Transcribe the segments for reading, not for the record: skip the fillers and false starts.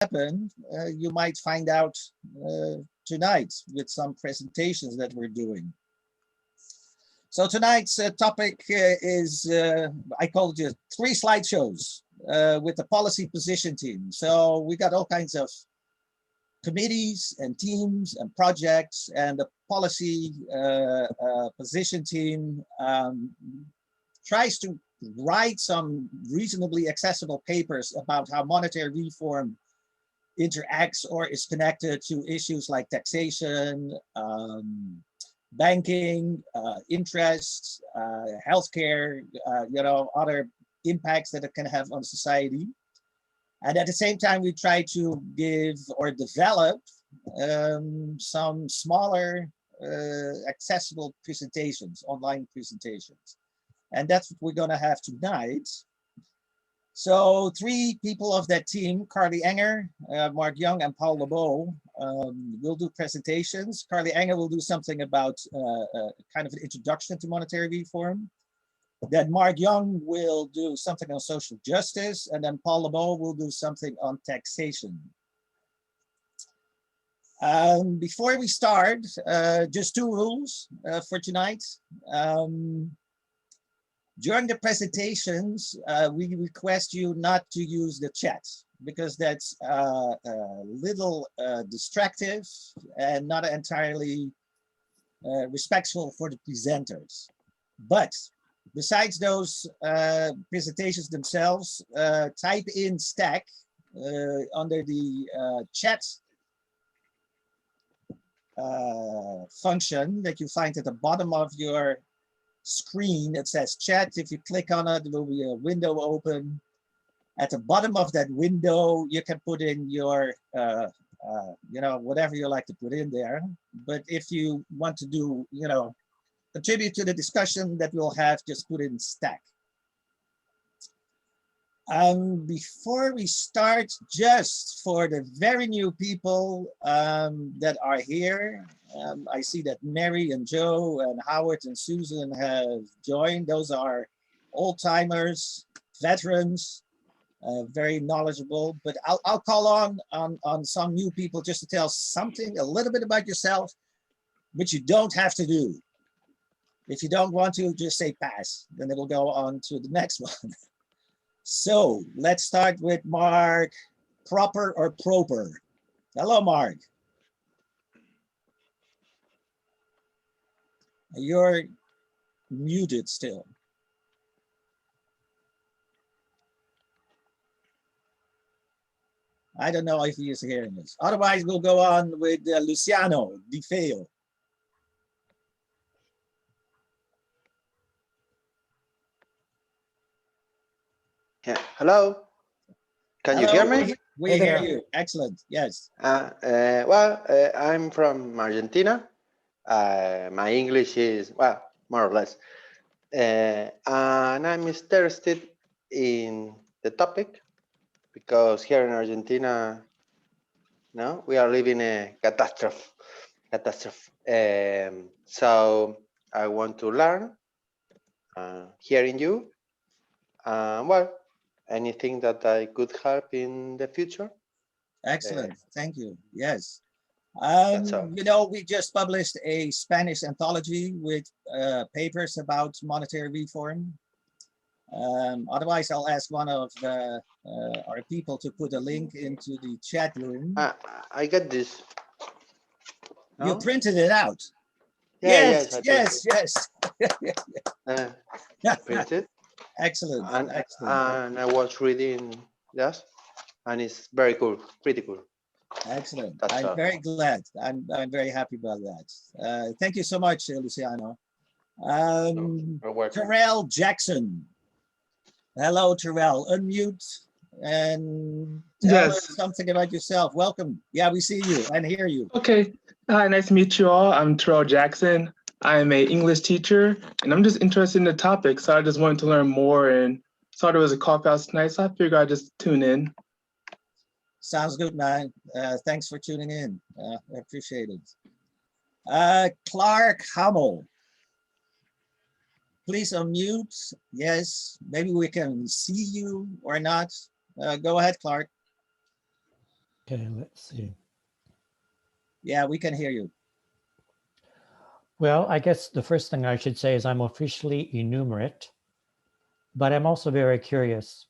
happen, you might find out tonight with some presentations that we're doing. So tonight's topic is, I called it 3 slideshows with the policy position team. So we got all kinds of committees and teams and projects, and the policy position team tries to write some reasonably accessible papers about how monetary reform interacts or is connected to issues like taxation, banking, interest, healthcare, other impacts that it can have on society. And at the same time, we try to give or develop some smaller accessible presentations, online presentations. And that's what we're going to have tonight. So 3 people of that team, Carly Enger, Mark Young, and Paul Lebeau, will do presentations. Carly Enger will do something about kind of an introduction to monetary reform. Then Mark Young will do something on social justice, and then Paul Lebeau will do something on taxation. Before we start, just 2 rules for tonight. During the presentations, we request you not to use the chat because that's a little distractive and not entirely respectful for the presenters. But besides those presentations themselves, type in stack under the chat function that you find at the bottom of your screen. It says chat. If you click on it, there will be a window open. At the bottom of that window, you can put in your, whatever you like to put in there. But if you want to do, contribute to the discussion that we'll have, just put in stack. Before we start, just for the very new people that are here, I see that Mary and Joe and Howard and Susan have joined. Those are old-timers, veterans, very knowledgeable. But I'll call on some new people just to tell something, a little bit about yourself, which you don't have to do. If you don't want to, just say pass, then it will go on to the next one. So let's start with Mark, proper or proper. Hello, Mark. You're muted still. I don't know if he is hearing this. Otherwise, we'll go on with Luciano Di Feo. Yeah. Hello. Can you hear me? We hear you. Excellent. Yes. I'm from Argentina. My English is, well, more or less. And I'm interested in the topic because here in Argentina, we are living a catastrophe. So I want to learn, hearing you. Anything that I could help in the future. Excellent. Thank you. Yes. So. We just published a Spanish anthology with papers about monetary reform. Otherwise, I'll ask one of our people to put a link into the chat room. I got this. No? You printed it out? Yeah, yes. Printed. Excellent. And I was reading, yes, and it's very cool, pretty cool. Excellent. I'm very glad. I'm very happy about that. Thank you so much, Luciano. Terrell Jackson. Hello, Terrell. Unmute and tell us something about yourself. Welcome. Yeah, we see you and hear you. Okay. Hi, nice to meet you all. I'm Terrell Jackson. I'm an English teacher, and I'm just interested in the topic, so I just wanted to learn more and saw there was a Coffeehouse tonight, so I figured I'd just tune in. Sounds good, man. Thanks for tuning in. I appreciate it. Clark Hummel. Please unmute. Yes, maybe we can see you or not. Go ahead, Clark. Okay, let's see. Yeah, we can hear you. Well, I guess the first thing I should say is I'm officially enumerate, but I'm also very curious.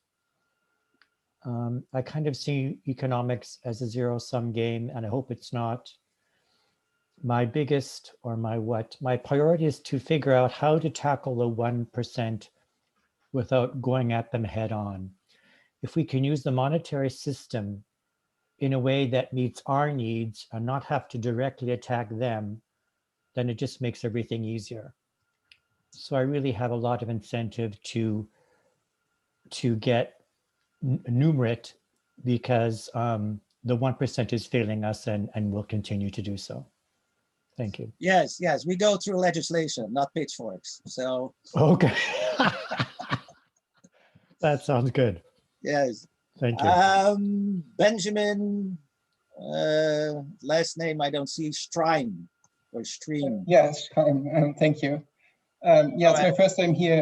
I kind of see economics as a zero-sum game, and I hope it's not. My biggest, or my priority is to figure out how to tackle the 1% without going at them head on. If we can use the monetary system in a way that meets our needs and not have to directly attack them, then it just makes everything easier. So I really have a lot of incentive to get numerate because the 1% is failing us and will continue to do so. Thank you. Yes, yes, we go through legislation, not pitchforks. So, Okay. That sounds good. yes. Thank you. Benjamin, last name I don't see, Stream or Stream. Yes, thank you. Yeah, it's my first time here.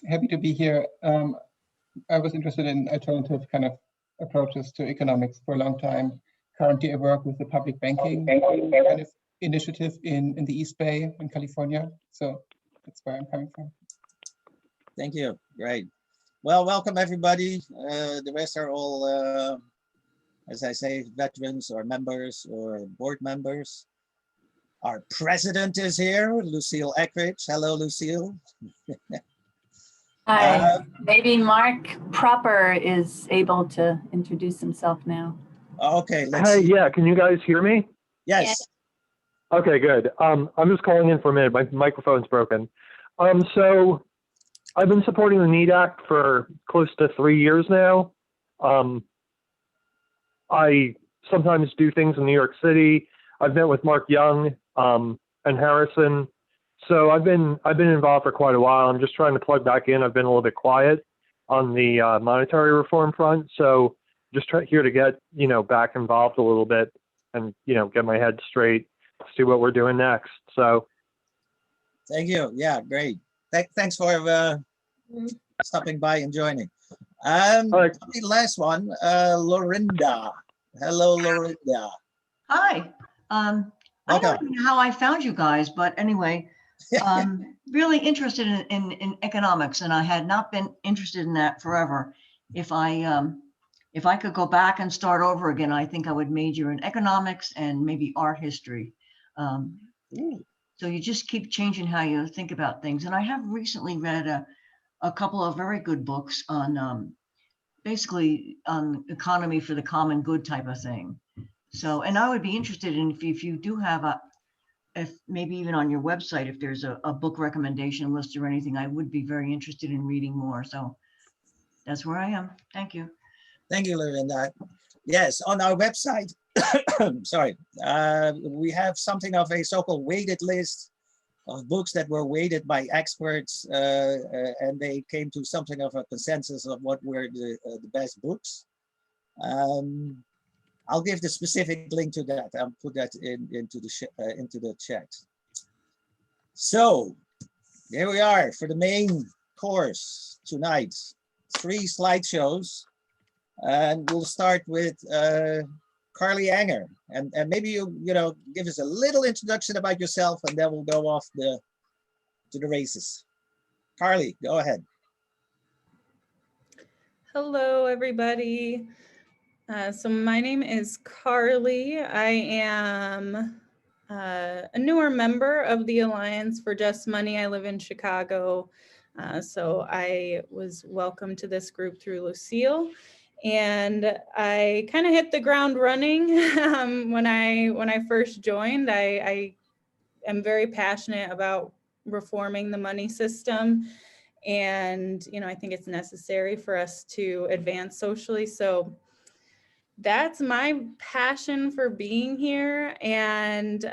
Happy to be here. I was interested in alternative kind of approaches to economics for a long time. Currently, I work with the public banking kind of initiative in the East Bay in California. So that's where I'm coming from. Thank you. Great. Well, welcome everybody. The rest are all, as I say, veterans or members or board members. Our president is here, Lucille Eckridge. Hello, Lucille. Hi. Maybe Mark Proper is able to introduce himself now. Okay, let's Hey, see. yeah, can you guys hear me? Yes. Okay, good. I'm just calling in for a minute. My microphone's broken. So I've been supporting the NEED Act for close to 3 years now. I sometimes do things in New York City. I've met with Mark Young and Harrison. So I've been involved for quite a while. I'm just trying to plug back in. I've been a little bit quiet on the monetary reform front. So just here to get, back involved a little bit and, get my head straight, see what we're doing next. So. Thank you. Yeah, great. Thanks for stopping by and joining. Right. The last one, Lorinda. Hello, Lorinda. Hi. I don't know how I found you guys, but anyway, really interested in economics, and I had not been interested in that forever. If I could go back and start over again, I think I would major in economics and maybe art history. So you just keep changing how you think about things. And I have recently read a couple of very good books on basically on economy for the common good type of thing. So, and I would be interested in if you do have if maybe even on your website, if there's a book recommendation list or anything, I would be very interested in reading more. So that's where I am. Thank you. Thank you, Lorinda. Yes, on our website, sorry, we have something of a so-called weighted list of books that were weighted by experts, and they came to something of a consensus of what were the best books. I'll give the specific link to that. I'll put that into the chat. So here we are for the main course tonight. 3 slideshows, and we'll start with Carly Anger, and maybe you give us a little introduction about yourself, and then we'll go off to the races. Carly, go ahead. Hello, everybody. So my name is Carly. I am a newer member of the Alliance for Just Money. I live in Chicago. So I was welcomed to this group through Lucille. And I kind of hit the ground running when I first joined. I am very passionate about reforming the money system. And, I think it's necessary for us to advance socially. So that's my passion for being here. And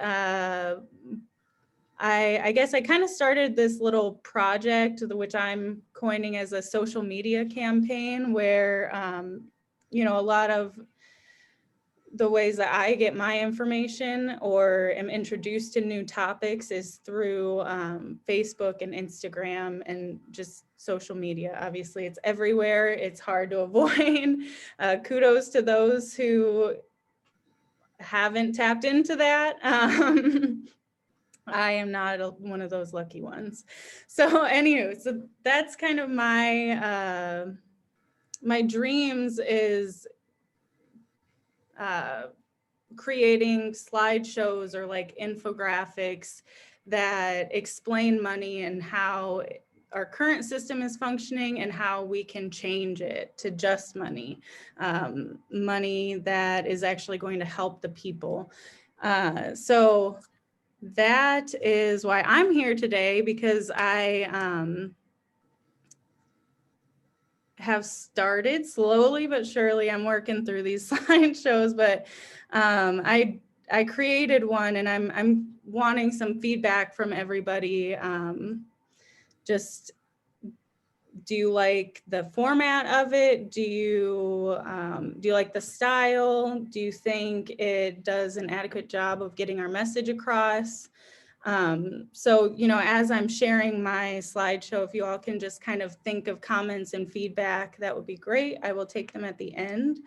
I guess I kind of started this little project, which I'm coining as a social media campaign, where, a lot of the ways that I get my information or am introduced to new topics is through Facebook and Instagram and just social media. Obviously, it's everywhere. It's hard to avoid. Kudos to those who haven't tapped into that. I am not one of those lucky ones. So anywho, so that's kind of my, my dreams is creating slideshows or like infographics that explain money and how our current system is functioning and how we can change it to just money, money that is actually going to help the people. So that is why I'm here today, because I have started slowly but surely. I'm working through these slideshows, but I created one, and I'm wanting some feedback from everybody. Just, do you like the format of it? Do you like the style? Do you think it does an adequate job of getting our message across? So, you know, as I'm sharing my slideshow, if you all can just kind of think of comments and feedback, that would be great. I will take them at the end.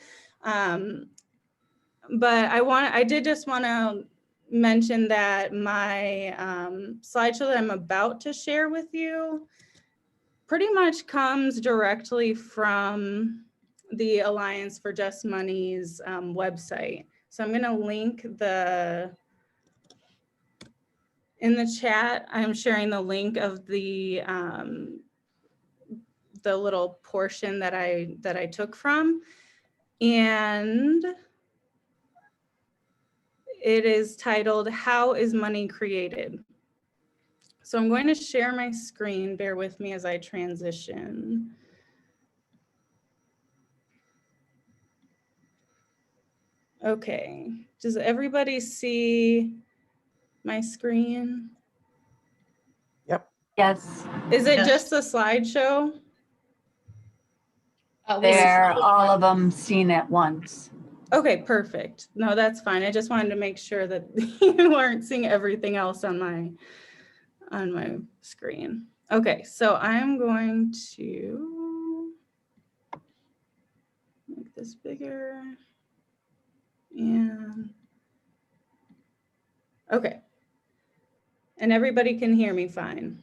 But I did just want to mention that my slideshow that I'm about to share with you pretty much comes directly from the Alliance for Just Money's website. So I'm going to link in the chat. I'm sharing the link of the little portion that I took from, and it is titled, "How is Money Created?" So I'm going to share my screen. Bear with me as I transition. Okay, does everybody see my screen? Yep. Yes, Is it Yes. just a slideshow? they're all of them seen at once. Okay, perfect. No, that's fine. I just wanted to make sure that you weren't seeing everything else on my screen. Okay, so I'm going to make this bigger. And okay. And everybody can hear me fine.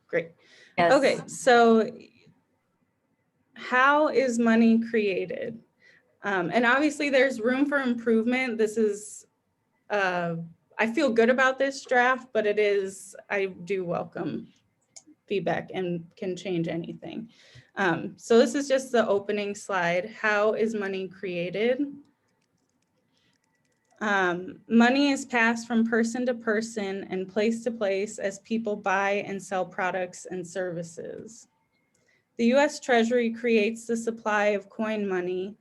Great. Yes. Okay, so how is money created? And obviously there's room for improvement. This is, I feel good about this draft, but I do welcome feedback and can change anything. So this is just the opening slide. How is money created? Money is passed from person to person and place to place as people buy and sell products and services. The US Treasury creates the supply of coin money.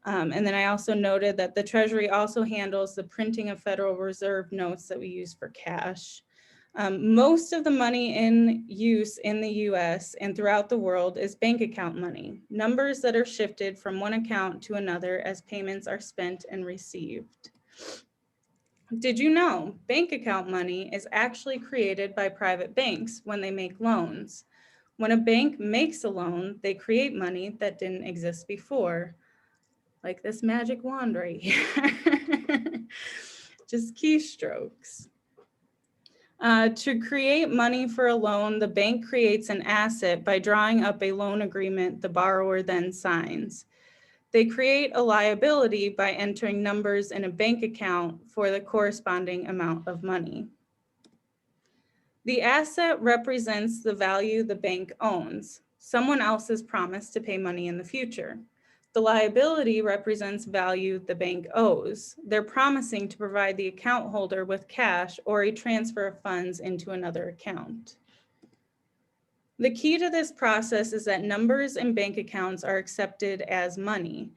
And then I also noted that the Treasury also handles the printing of Federal Reserve notes that we use for cash. Most of the money in use in the US and throughout the world is bank account money, numbers that are shifted from one account to another as payments are spent and received. Did you know bank account money is actually created by private banks when they make loans? When a bank makes a loan, they create money that didn't exist before, like this magic wand right here. Just keystrokes. To create money for a loan, the bank creates an asset by drawing up a loan agreement the borrower then signs. They create a liability by entering numbers in a bank account for the corresponding amount of money. The asset represents the value the bank owns. Someone else's promise to pay money in the future. The liability represents value the bank owes. They're promising to provide the account holder with cash or a transfer of funds into another account. The key to this process is that numbers in bank accounts are accepted as money,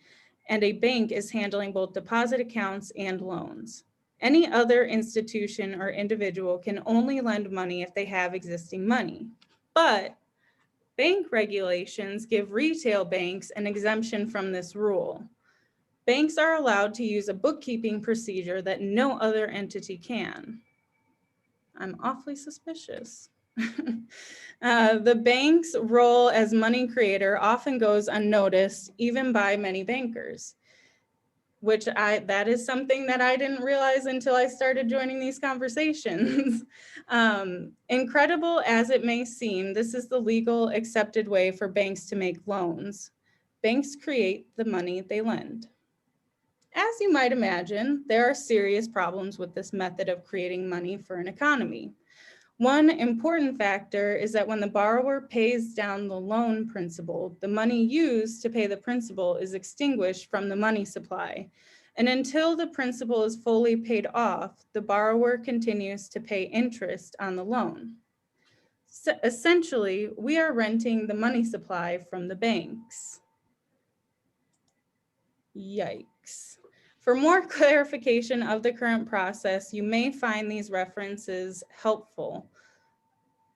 and a bank is handling both deposit accounts and loans. Any other institution or individual can only lend money if they have existing money, but bank regulations give retail banks an exemption from this rule. Banks are allowed to use a bookkeeping procedure that no other entity can. I'm awfully suspicious. The bank's role as money creator often goes unnoticed, even by many bankers. which that is something that I didn't realize until I started joining these conversations. Incredible as it may seem, this is the legal accepted way for banks to make loans. Banks create the money they lend. As you might imagine, there are serious problems with this method of creating money for an economy. One important factor is that when the borrower pays down the loan principal, the money used to pay the principal is extinguished from the money supply. And until the principal is fully paid off, the borrower continues to pay interest on the loan. So essentially, we are renting the money supply from the banks. Yikes. For more clarification of the current process, you may find these references helpful.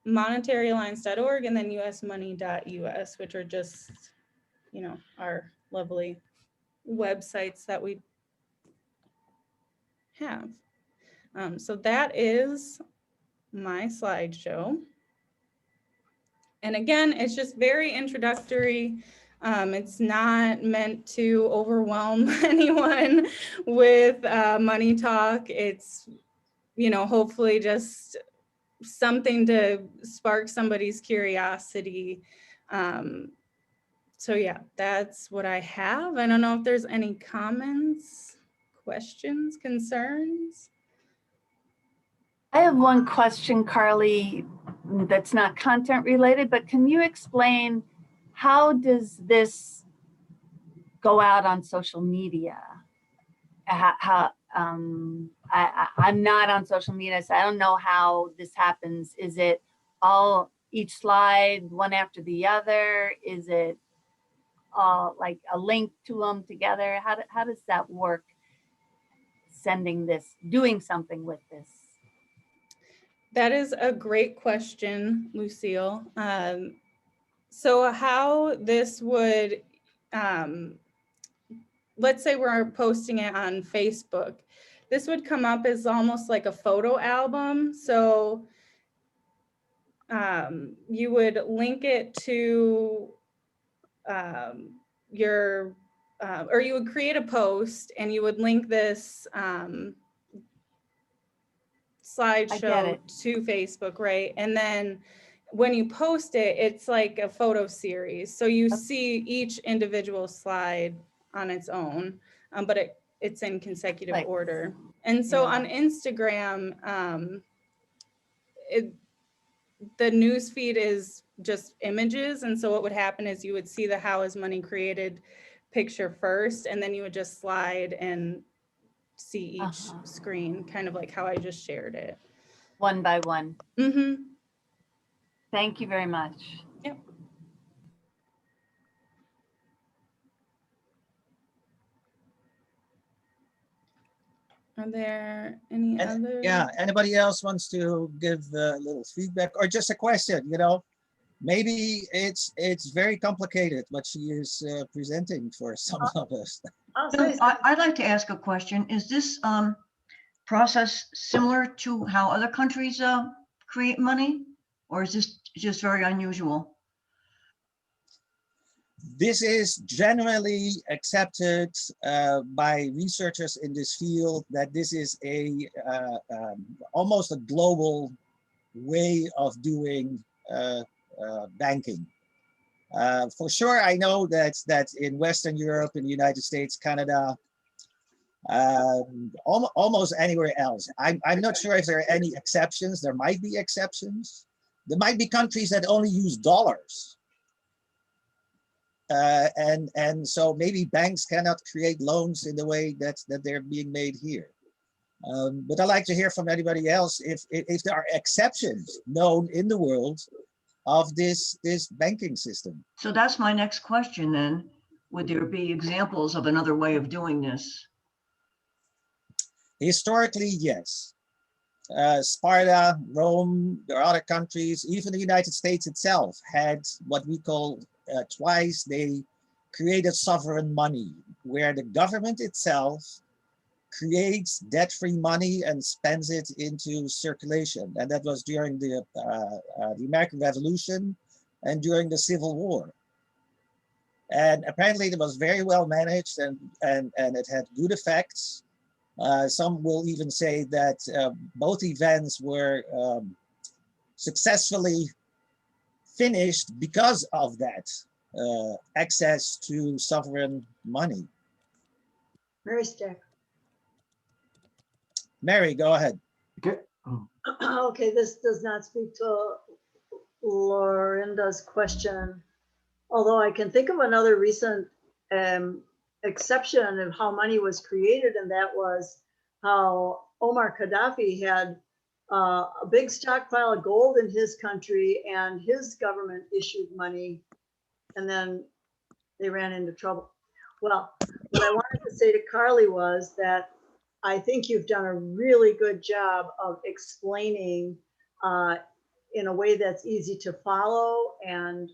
MonetaryAlliance.org and then usmoney.us, which are just, our lovely websites that we have. So that is my slideshow. And again, it's just very introductory. It's not meant to overwhelm anyone with money talk. It's, hopefully just something to spark somebody's curiosity. So yeah, that's what I have. I don't know if there's any comments, questions, concerns. I have one question, Carly, that's not content related, but can you explain how does this go out on social media? I'm not on social media, so I don't know how this happens. Is it all each slide one after the other? Is it all like a link to them together? How does that work? Sending this, doing something with this. That is a great question, Lucille. So how this would, let's say we're posting it on Facebook. This would come up as almost like a photo album. So you would link it to your, or you would create a post and you would link this slideshow to Facebook, right? And then when you post it, it's like a photo series. So you see each individual slide on its own, but it's in consecutive order. And so on Instagram, the news feed is just images. And so what would happen is you would see the How is Money Created picture first, and then you would just slide and see each screen, kind of like how I just shared it. One by one. Mm-hmm. Thank you very much. Yep. Are there any other? Yeah, anybody else wants to give a little feedback or just a question, maybe it's very complicated what she is presenting for some of us. I'd like to ask a question. Is this process similar to how other countries create money, or is this just very unusual? This is generally accepted by researchers in this field that this is almost a global way of doing banking. For sure, I know that in Western Europe, in the United States, Canada, almost anywhere else. I'm not sure if there are any exceptions. There might be exceptions. There might be countries that only use dollars. And so maybe banks cannot create loans in the way that they're being made here. But I'd like to hear from anybody else if there are exceptions known in the world of this banking system. So that's my next question then. Would there be examples of another way of doing this? Historically, yes. Sparta, Rome, there are other countries, even the United States itself had what we call twice they created sovereign money, where the government itself creates debt-free money and spends it into circulation. And that was during the American Revolution and during the Civil War. And apparently it was very well managed and it had good effects. Some will even say that both events were successfully finished because of that access to sovereign money. Mary Stack. Mary, go ahead. Okay. Okay, this does not speak to Lorinda's question, although I can think of another recent exception of how money was created, and that was how Omar Gaddafi had a big stockpile of gold in his country, and his government issued money, and then they ran into trouble. Well, what I wanted to say to Carly was that I think you've done a really good job of explaining in a way that's easy to follow and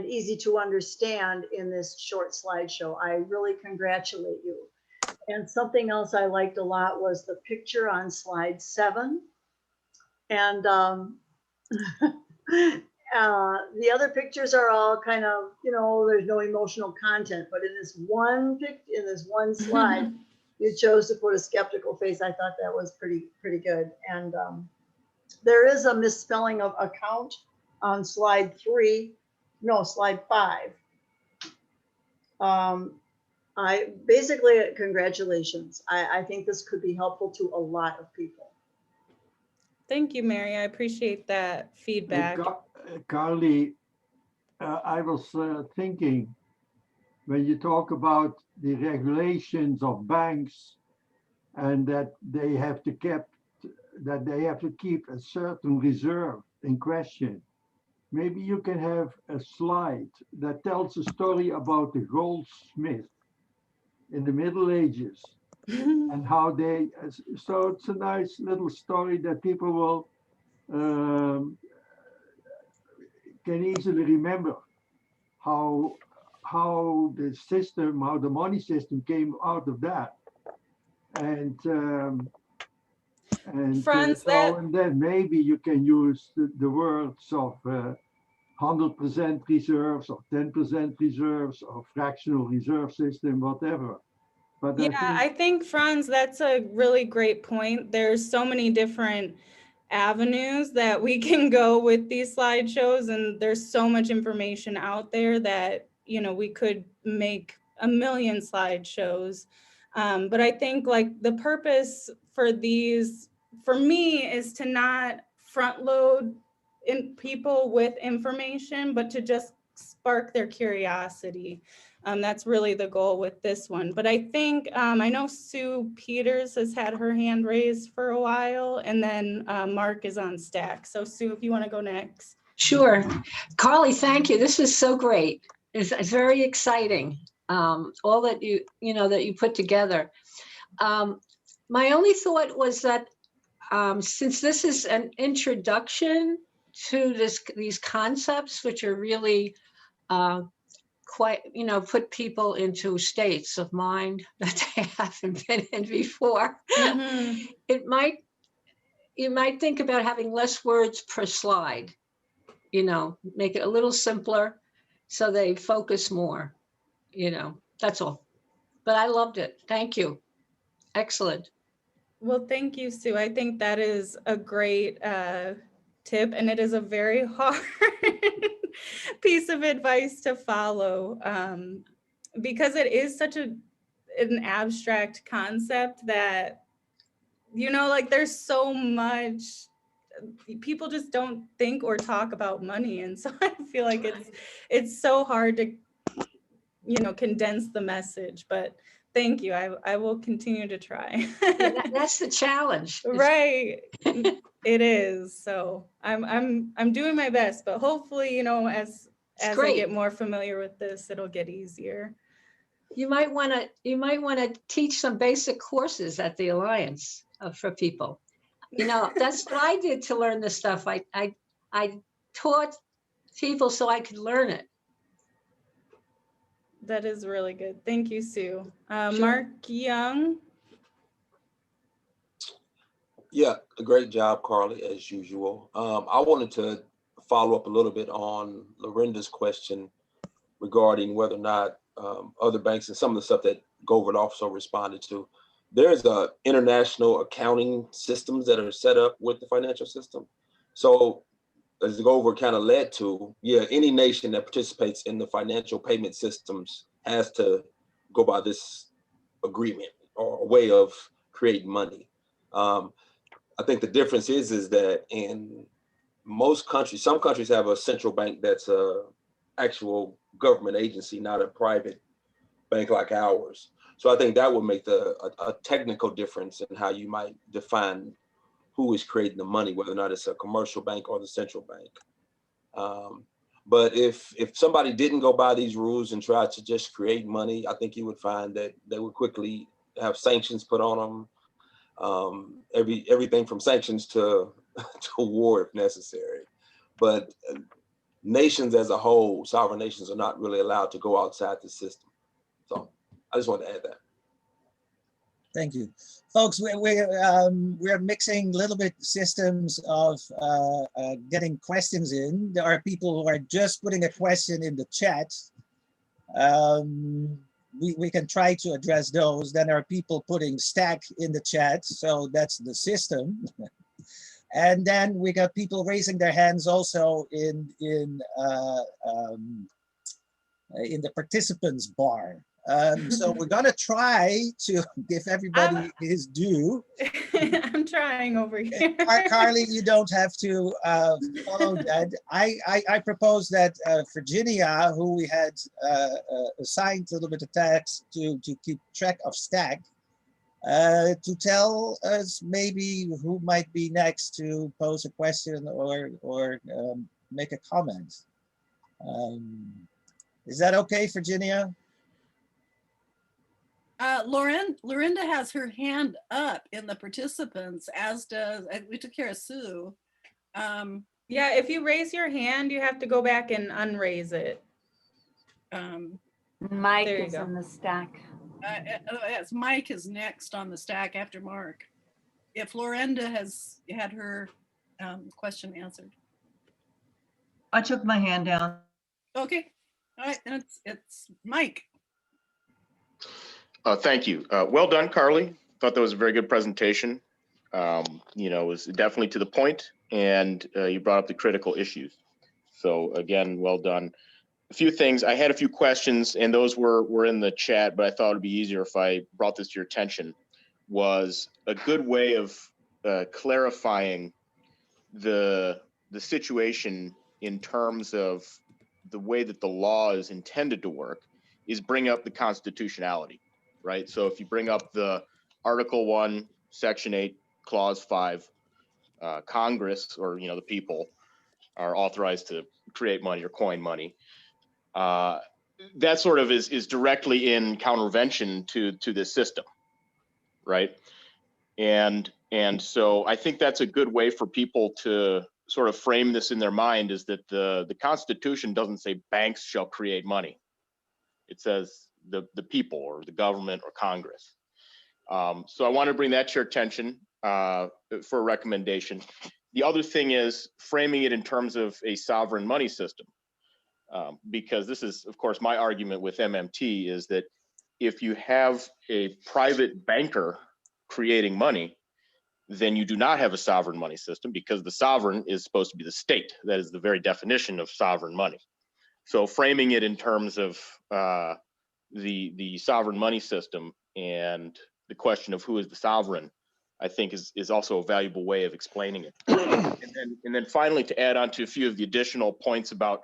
easy to understand in this short slideshow. I really congratulate you. And something else I liked a lot was the picture on slide 7. And the other pictures are all kind of, you know, there's no emotional content, but in this one slide, you chose to put a skeptical face. I thought that was pretty good. And there is a misspelling of account on slide 5. Congratulations. I think this could be helpful to a lot of people. Thank you, Mary. I appreciate that feedback. Carly, I was thinking, when you talk about the regulations of banks and that they have to keep a certain reserve in question, maybe you can have a slide that tells a story about the goldsmith in the Middle Ages and how they, so it's a nice little story that people will can easily remember how the money system came out of that. And Franz, and then maybe you can use the words of 100% reserves or 10% reserves or fractional reserve system, whatever. But yeah, I think Franz, that's a really great point. There's so many different avenues that we can go with these slideshows, and there's so much information out there that, you know, we could make a million slideshows. But I think like the purpose for these, for me, is to not front load in people with information, but to just spark their curiosity. That's really the goal with this one. But I think, I know Sue Peters has had her hand raised for a while, and then Mark is on stack. So Sue, if you want to go next. Sure. Carly, thank you. This is so great. It's very exciting. All that you put together. My only thought was that since this is an introduction to these concepts, which are really quite, put people into states of mind that they haven't been in before. Mm-hmm. You might think about having less words per slide, make it a little simpler so they focus more, that's all. But I loved it. Thank you. Excellent. Well, thank you, Sue. I think that is a great tip, and it is a very hard piece of advice to follow because it is such an abstract concept that, like there's so much, people just don't think or talk about money. And so I feel like it's so hard to, condense the message, but thank you. I will continue to try. That's the challenge. Right. It is. So I'm doing my best, but hopefully, as I get more familiar with this, it'll get easier. You might want to teach some basic courses at the Alliance for people. That's what I did to learn this stuff. I taught people so I could learn it. That is really good. Thank you, Sue. Sure. Mark Young. Yeah, a great job, Carly, as usual. I wanted to follow up a little bit on Lorinda's question regarding whether or not other banks and some of the stuff that Govert also responded to. There's international accounting systems that are set up with the financial system. So as Govert kind of led to, yeah, any nation that participates in the financial payment systems has to go by this agreement or a way of creating money. I think the difference is that in most countries, some countries have a central bank that's a actual government agency, not a private bank like ours. So I think that would make a technical difference in how you might define who is creating the money, whether or not it's a commercial bank or the central bank. But if somebody didn't go by these rules and try to just create money, I think you would find that they would quickly have sanctions put on them. Everything from sanctions to war if necessary. But nations as a whole, sovereign nations, are not really allowed to go outside the system. So I just want to add that. Thank you. Folks, we're mixing a little bit systems of getting questions in. There are people who are just putting a question in the chat. We can try to address those. Then there are people putting stack in the chat. So that's the system. And then we got people raising their hands also in the participants bar. So we're gonna try to give everybody his due. I'm trying over here. Carly, you don't have to follow that. I propose that Virginia, who we had assigned a little bit of tasks to keep track of stack, to tell us maybe who might be next to pose a question or make a comment. Is that okay, Virginia? Lorinda has her hand up in the participants, as does, we took care of Sue. Yeah, if you raise your hand, you have to go back and unraise it. Mike is in the stack. As Mike is next on the stack after Mark. If Lorinda has had her question answered. I took my hand down. Okay, all right, then it's Mike. Thank you. Well done, Carly. Thought that was a very good presentation. You know, it was definitely to the point, and you brought up the critical issues. So again, well done. A few things, I had a few questions, and those were in the chat, but I thought it'd be easier if I brought this to your attention. Was a good way of clarifying the situation in terms of the way that the law is intended to work is bring up the constitutionality. Right. So if you bring up the Article 1, Section 8, Clause 5, Congress, or, you know, the people are authorized to create money or coin money. That sort of is directly in countervention to this system. Right. And so I think that's a good way for people to sort of frame this in their mind, is that the Constitution doesn't say banks shall create money. It says the people or the government or Congress. So I want to bring that to your attention for a recommendation. The other thing is framing it in terms of a sovereign money system, because this is, of course, my argument with MMT is that if you have a private banker creating money, then you do not have a sovereign money system, because the sovereign is supposed to be the state. That is the very definition of sovereign money. So framing it in terms of the sovereign money system and the question of who is the sovereign, I think is also a valuable way of explaining it. and then finally, to add on to a few of the additional points about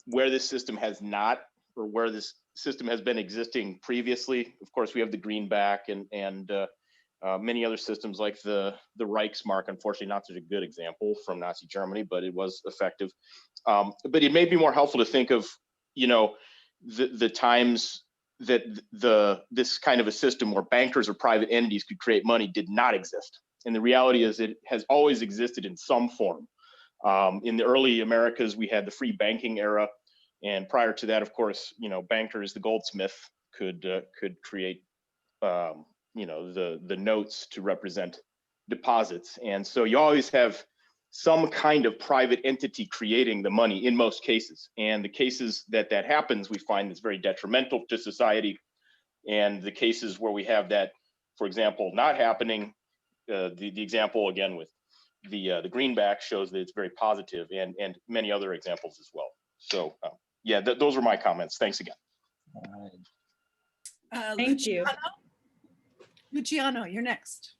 where this system has not, or where this system has been existing previously. Of course, we have the greenback and many other systems like the Reichsmark, unfortunately not such a good example from Nazi Germany, but it was effective. But it may be more helpful to think of, you know, the times that this kind of a system where bankers or private entities could create money did not exist. And the reality is it has always existed in some form. In the early Americas, we had the free banking era. And prior to that, of course, you know, bankers, the goldsmith could create, you know, the notes to represent deposits. And so you always have some kind of private entity creating the money in most cases. And the cases that that happens, we find it's very detrimental to society. And the cases where we have that, for example, not happening, the example again with the greenback shows that it's very positive, and many other examples as well. So yeah, those are my comments. Thanks again. Thank you. Luciano, you're next.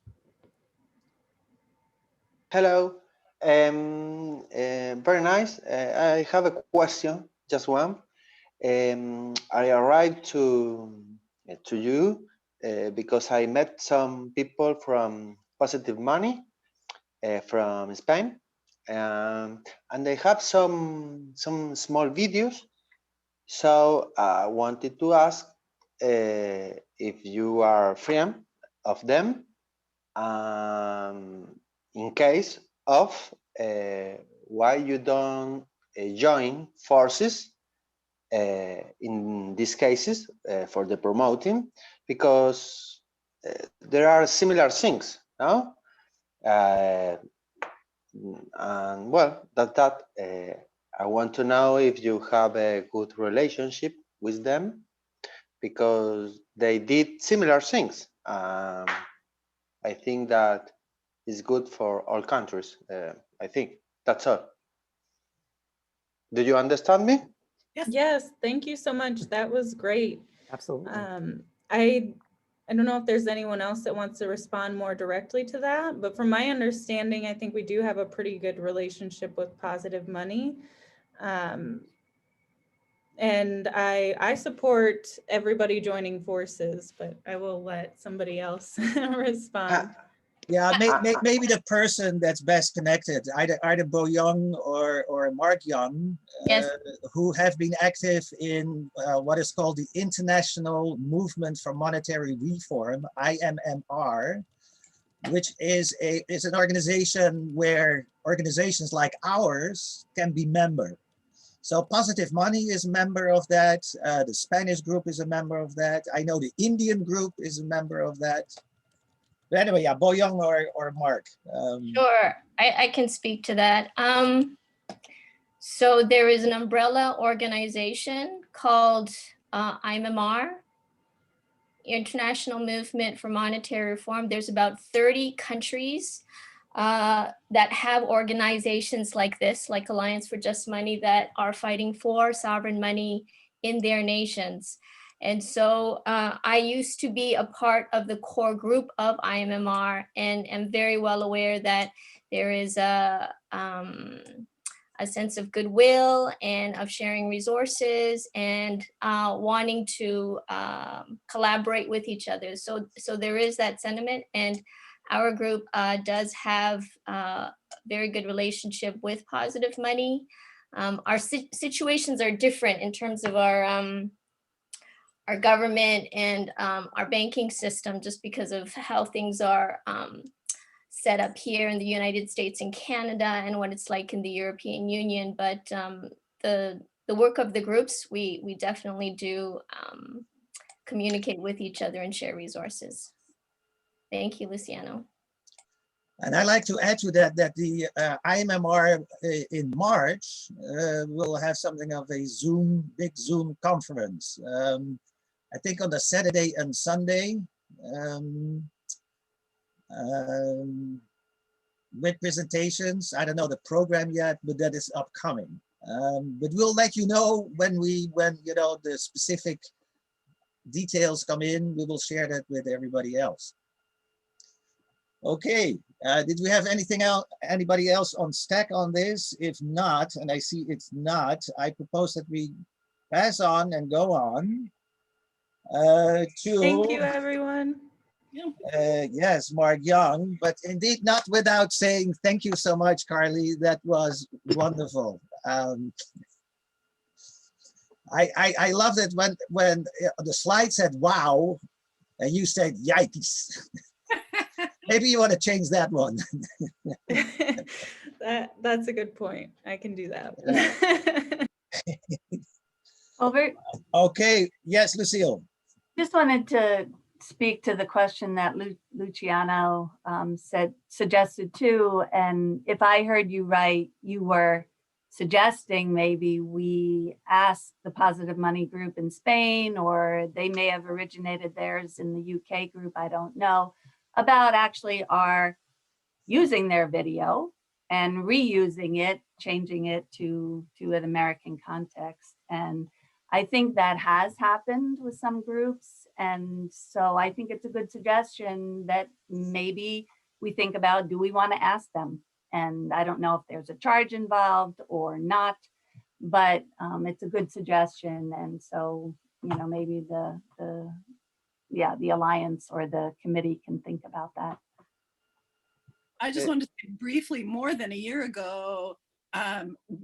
Hello. Very nice. I have a question, just one. I arrived to you because I met some people from Positive Money from Spain, and they have some small videos. So I wanted to ask if you are a friend of them, in case of why you don't join forces in these cases for the promoting, because there are similar things, no? And well, that I want to know if you have a good relationship with them, because they did similar things. I think that is good for all countries. I think that's all. Do you understand me? Yes, thank you so much. That was great. Absolutely. I don't know if there's anyone else that wants to respond more directly to that, but from my understanding, I think we do have a pretty good relationship with Positive Money. And I support everybody joining forces, but I will let somebody else respond. Yeah, maybe the person that's best connected, either Bo Young or Mark Young, who have been active in what is called the International Movement for Monetary Reform, IMMR, which is an organization where organizations like ours can be member. So Positive Money is a member of that. The Spanish group is a member of that. I know the Indian group is a member of that. But anyway, yeah, Bo Young or Mark. Sure, I can speak to that. So there is an umbrella organization called IMMR, International Movement for Monetary Reform. There's about 30 countries that have organizations like this, like Alliance for Just Money, that are fighting for sovereign money in their nations. And so I used to be a part of the core group of IMMR, and am very well aware that there is a sense of goodwill and of sharing resources and wanting to collaborate with each other. So there is that sentiment, and our group does have a very good relationship with Positive Money. Our situations are different in terms of our government and our banking system, just because of how things are set up here in the United States and Canada and what it's like in the European Union. But the work of the groups, we definitely do communicate with each other and share resources. Thank you, Luciano. And I like to add to that the IMMR in March will have something of a big Zoom conference. I think on the Saturday and Sunday, with presentations. I don't know the program yet, but that is upcoming. But we'll let you know when you know the specific details come in. We will share that with everybody else. Okay, did we have anything else? Anybody else on stack on this? If not, and I see it's not, I propose that we pass on and go on to. Thank you, everyone. Yes, Mark Young, but indeed not without saying thank you so much, Carly. That was wonderful. I loved it when the slide said wow, and you said yikes. Maybe you want to change that one. That's a good point. I can do that. Over. Okay. Yes, Lucille. Just wanted to speak to the question that Luciano suggested too. And if I heard you right, you were suggesting maybe we ask the Positive Money group in Spain, or they may have originated theirs in the UK group, I don't know, about actually our using their video and reusing it, changing it to an American context. And I think that has happened with some groups. And so I think it's a good suggestion that maybe we think about, do we want to ask them? And I don't know if there's a charge involved or not, but it's a good suggestion. And so, you know, maybe the alliance or the committee can think about that. I just wanted to say briefly, more than a year ago,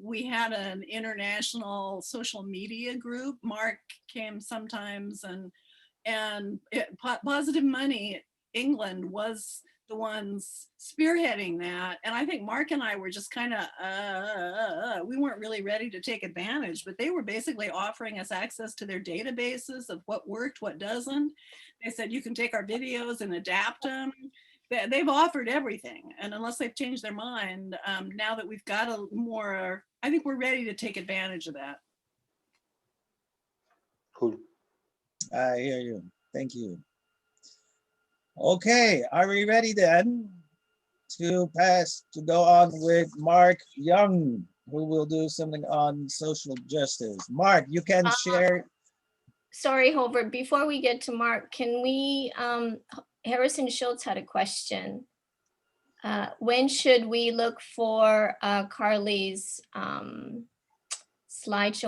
we had an international social media group. Mark came sometimes, and Positive Money England was the ones spearheading that. And I think Mark and I were just kind of, we weren't really ready to take advantage, but they were basically offering us access to their databases of what worked, what doesn't. They said, you can take our videos and adapt them. They've offered everything. And unless they've changed their mind, now that we've got a more, I think we're ready to take advantage of that. Cool. I hear you. Thank you. Okay, are we ready then to go on with Mark Young, who will do something on social justice? Mark, you can share. Sorry, Hobart, before we get to Mark, can we, Harrison Schultz had a question. When should we look for Carly's slideshow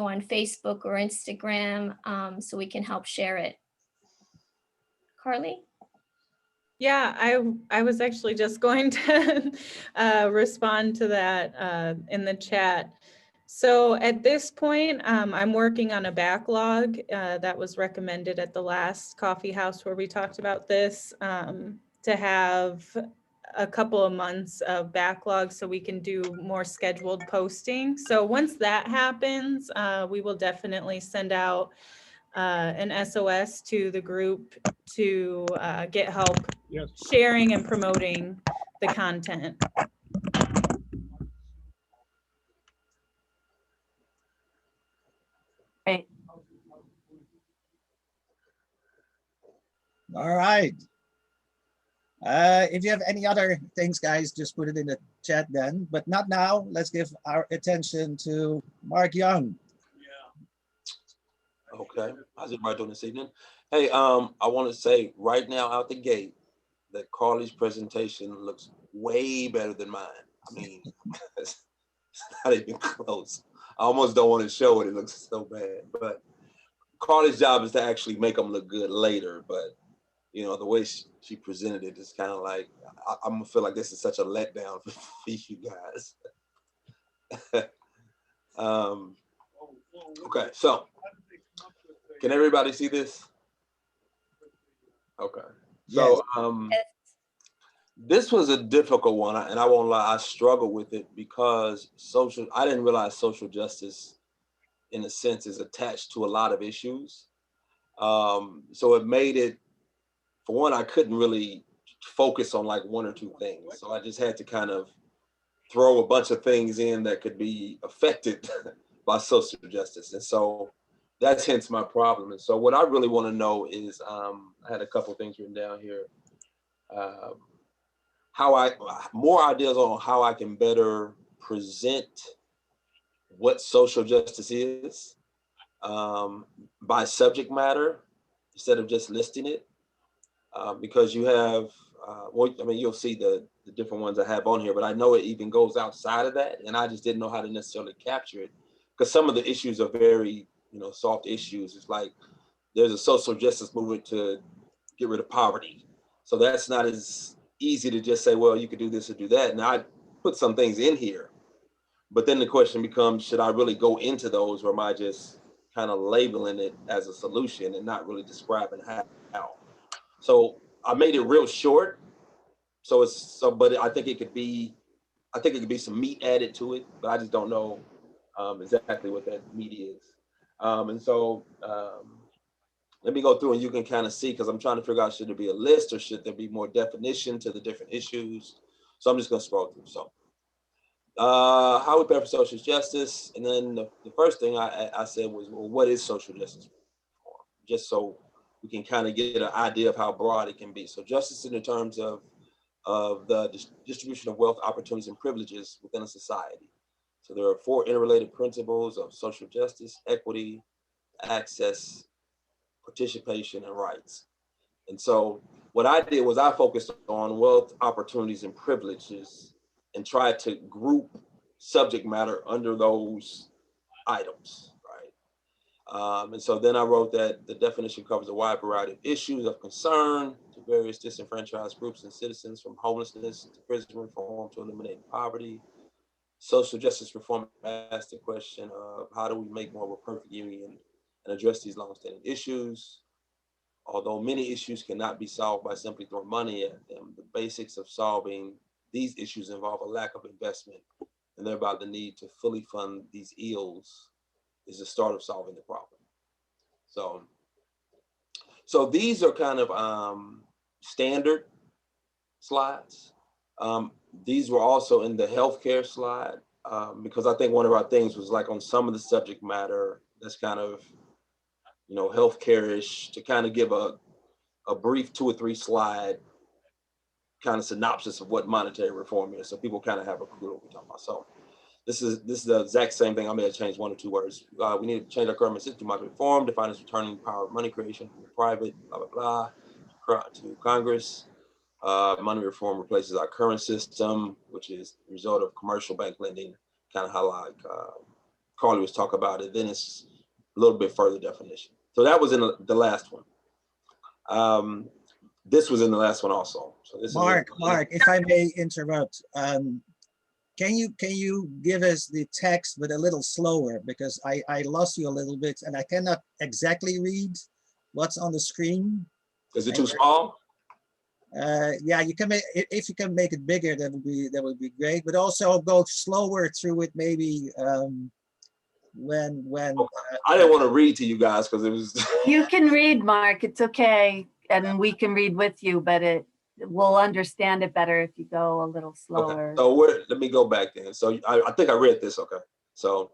on Facebook or Instagram so we can help share it? Carly? Yeah, I was actually just going to respond to that in the chat. So at this point, I'm working on a backlog that was recommended at the last Coffeehouse where we talked about this, to have a couple of months of backlog so we can do more scheduled posting. So once that happens, we will definitely send out an SOS to the group to get help sharing and promoting the content. Great. All right. If you have any other things, guys, just put it in the chat then, but not now. Let's give our attention to Mark Young. Okay, how's everybody doing this evening? Hey, I want to say right now out the gate that Carly's presentation looks way better than mine. I mean, it's not even close. I almost don't want to show it. It looks so bad. But Carly's job is to actually make them look good later. But you know, the way she presented it is kind of like I'm gonna feel like this is such a letdown for you guys. Okay, so can everybody see this? Okay. So this was a difficult one, and I won't lie, I struggled with it because I didn't realize social justice, in a sense, is attached to a lot of issues. So it made it, for one, I couldn't really focus on like one or two things. So I just had to kind of throw a bunch of things in that could be affected by social justice. And so that's hence my problem. And so what I really want to know is, I had a couple of things written down here. More ideas on how I can better present what social justice is by subject matter instead of just listing it. Because you have, well, I mean, you'll see the different ones I have on here, but I know it even goes outside of that. And I just didn't know how to necessarily capture it because some of the issues are very, you know, soft issues. It's like there's a social justice movement to get rid of poverty. So that's not as easy to just say, well, you could do this or do that. And I put some things in here, but then the question becomes, should I really go into those, or am I just kind of labeling it as a solution and not really describing how? So I made it real short. But I think it could be some meat added to it, but I just don't know exactly what that meat is. And so let me go through and you can kind of see, because I'm trying to figure out, should there be a list or should there be more definition to the different issues? So I'm just going to scroll through. So how we prepare for social justice. And then the first thing I said was, well, what is social justice reform? Just so we can kind of get an idea of how broad it can be. So justice in the terms of the distribution of wealth, opportunities, and privileges within a society. So there are 4 interrelated principles of social justice: equity, access, participation, and rights. And so what I did was I focused on wealth, opportunities, and privileges and tried to group subject matter under those items, right? And so then I wrote that the definition covers a wide variety of issues of concern to various disenfranchised groups and citizens, from homelessness to prison reform to eliminating poverty. Social justice reform asks the question of how do we make more of a perfect union and address these longstanding issues. Although many issues cannot be solved by simply throwing money at them, the basics of solving these issues involve a lack of investment, and thereby the need to fully fund these ills is the start of solving the problem. So these are kind of standard slides. These were also in the healthcare slide, because I think one of our things was like on some of the subject matter that's kind of, you know, healthcare-ish, to kind of give a brief 2 or 3 slide kind of synopsis of what monetary reform is, so people kind of have a clue what we're talking about. So this is the exact same thing. I may have changed 1 or 2 words. We need to change our current system to monetary reform, define as returning the power of money creation from the private, blah, blah, blah, to Congress. Money reform replaces our current system, which is the result of commercial bank lending, kind of how like Carly was talking about it. Then it's a little bit further definition. So that was in the last one. This was in the last one also. So this Mark, if I may interrupt, can you give us the text but a little slower, because I lost you a little bit and I cannot exactly read what's on the screen. Is it too small? Yeah, you can make, if you can make it bigger, that would be great. But also go slower through it, maybe. When I didn't want to read to you guys because it was. You can read, Mark. It's okay, and we can read with you, but we'll understand it better if you go a little slower. Okay. So let me go back then. So I think I read this. Okay. So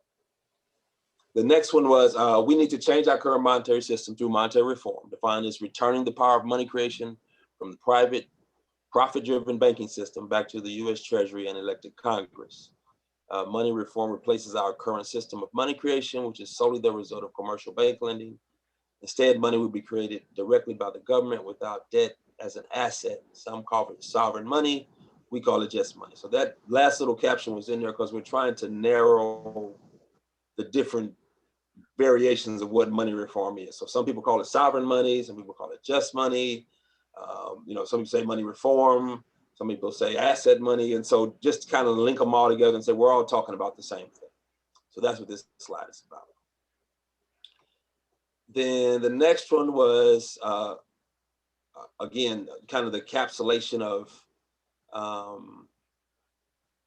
the next one was we need to change our current monetary system through monetary reform, defined as returning the power of money creation from the private, profit-driven banking system back to the U.S. Treasury and elected Congress. Money reform replaces our current system of money creation, which is solely the result of commercial bank lending. Instead, money would be created directly by the government without debt as an asset. Some call it sovereign money. We call it just money. So that last little caption was in there because we're trying to narrow the different variations of what money reform is. So some people call it sovereign money. Some people call it just money. Some people say money reform. Some people say asset money. And so just kind of link them all together and say, we're all talking about the same thing. So that's what this slide is about. Then the next one was, again, kind of the encapsulation of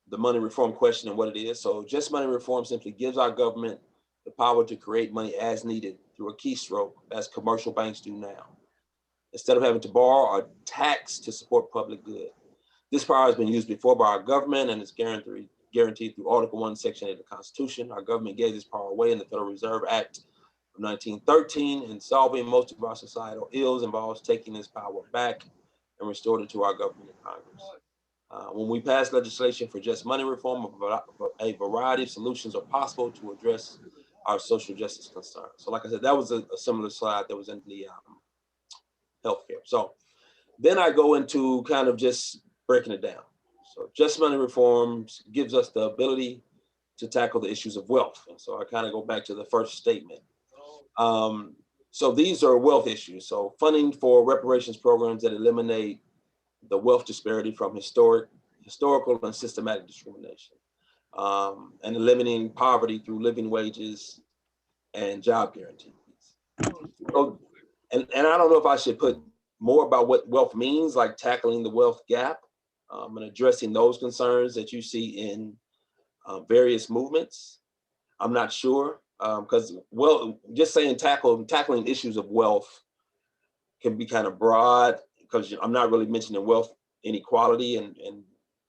the money reform question and what it is. So just money reform simply gives our government the power to create money as needed through a keystroke, as commercial banks do now, instead of having to borrow or tax to support public good. This power has been used before by our government and is guaranteed through Article 1, Section 8 of the Constitution. Our government gave this power away in the Federal Reserve Act of 1913, and solving most of our societal ills involves taking this power back and restoring it to our government and Congress. When we pass legislation for just money reform, a variety of solutions are possible to address our social justice concerns. So like I said, that was a similar slide that was in the healthcare. So then I go into kind of just breaking it down. So just money reforms gives us the ability to tackle the issues of wealth. And so I kind of go back to the first statement. So these are wealth issues. So funding for reparations programs that eliminate the wealth disparity from historical and systematic discrimination, and eliminating poverty through living wages and job guarantees. So, and I don't know if I should put more about what wealth means, like tackling the wealth gap, and addressing those concerns that you see in various movements. I'm not sure, because just saying tackling issues of wealth can be kind of broad because I'm not really mentioning wealth inequality and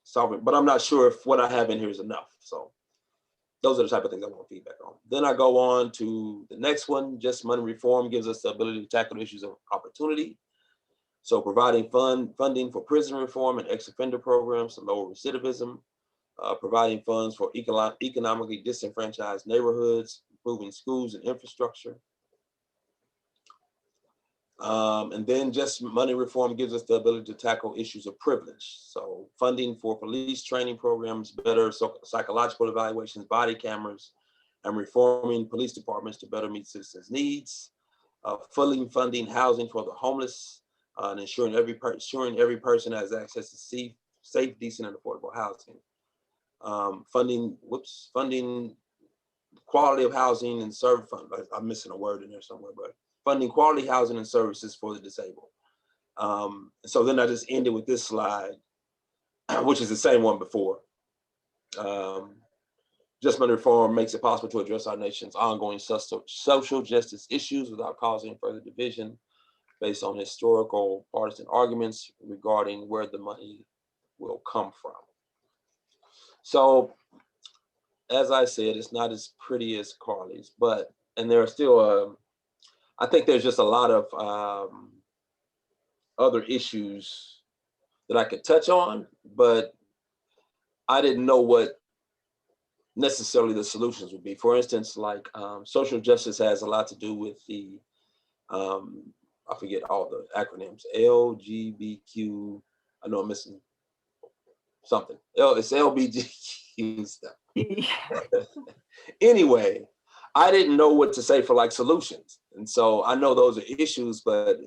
solving, but I'm not sure if what I have in here is enough. So those are the type of things I want feedback on. Then I go on to the next one. Just money reform gives us the ability to tackle issues of opportunity. So providing funding for prison reform and ex-offender programs to lower recidivism, providing funds for economically disenfranchised neighborhoods, improving schools and infrastructure. And then just money reform gives us the ability to tackle issues of privilege. So funding for police training programs, better psychological evaluations, body cameras, and reforming police departments to better meet citizens' needs. Fully funding housing for the homeless, and ensuring every person has access to safe, decent, and affordable housing. Funding quality of housing and service fund. I'm missing a word in there somewhere, but funding quality housing and services for the disabled. So then I just ended with this slide, which is the same one before. Just money reform makes it possible to address our nation's ongoing social justice issues without causing further division based on historical partisan arguments regarding where the money will come from. So, as I said, it's not as pretty as Carly's, and there are still, I think there's just a lot of other issues that I could touch on, but I didn't know what necessarily the solutions would be. For instance, like social justice has a lot to do with the, I forget all the acronyms, LGBTQ, I know I'm missing something. It's LBGQ stuff. Anyway, I didn't know what to say for like solutions. And so I know those are issues, but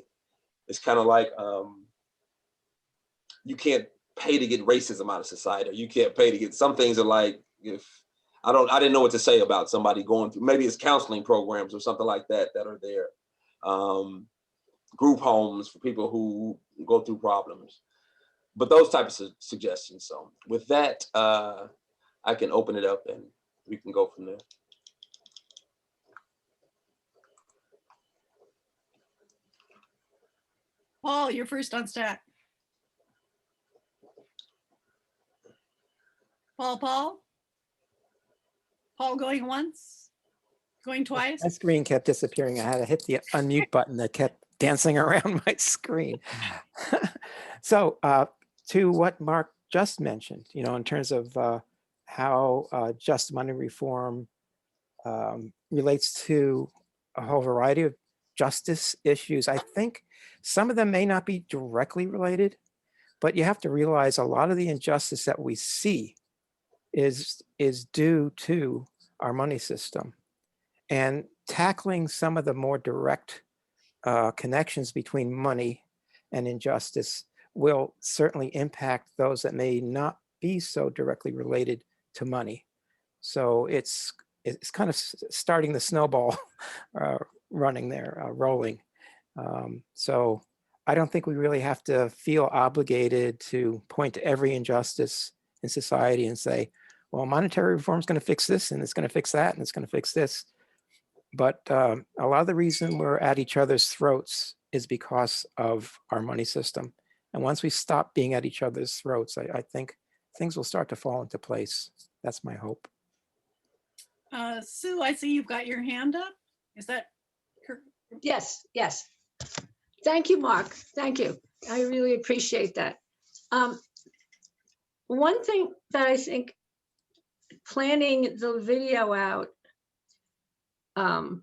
it's kind of like, you can't pay to get racism out of society, or you can't pay to get, some things are like, if I didn't know what to say about somebody going through, maybe it's counseling programs or something like that are there. Group homes for people who go through problems, but those types of suggestions. So with that, I can open it up and we can go from there. Paul, you're first on stack. Paul going once, going twice. My screen kept disappearing. I had to hit the unmute button that kept dancing around my screen. So to what Mark just mentioned, in terms of how just money reform relates to a whole variety of justice issues, I think some of them may not be directly related, but you have to realize a lot of the injustice that we see is due to our money system. And tackling some of the more direct connections between money and injustice will certainly impact those that may not be so directly related to money. So it's kind of starting the snowball running there, rolling. So I don't think we really have to feel obligated to point to every injustice in society and say, well, monetary reform is going to fix this, and it's going to fix that, and it's going to fix this. But a lot of the reason we're at each other's throats is because of our money system. And once we stop being at each other's throats, I think things will start to fall into place. That's my hope. Sue, I see you've got your hand up. Is that correct? Yes. Thank you, Mark. Thank you. I really appreciate that. One thing that I think planning the video out to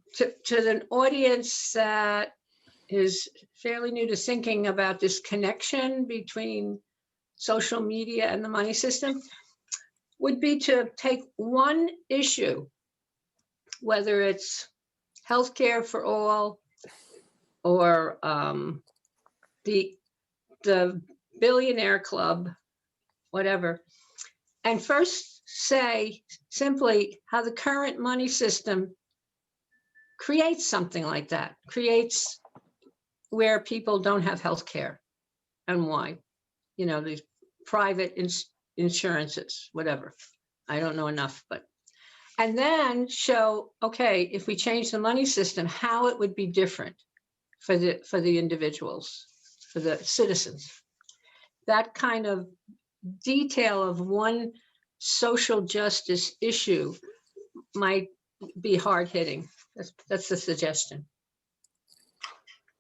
an audience that is fairly new to thinking about this connection between social media and the money system would be to take one issue, whether it's healthcare for all or the billionaire club, whatever, and first say simply how the current money system creates something like that, creates where people don't have health care and why, these private insurances, whatever. I don't know enough, and then show, okay, if we change the money system, how it would be different. for the individuals, for the citizens. That kind of detail of one social justice issue might be hard hitting. That's the suggestion.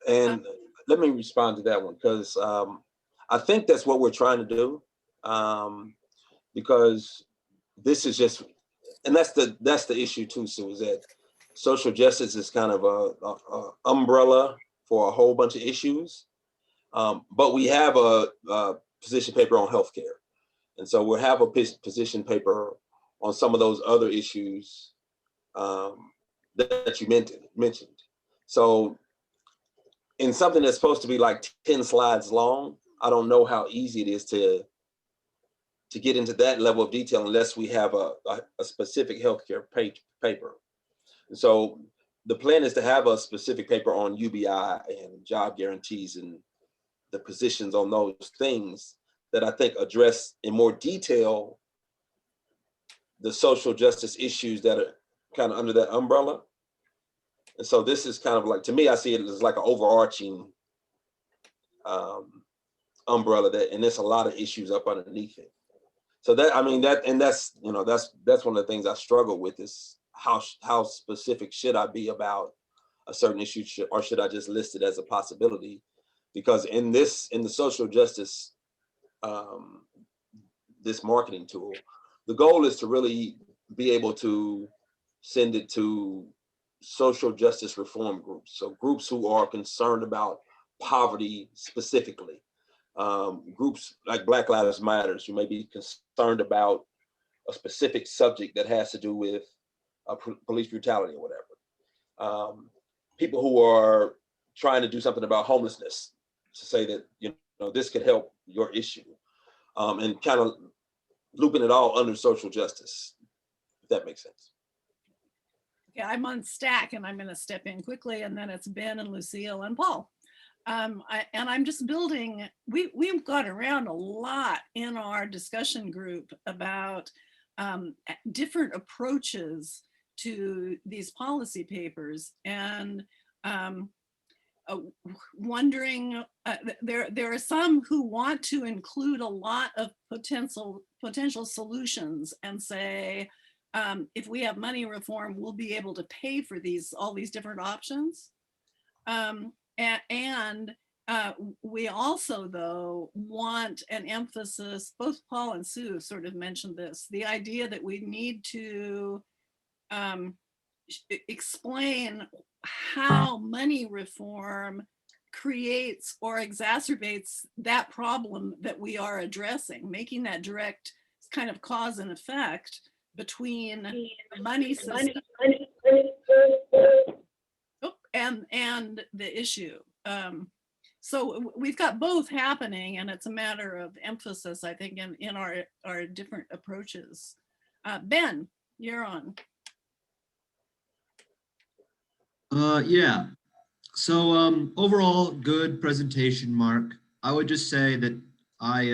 And let me respond to that one, because I think that's what we're trying to do, because this is just, and that's the issue too, Sue, is that social justice is kind of a umbrella for a whole bunch of issues. But we have a position paper on healthcare. And so we'll have a position paper on some of those other issues that you mentioned. So in something that's supposed to be like 10 slides long, I don't know how easy it is to get into that level of detail unless we have a specific healthcare paper. And so the plan is to have a specific paper on UBI and job guarantees and the positions on those things that I think address in more detail the social justice issues that are kind of under that umbrella. And so this is kind of like, to me, I see it as like an overarching umbrella that, and there's a lot of issues up underneath it. So that, I mean, that's one of the things I struggle with is how specific should I be about a certain issue, or should I just list it as a possibility? Because in the social justice, this marketing tool, the goal is to really be able to send it to social justice reform groups. So groups who are concerned about poverty specifically. Groups like Black Lives Matters, who may be concerned about a specific subject that has to do with police brutality or whatever. People who are trying to do something about homelessness, to say that, this could help your issue, and kind of looping it all under social justice, if that makes sense. Okay, I'm on stack and I'm going to step in quickly, and then it's Ben and Lucille and Paul. And I'm just building, we've got around a lot in our discussion group about different approaches to these policy papers, and wondering, there are some who want to include a lot of potential solutions and say, if we have money reform, we'll be able to pay for all these different options. And we also, though, want an emphasis, both Paul and Sue sort of mentioned this, the idea that we need to explain how money reform creates or exacerbates that problem that we are addressing, making that direct kind of cause and effect between the money system and the issue. So we've got both happening, and it's a matter of emphasis, I think, in our different approaches. Ben, you're on. Yeah. So overall, good presentation, Mark. I would just say that I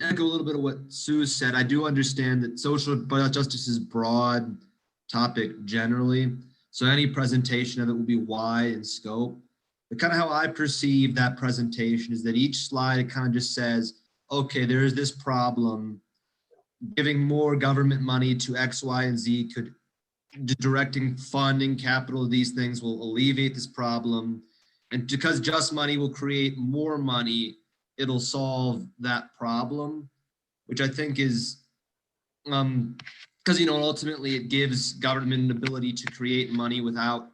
echo a little bit of what Sue said. I do understand that social justice is a broad topic generally. So any presentation of it will be wide in scope. But kind of how I perceive that presentation is that each slide kind of just says, okay, there is this problem. Giving more government money to X, Y, and Z could, directing funding, capital, these things will alleviate this problem. And because just money will create more money, it'll solve that problem, which I think is, because, ultimately it gives government an ability to create money without,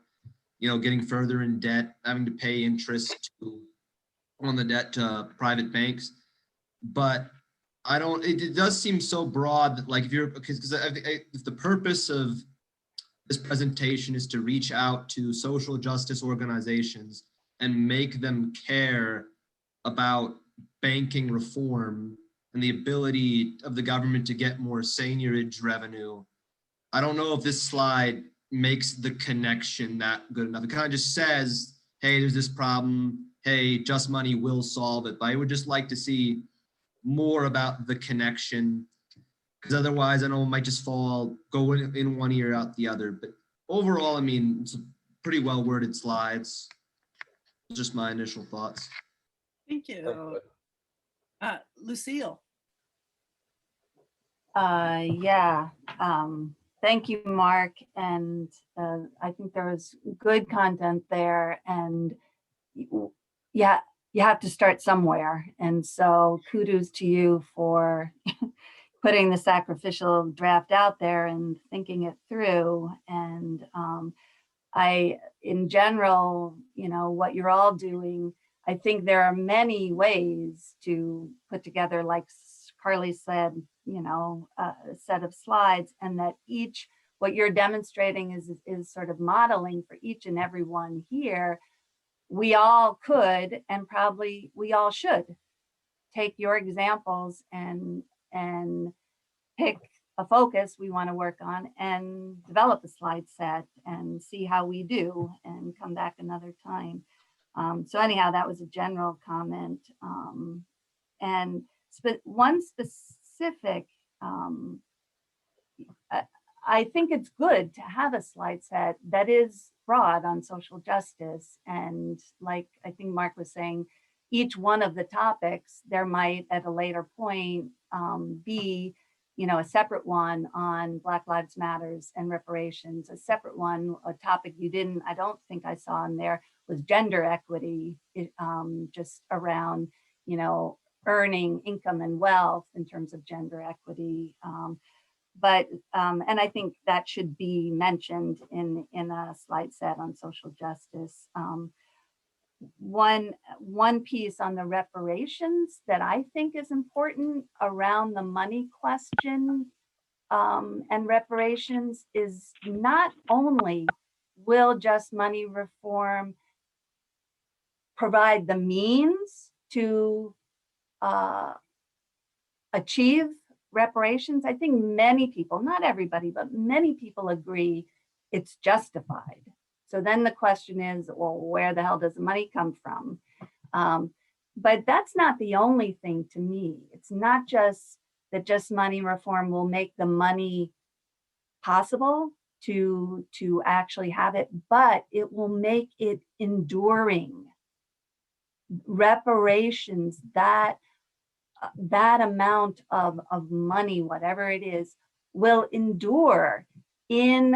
getting further in debt, having to pay interest on the debt to private banks. But it does seem so broad that, like, because if the purpose of this presentation is to reach out to social justice organizations and make them care about banking reform and the ability of the government to get more seigniorage revenue, I don't know if this slide makes the connection that good enough. It kind of just says, hey, there's this problem. Hey, just money will solve it. But I would just like to see more about the connection, because otherwise I know it might just go in one ear out the other. But overall, I mean, it's a pretty well worded slides. Just my initial thoughts. Thank you. Lucille. Yeah, thank you, Mark. And I think there was good content there, and yeah, you have to start somewhere. And so kudos to you for putting the sacrificial draft out there and thinking it through. And in general, what you're all doing, I think there are many ways to put together, like Carly said, a set of slides, and that what you're demonstrating is sort of modeling for each and every one here. We all could, and probably we all should, take your examples and pick a focus we want to work on and develop a slide set and see how we do and come back another time. So anyhow, that was a general comment. And one specific, I think it's good to have a slide set that is broad on social justice. And like I think Mark was saying, each one of the topics, there might at a later point be a separate one on Black Lives Matters and reparations, a separate one, a topic I don't think I saw in there was gender equity, just around, earning income and wealth in terms of gender equity. And I think that should be mentioned in a slide set on social justice. One piece on the reparations that I think is important around the money question and reparations is not only will just money reform provide the means to achieve reparations. I think many people, not everybody, but many people agree it's justified. So then the question is, well, where the hell does the money come from? But that's not the only thing to me. It's not just that just money reform will make the money possible to actually have it, but it will make it enduring. Reparations, that amount of money, whatever it is, will endure in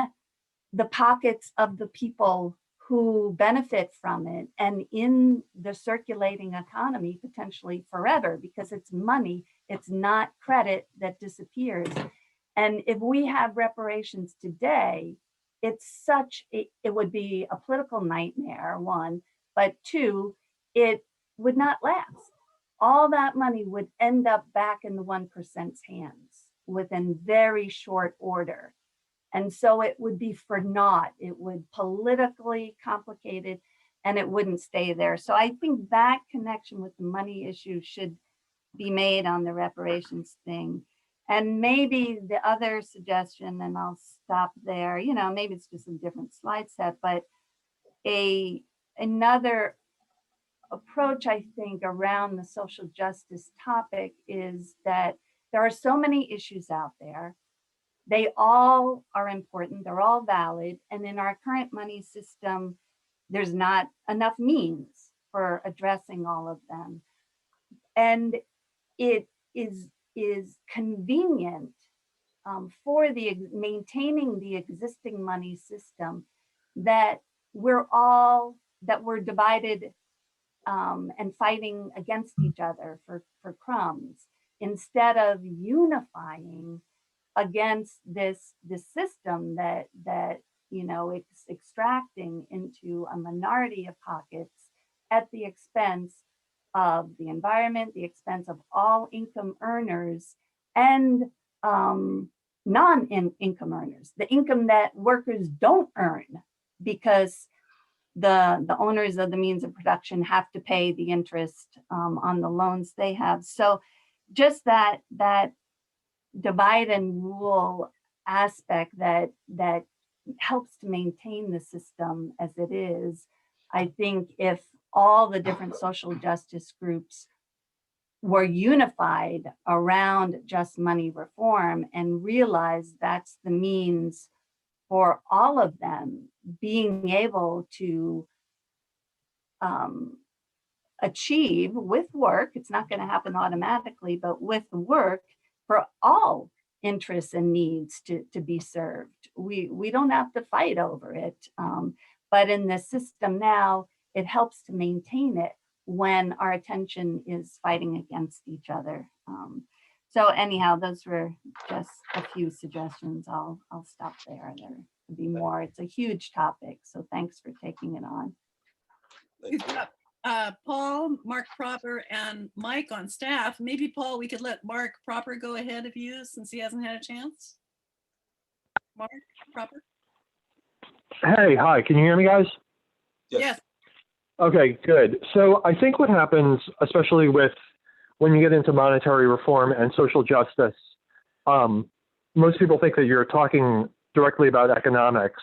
the pockets of the people who benefit from it and in the circulating economy potentially forever, because it's money, it's not credit that disappears. And if we have reparations today, it would be a political nightmare, one, but two, it would not last. All that money would end up back in the 1%'s hands within very short order. And so it would be for naught. It would politically complicated and it wouldn't stay there. So I think that connection with the money issue should be made on the reparations thing. And maybe the other suggestion, and I'll stop there, maybe it's just a different slide set, but another approach, I think, around the social justice topic is that there are so many issues out there. They all are important, they're all valid. And in our current money system, there's not enough means for addressing all of them. And it is convenient for maintaining the existing money system that we're divided and fighting against each other for crumbs, instead of unifying against this system that it's extracting into a minority of pockets at the expense of the environment, the expense of all income earners and non-income earners, the income that workers don't earn, because the owners of the means of production have to pay the interest on the loans they have. So just that divide and rule aspect that helps to maintain the system as it is. I think if all the different social justice groups were unified around just money reform and realized that's the means for all of them being able to achieve with work, it's not going to happen automatically, but with work for all interests and needs to be served. We don't have to fight over it. But in the system now, it helps to maintain it when our attention is fighting against each other. So anyhow, those were just a few suggestions. I'll stop there. There could be more. It's a huge topic. So thanks for taking it on. We've got Paul, Mark Proper, and Mike on staff. Maybe Paul, we could let Mark Proper go ahead of you since he hasn't had a chance. Mark Proper. Hey, hi, can you hear me, guys? Yes. Okay, good. So I think what happens, especially with when you get into monetary reform and social justice, most people think that you're talking directly about economics.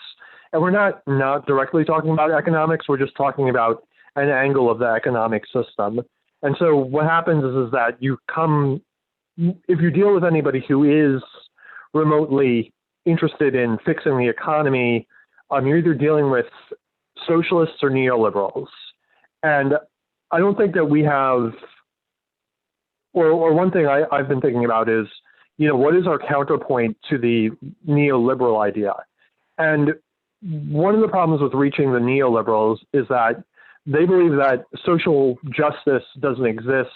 And we're not directly talking about economics, we're just talking about an angle of the economic system. And so what happens is that if you deal with anybody who is remotely interested in fixing the economy, you're either dealing with socialists or neoliberals. And I don't think that we have, or one thing I've been thinking about is, what is our counterpoint to the neoliberal idea? And one of the problems with reaching the neoliberals is that they believe that social justice doesn't exist,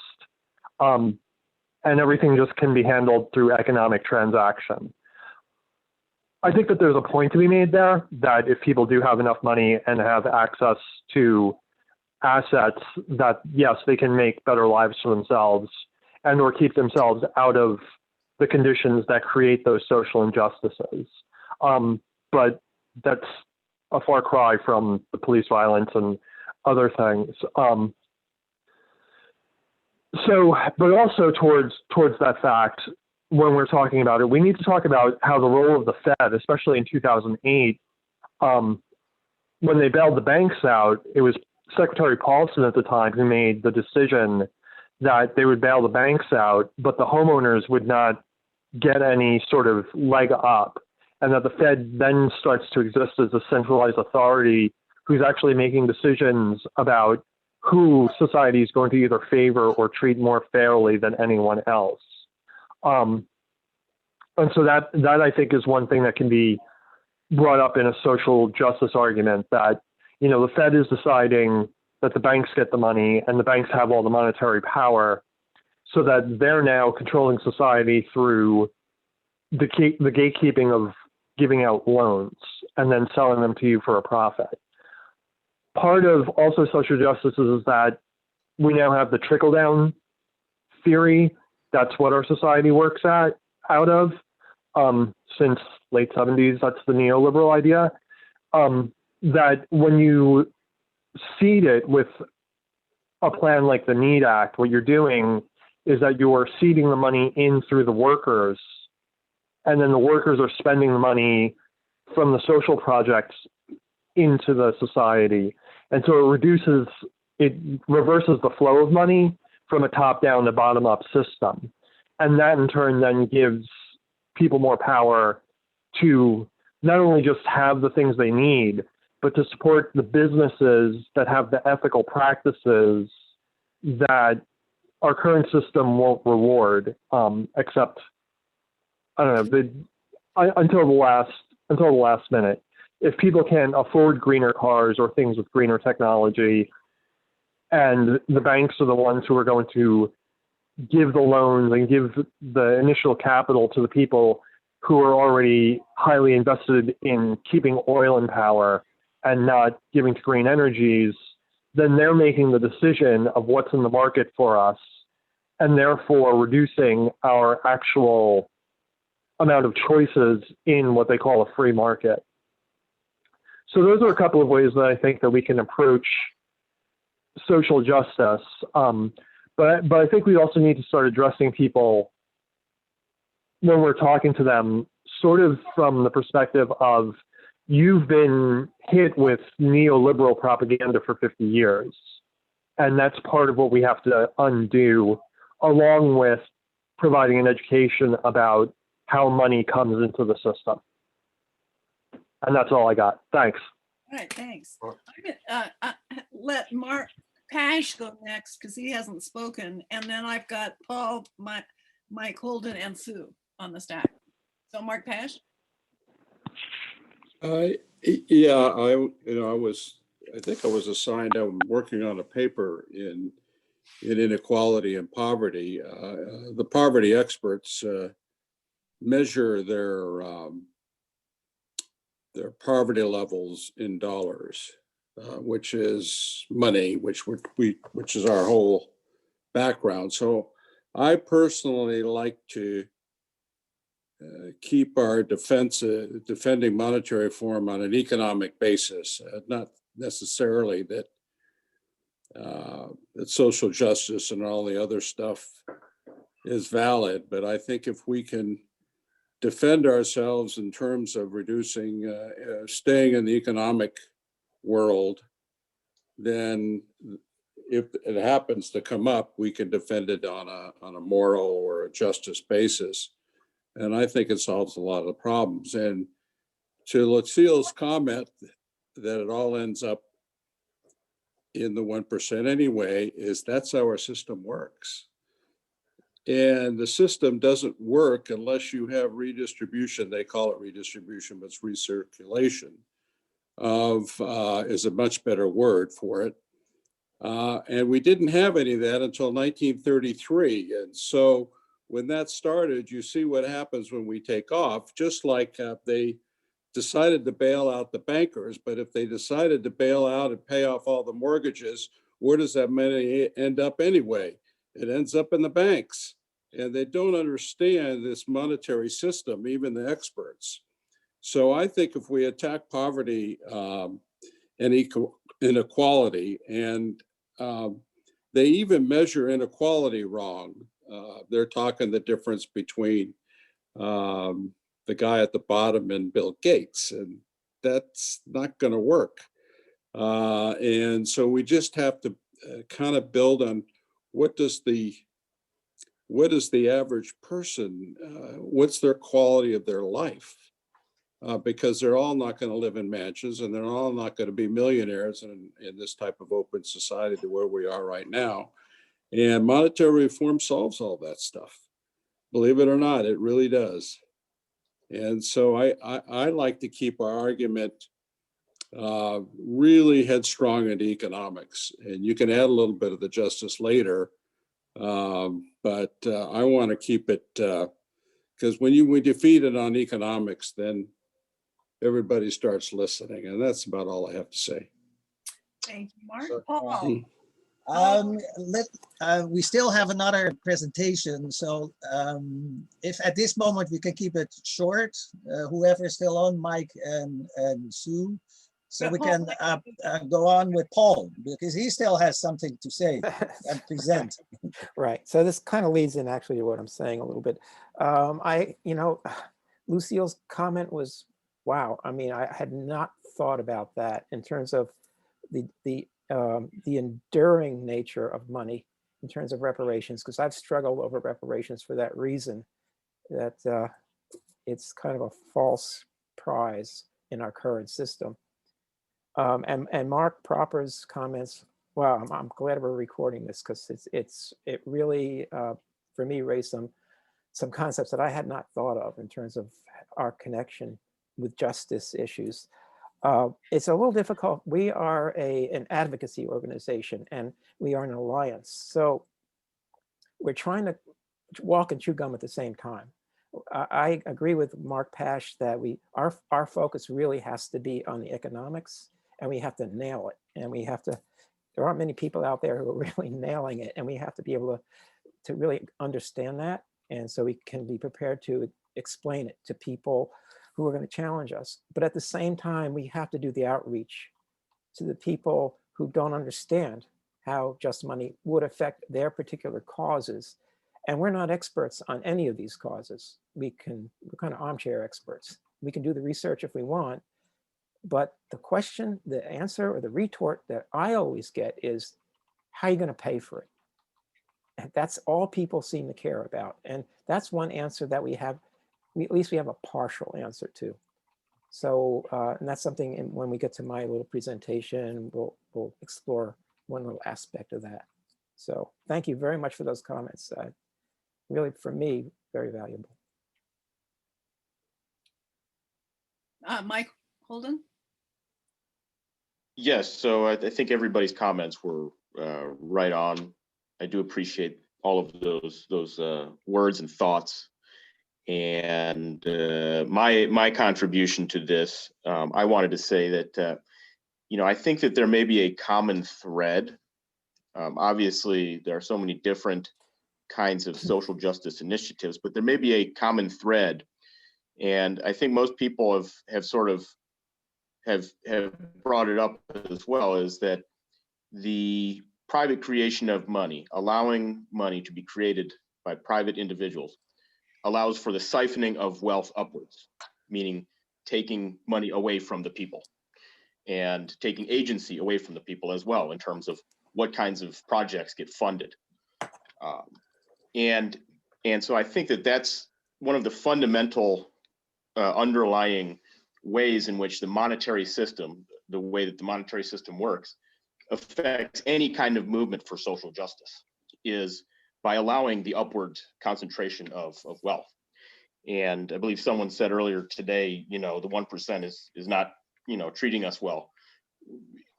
and everything just can be handled through economic transaction. I think that there's a point to be made there, that if people do have enough money and have access to assets, that yes, they can make better lives for themselves and or keep themselves out of the conditions that create those social injustices. But that's a far cry from the police violence and other things. But also towards that fact, when we're talking about it, we need to talk about how the role of the Fed, especially in 2008, when they bailed the banks out, it was Secretary Paulson at the time who made the decision that they would bail the banks out, but the homeowners would not get any sort of leg up, and that the Fed then starts to exist as a centralized authority who's actually making decisions about who society is going to either favor or treat more fairly than anyone else. And so that I think is one thing that can be brought up in a social justice argument, that, the Fed is deciding that the banks get the money and the banks have all the monetary power, so that they're now controlling society through the gatekeeping of giving out loans and then selling them to you for a profit. Part of also social justice is that we now have the Trickle-Down Theory. That's what our society works out of. Since late 70s, that's the neoliberal idea. That when you seed it with a plan like the NEED Act, what you're doing is that you're seeding the money in through the workers, and then the workers are spending the money from the social projects into the society. And so it reverses the flow of money from a top-down to bottom-up system. And that in turn then gives people more power to not only just have the things they need, but to support the businesses that have the ethical practices that our current system won't reward, except, I don't know, until the last minute. If people can afford greener cars or things with greener technology, and the banks are the ones who are going to give the loans and give the initial capital to the people who are already highly invested in keeping oil in power and not giving to green energies, then they're making the decision of what's in the market for us, and therefore reducing our actual amount of choices in what they call a free market. So those are a couple of ways that I think that we can approach social justice. But I think we also need to start addressing people when we're talking to them sort of from the perspective of, you've been hit with neoliberal propaganda for 50 years. And that's part of what we have to undo, along with providing an education about how money comes into the system. And that's all I got. Thanks. All right, thanks. I'm gonna let Mark Pash go next because he hasn't spoken, and then I've got Paul, Mike Holden, and Sue on the stack. So Mark Pash. Yeah, I think I was assigned, I'm working on a paper in inequality and poverty. The poverty experts measure their poverty levels in dollars, which is money, which is our whole background. So I personally like to keep our defending monetary reform on an economic basis, not necessarily that social justice and all the other stuff is valid, but I think if we can defend ourselves in terms of reducing, staying in the economic world, then if it happens to come up, we can defend it on a moral or a justice basis. And I think it solves a lot of the problems. And to Lucille's comment that it all ends up in the 1% anyway, is that's how our system works. And the system doesn't work unless you have redistribution. They call it redistribution, but it's recirculation is a much better word for it. And we didn't have any of that until 1933. And so when that started, you see what happens when we take off, just like they decided to bail out the bankers, but if they decided to bail out and pay off all the mortgages, where does that money end up anyway? It ends up in the banks. And they don't understand this monetary system, even the experts. So I think if we attack poverty and inequality, and they even measure inequality wrong. They're talking the difference between the guy at the bottom and Bill Gates, and that's not going to work. And so we just have to kind of build on what is the average person, what's their quality of their life? Because they're all not going to live in mansions, and they're all not going to be millionaires in this type of open society to where we are right now. And monetary reform solves all that stuff. Believe it or not, it really does. And so I like to keep our argument really headstrong into economics. And you can add a little bit of the justice later, but I want to keep it, because when we defeat it on economics, then everybody starts listening. And that's about all I have to say. Thank you, Mark. So, Paul. We still have another presentation, so if at this moment we can keep it short, whoever is still on, Mike and Sue, so we can go on with Paul, because he still has something to say and present. Right. So this kind of leads in actually to what I'm saying a little bit. Lucille's comment was, wow. I mean, I had not thought about that in terms of the enduring nature of money in terms of reparations, because I've struggled over reparations for that reason, that it's kind of a false prize in our current system. And Mark Proper's comments, wow, I'm glad we're recording this, because it really, for me, raised some concepts that I had not thought of in terms of our connection with justice issues. It's a little difficult. We are an advocacy organization, and we are an alliance. So we're trying to walk and chew gum at the same time. I agree with Mark Pash that our focus really has to be on the economics, and we have to nail it. And there aren't many people out there who are really nailing it, and we have to be able to really understand that. And so we can be prepared to explain it to people who are going to challenge us. But at the same time, we have to do the outreach to the people who don't understand how just money would affect their particular causes. And we're not experts on any of these causes. We're kind of armchair experts. We can do the research if we want, but the question, the answer, or the retort that I always get is, how are you going to pay for it? And that's all people seem to care about. And that's one answer that we have, at least we have a partial answer to. So, and that's something when we get to my little presentation, we'll explore one little aspect of that. So thank you very much for those comments. Really, for me, very valuable. Mike Holden? Yes, so I think everybody's comments were right on. I do appreciate all of those words and thoughts. And my contribution to this, I wanted to say that, I think that there may be a common thread. Obviously, there are so many different kinds of social justice initiatives, but there may be a common thread. And I think most people have sort of have brought it up as well, is that the private creation of money, allowing money to be created by private individuals, allows for the siphoning of wealth upwards, meaning taking money away from the people and taking agency away from the people as well in terms of what kinds of projects get funded. And so I think that that's one of the fundamental underlying ways in which the monetary system, the way that the monetary system works, affects any kind of movement for social justice, is by allowing the upward concentration of wealth. And I believe someone said earlier today, the 1% is not, treating us well.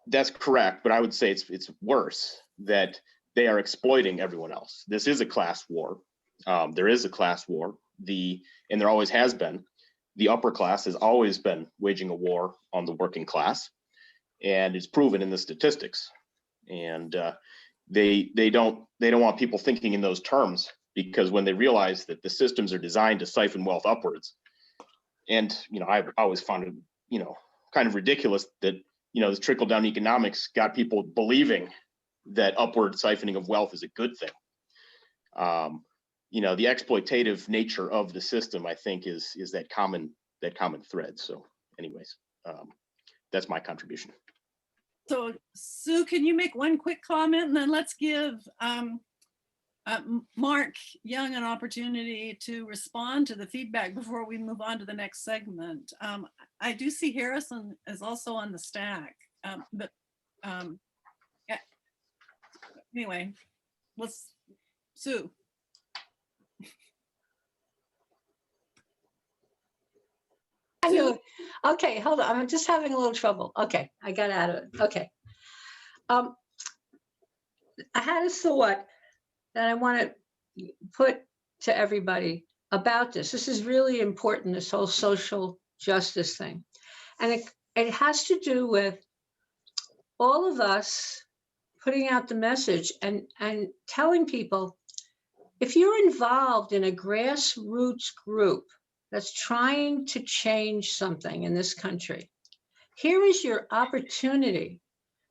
That's correct, but I would say it's worse that they are exploiting everyone else. This is a class war. There is a class war, and there always has been. The upper class has always been waging a war on the working class, and it's proven in the statistics. And they don't want people thinking in those terms, because when they realize that the systems are designed to siphon wealth upwards, and I've always found it kind of ridiculous that this trickle-down economics got people believing that upward siphoning of wealth is a good thing. The exploitative nature of the system, I think, is that common thread. So anyways, that's my contribution. So Sue, can you make one quick comment, and then let's give Mark Young an opportunity to respond to the feedback before we move on to the next segment. I do see Harrison is also on the stack, but yeah. Anyway, Sue. Okay, hold on. I'm just having a little trouble. Okay, I got out of it. Okay. I had a thought that I want to put to everybody about this. This is really important, this whole social justice thing. And it has to do with all of us putting out the message and telling people, if you're involved in a grassroots group that's trying to change something in this country, here is your opportunity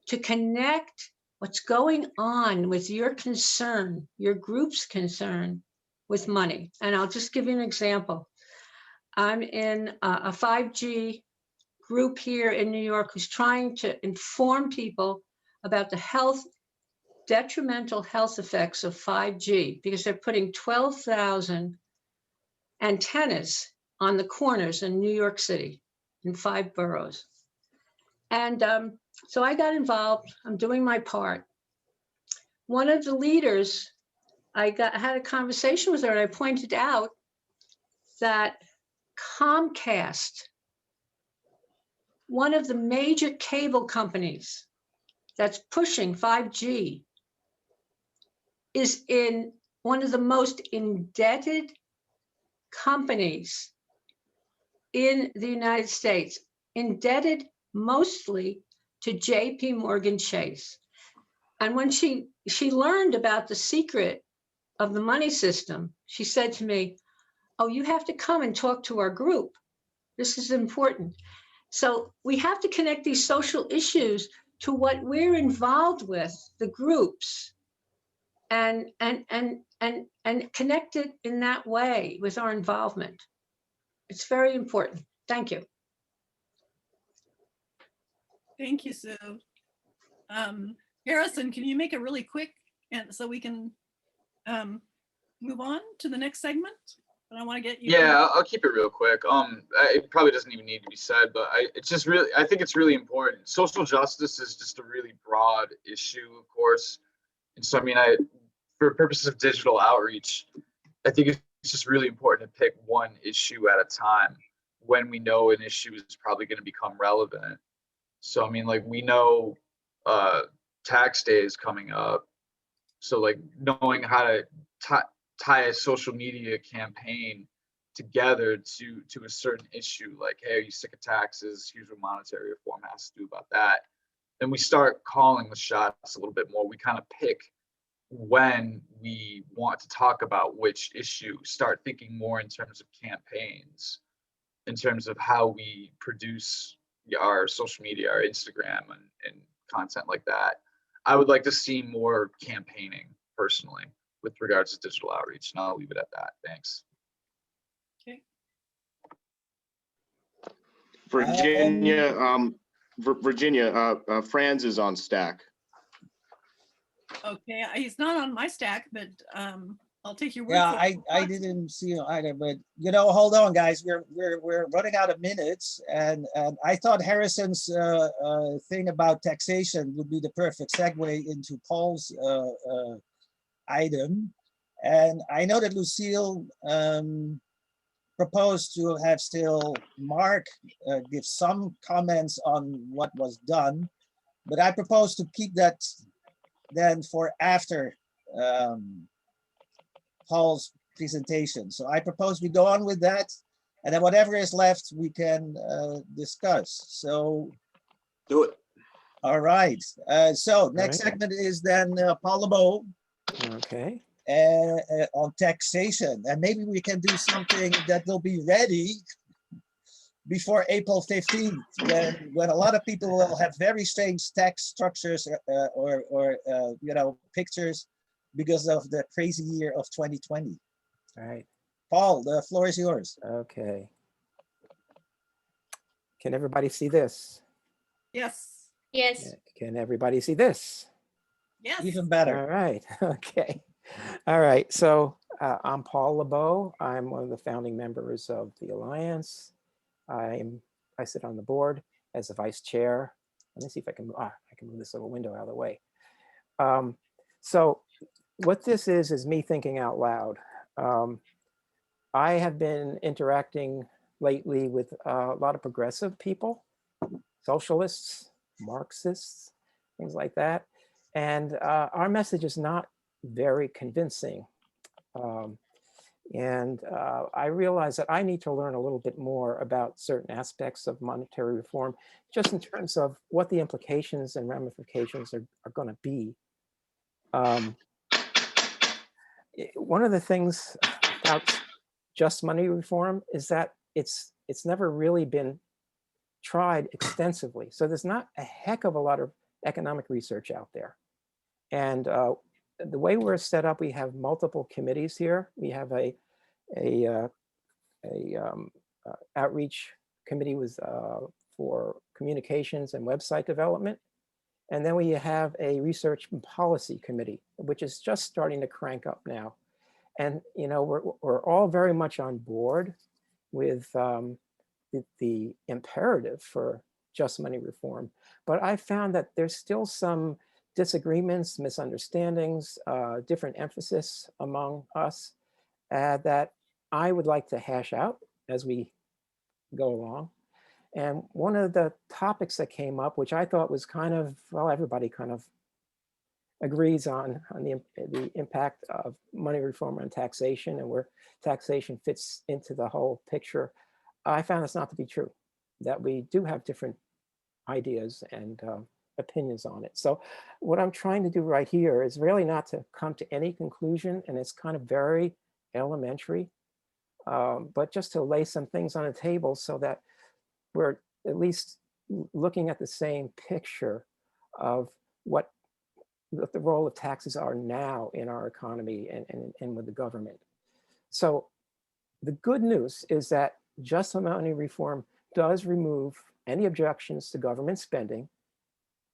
to connect what's going on with your concern, your group's concern with money. And I'll just give you an example. I'm in a 5G group here in New York who's trying to inform people about the detrimental health effects of 5G, because they're putting 12,000 antennas on the corners in New York City in 5 boroughs. And so I got involved. I'm doing my part. One of the leaders, I had a conversation with her, and I pointed out that Comcast, one of the major cable companies that's pushing 5G, is in one of the most indebted companies in the United States, indebted mostly to JP Morgan Chase. And when she learned about the secret of the money system, she said to me, "Oh, you have to come and talk to our group. This is important." So we have to connect these social issues to what we're involved with, the groups, and connect it in that way with our involvement. It's very important. Thank you. Thank you, Sue. Harrison, can you make it really quick, and so we can move on to the next segment? but I want to get you. Yeah, I'll keep it real quick. It probably doesn't even need to be said, but it's just really, I think it's really important. Social justice is just a really broad issue, of course. And so, I mean, for purposes of digital outreach, I think it's just really important to pick one issue at a time when we know an issue is probably going to become relevant. So, I mean, like, we know tax day is coming up. So, like, knowing how to tie a social media campaign together to a certain issue, like, hey, are you sick of taxes? Here's what monetary reform has to do about that. Then we start calling the shots a little bit more. We kind of pick when we want to talk about which issue, start thinking more in terms of campaigns, in terms of how we produce our social media, our Instagram and content like that. I would like to see more campaigning personally with regards to digital outreach, and I'll leave it at that. Thanks. Okay. Virginia, Franz is on Stack. Okay, he's not on my stack, but I'll take your word Yeah, for it. I didn't see him either, but hold on, guys. We're running out of minutes, and I thought Harrison's thing about taxation would be the perfect segue into Paul's item. And I know that Lucille proposed to have still Mark give some comments on what was done, but I propose to keep that then for after Paul's presentation. So I propose we go on with that, and then whatever is left we can discuss. So do it. All right. So next segment is then Paul Lebeau. Okay. On taxation, and maybe we can do something that will be ready before April 15th, when a lot of people will have very strange tax structures or pictures because of the crazy year of 2020. All right. Paul, the floor is yours. Okay. Can everybody see this? Yes. Yes. Can everybody see this? Yes. Even better. All right. Okay. All right. So I'm Paul Lebeau. I'm one of the founding members of the Alliance. I sit on the board as the vice chair. Let me see if I can move this little window out of the way. So what this is me thinking out loud. I have been interacting lately with a lot of progressive people, socialists, Marxists, things like that. And our message is not very convincing. I realize that I need to learn a little bit more about certain aspects of monetary reform, just in terms of what the implications and ramifications are going to be. One of the things about just money reform is that it's never really been tried extensively. So there's not a heck of a lot of economic research out there. And the way we're set up, we have multiple committees here. We have a outreach committee for communications and website development. And then we have a research and policy committee, which is just starting to crank up now. And we're all very much on board with the imperative for just money reform. But I found that there's still some disagreements, misunderstandings, different emphasis among us that I would like to hash out as we go along. And one of the topics that came up, which I thought was kind of, well, everybody kind of agrees on the impact of money reform on taxation and where taxation fits into the whole picture. I found this not to be true, that we do have different ideas and opinions on it. So what I'm trying to do right here is really not to come to any conclusion, and it's kind of very elementary, but just to lay some things on the table so that we're at least looking at the same picture of what the role of taxes are now in our economy and with the government. So the good news is that just money reform does remove any objections to government spending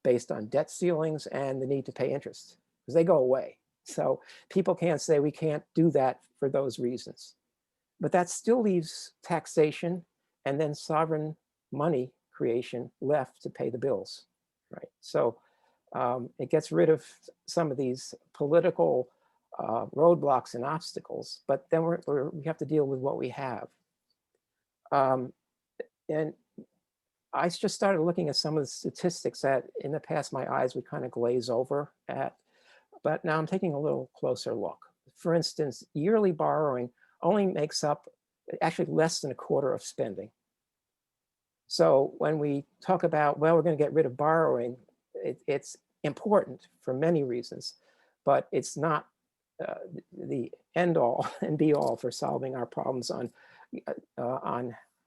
based on debt ceilings and the need to pay interest, because they go away. So people can't say we can't do that for those reasons. But that still leaves taxation and then sovereign money creation left to pay the bills, right? So it gets rid of some of these political roadblocks and obstacles, but then we have to deal with what we have. And I just started looking at some of the statistics that in the past my eyes would kind of glaze over at, but now I'm taking a little closer look. For instance, yearly borrowing only makes up actually less than a quarter of spending. So when we talk about, well, we're going to get rid of borrowing, it's important for many reasons, but it's not the end all and be all for solving our problems on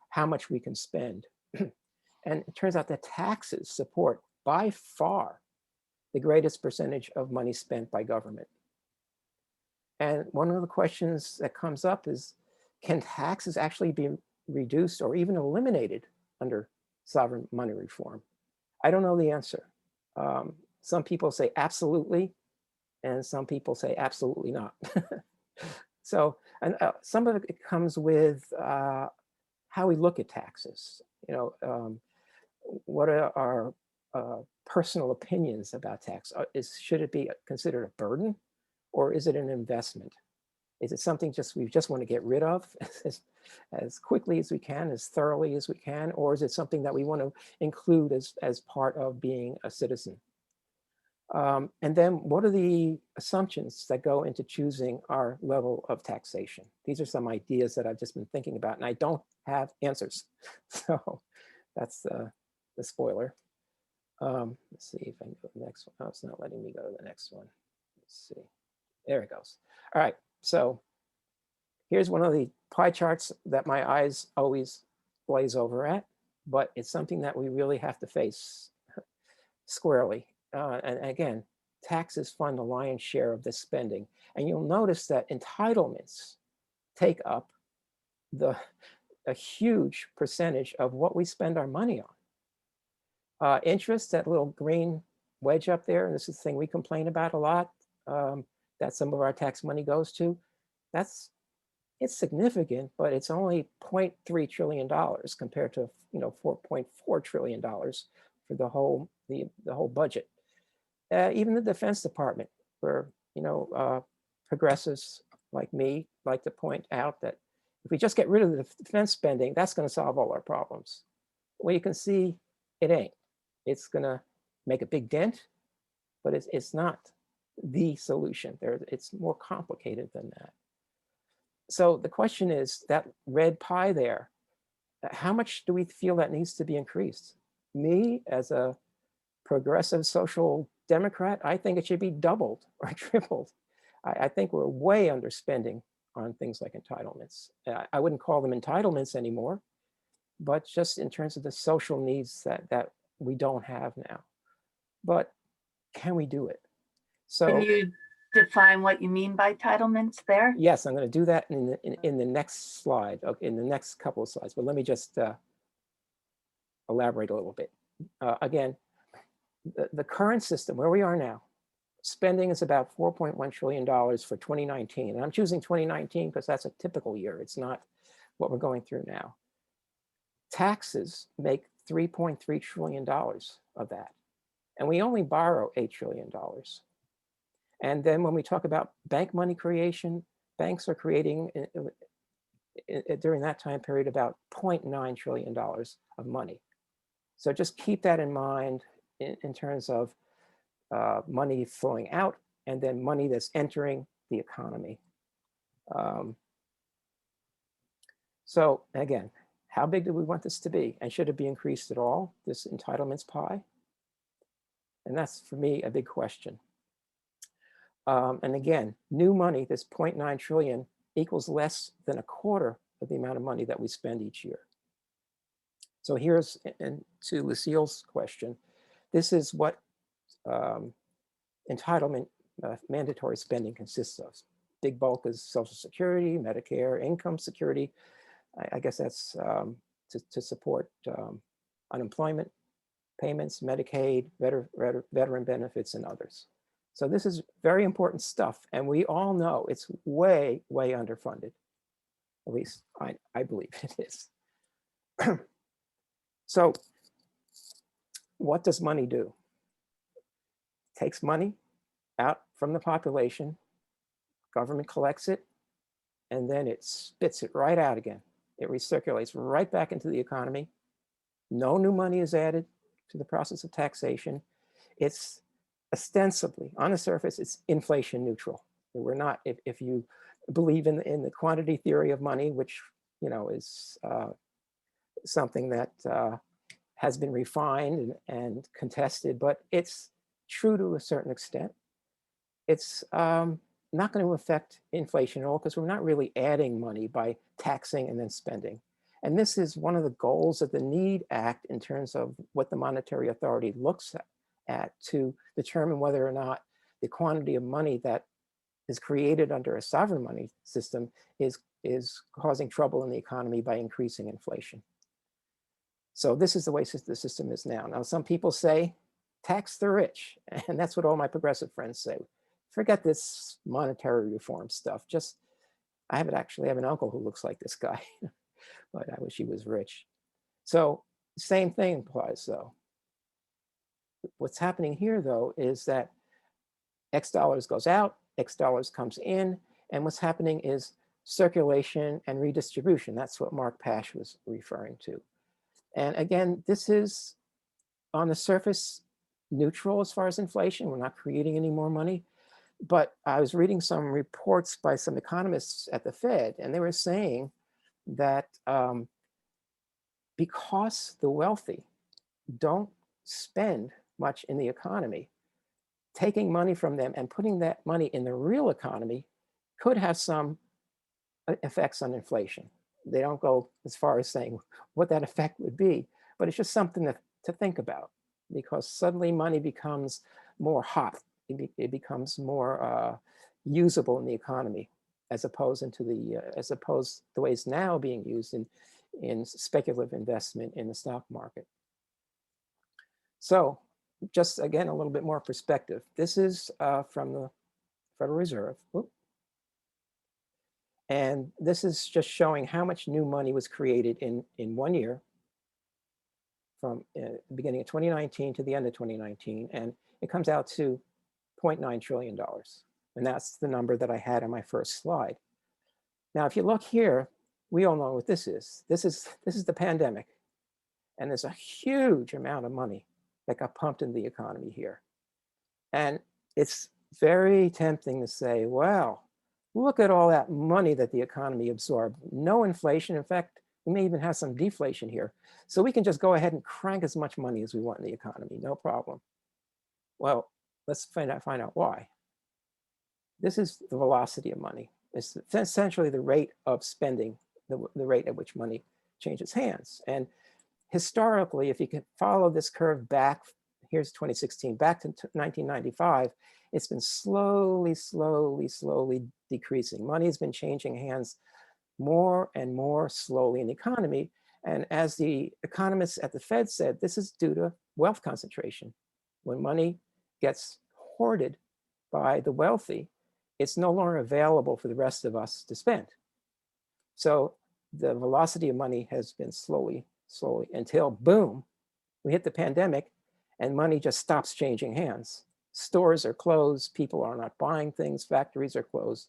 how much we can spend. And it turns out that taxes support by far the greatest percentage of money spent by government. And one of the questions that comes up is, can taxes actually be reduced or even eliminated under sovereign money reform? I don't know the answer. Some people say absolutely, and some people say absolutely not. So, and some of it comes with how we look at taxes. You know, what are our personal opinions about tax? Should it be considered a burden, or is it an investment? Is it something we just want to get rid of as quickly as we can, as thoroughly as we can, or is it something that we want to include as part of being a citizen? And then what are the assumptions that go into choosing our level of taxation? These are some ideas that I've just been thinking about, and I don't have answers. So that's the spoiler. Let's see if I can go to the next one. Oh, it's not letting me go to the next one. Let's see. There it goes. All right. So here's one of the pie charts that my eyes always glaze over at, but it's something that we really have to face squarely. And again, taxes fund the lion's share of this spending. And you'll notice that entitlements take up a huge percentage of what we spend our money on. Interest, that little green wedge up there, and this is the thing we complain about a lot, that some of our tax money goes to, it's significant, but it's only $0.3 trillion compared to $4.4 trillion for the whole budget. Even the Defense Department, where progressives like me like to point out that if we just get rid of the defense spending, that's going to solve all our problems. Well, you can see it ain't. It's going to make a big dent, but it's not the solution. It's more complicated than that. So the question is, that red pie there, how much do we feel that needs to be increased? Me, as a progressive social democrat, I think it should be doubled or tripled. I think we're way underspending on things like entitlements. I wouldn't call them entitlements anymore, but just in terms of the social needs that we don't have now. But can we do it? So can you define what you mean by entitlements there? Yes, I'm going to do that in the next slide, in the next couple of slides, but let me just elaborate a little bit. Again, the current system, where we are now, spending is about $4.1 trillion for 2019. And I'm choosing 2019 because that's a typical year. It's not what we're going through now. Taxes make $3.3 trillion of that. And we only borrow $8 trillion. And then when we talk about bank money creation, banks are creating during that time period about $0.9 trillion of money. So just keep that in mind in terms of money flowing out and then money that's entering the economy. So again, how big do we want this to be? And should it be increased at all, this entitlements pie? And that's, for me, a big question. And again, new money, this 0.9 trillion, equals less than a quarter of the amount of money that we spend each year. So here's, and to Lucille's question, this is what entitlement mandatory spending consists of. Big bulk is Social Security, Medicare, income security. I guess that's to support unemployment payments, Medicaid, veteran benefits, and others. So this is very important stuff, and we all know it's way, way underfunded. At least I believe it is. So what does money do? It takes money out from the population, government collects it, and then it spits it right out again. It recirculates right back into the economy. No new money is added to the process of taxation. It's ostensibly, on the surface, it's inflation neutral. We're not, if you believe in the quantity theory of money, which is something that has been refined and contested, but it's true to a certain extent. It's not going to affect inflation at all because we're not really adding money by taxing and then spending. And this is one of the goals of the Need Act in terms of what the monetary authority looks at to determine whether or not the quantity of money that is created under a sovereign money system is causing trouble in the economy by increasing inflation. So this is the way the system is now. Now, some people say, tax the rich. And that's what all my progressive friends say. Forget this monetary reform stuff. I actually have an uncle who looks like this guy, but I wish he was rich. So same thing applies though. What's happening here though is that X dollars goes out, X dollars comes in, and what's happening is circulation and redistribution. That's what Mark Pash was referring to. And again, this is on the surface neutral as far as inflation. We're not creating any more money. But I was reading some reports by some economists at the Fed, and they were saying that because the wealthy don't spend much in the economy, taking money from them and putting that money in the real economy could have some effects on inflation. They don't go as far as saying what that effect would be, but it's just something to think about, because suddenly money becomes more hot. It becomes more usable in the economy, as opposed to the way it's now being used in speculative investment in the stock market. So just again, a little bit more perspective. This is from the Federal Reserve. And this is just showing how much new money was created in 1 year, from the beginning of 2019 to the end of 2019. And it comes out to $0.9 trillion. And that's the number that I had on my first slide. Now, if you look here, we all know what this is. This is the pandemic. And there's a huge amount of money that got pumped into the economy here. And it's very tempting to say, well, look at all that money that the economy absorbed. No inflation. In fact, we may even have some deflation here. So we can just go ahead and crank as much money as we want in the economy, no problem. Well, let's find out why. This is the velocity of money. It's essentially the rate of spending, the rate at which money changes hands. And historically, if you can follow this curve back, here's 2016, back to 1995, it's been slowly decreasing. Money has been changing hands more and more slowly in the economy. And as the economists at the Fed said, this is due to wealth concentration. When money gets hoarded by the wealthy, it's no longer available for the rest of us to spend. So the velocity of money has been slowly until boom, we hit the pandemic and money just stops changing hands. Stores are closed, people are not buying things, factories are closed.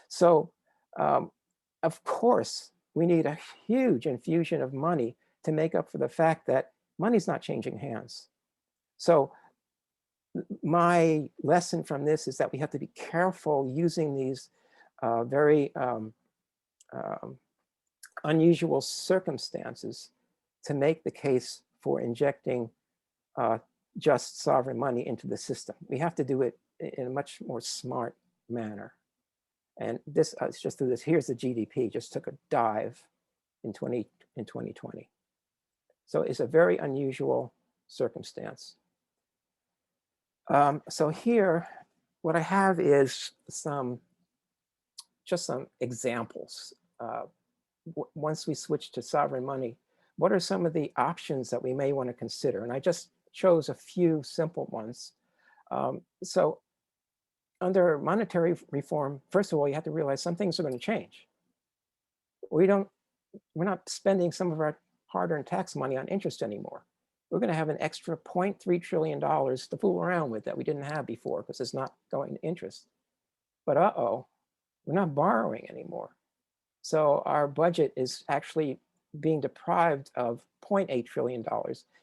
So of course, we need a huge infusion of money to make up for the fact that money's not changing hands. So my lesson from this is that we have to be careful using these very unusual circumstances to make the case for injecting just sovereign money into the system. We have to do it in a much more smart manner. And this, it's just through this, here's the GDP, just took a dive in 2020. So it's a very unusual circumstance. So here, what I have is just some examples. Once we switch to sovereign money, what are some of the options that we may want to consider? And I just chose a few simple ones. So under monetary reform, first of all, you have to realize some things are going to change. we're not spending some of our hard-earned tax money on interest anymore. We're going to have an extra $0.3 trillion to fool around with that we didn't have before because it's not going to interest. But we're not borrowing anymore. So our budget is actually being deprived of $0.8 trillion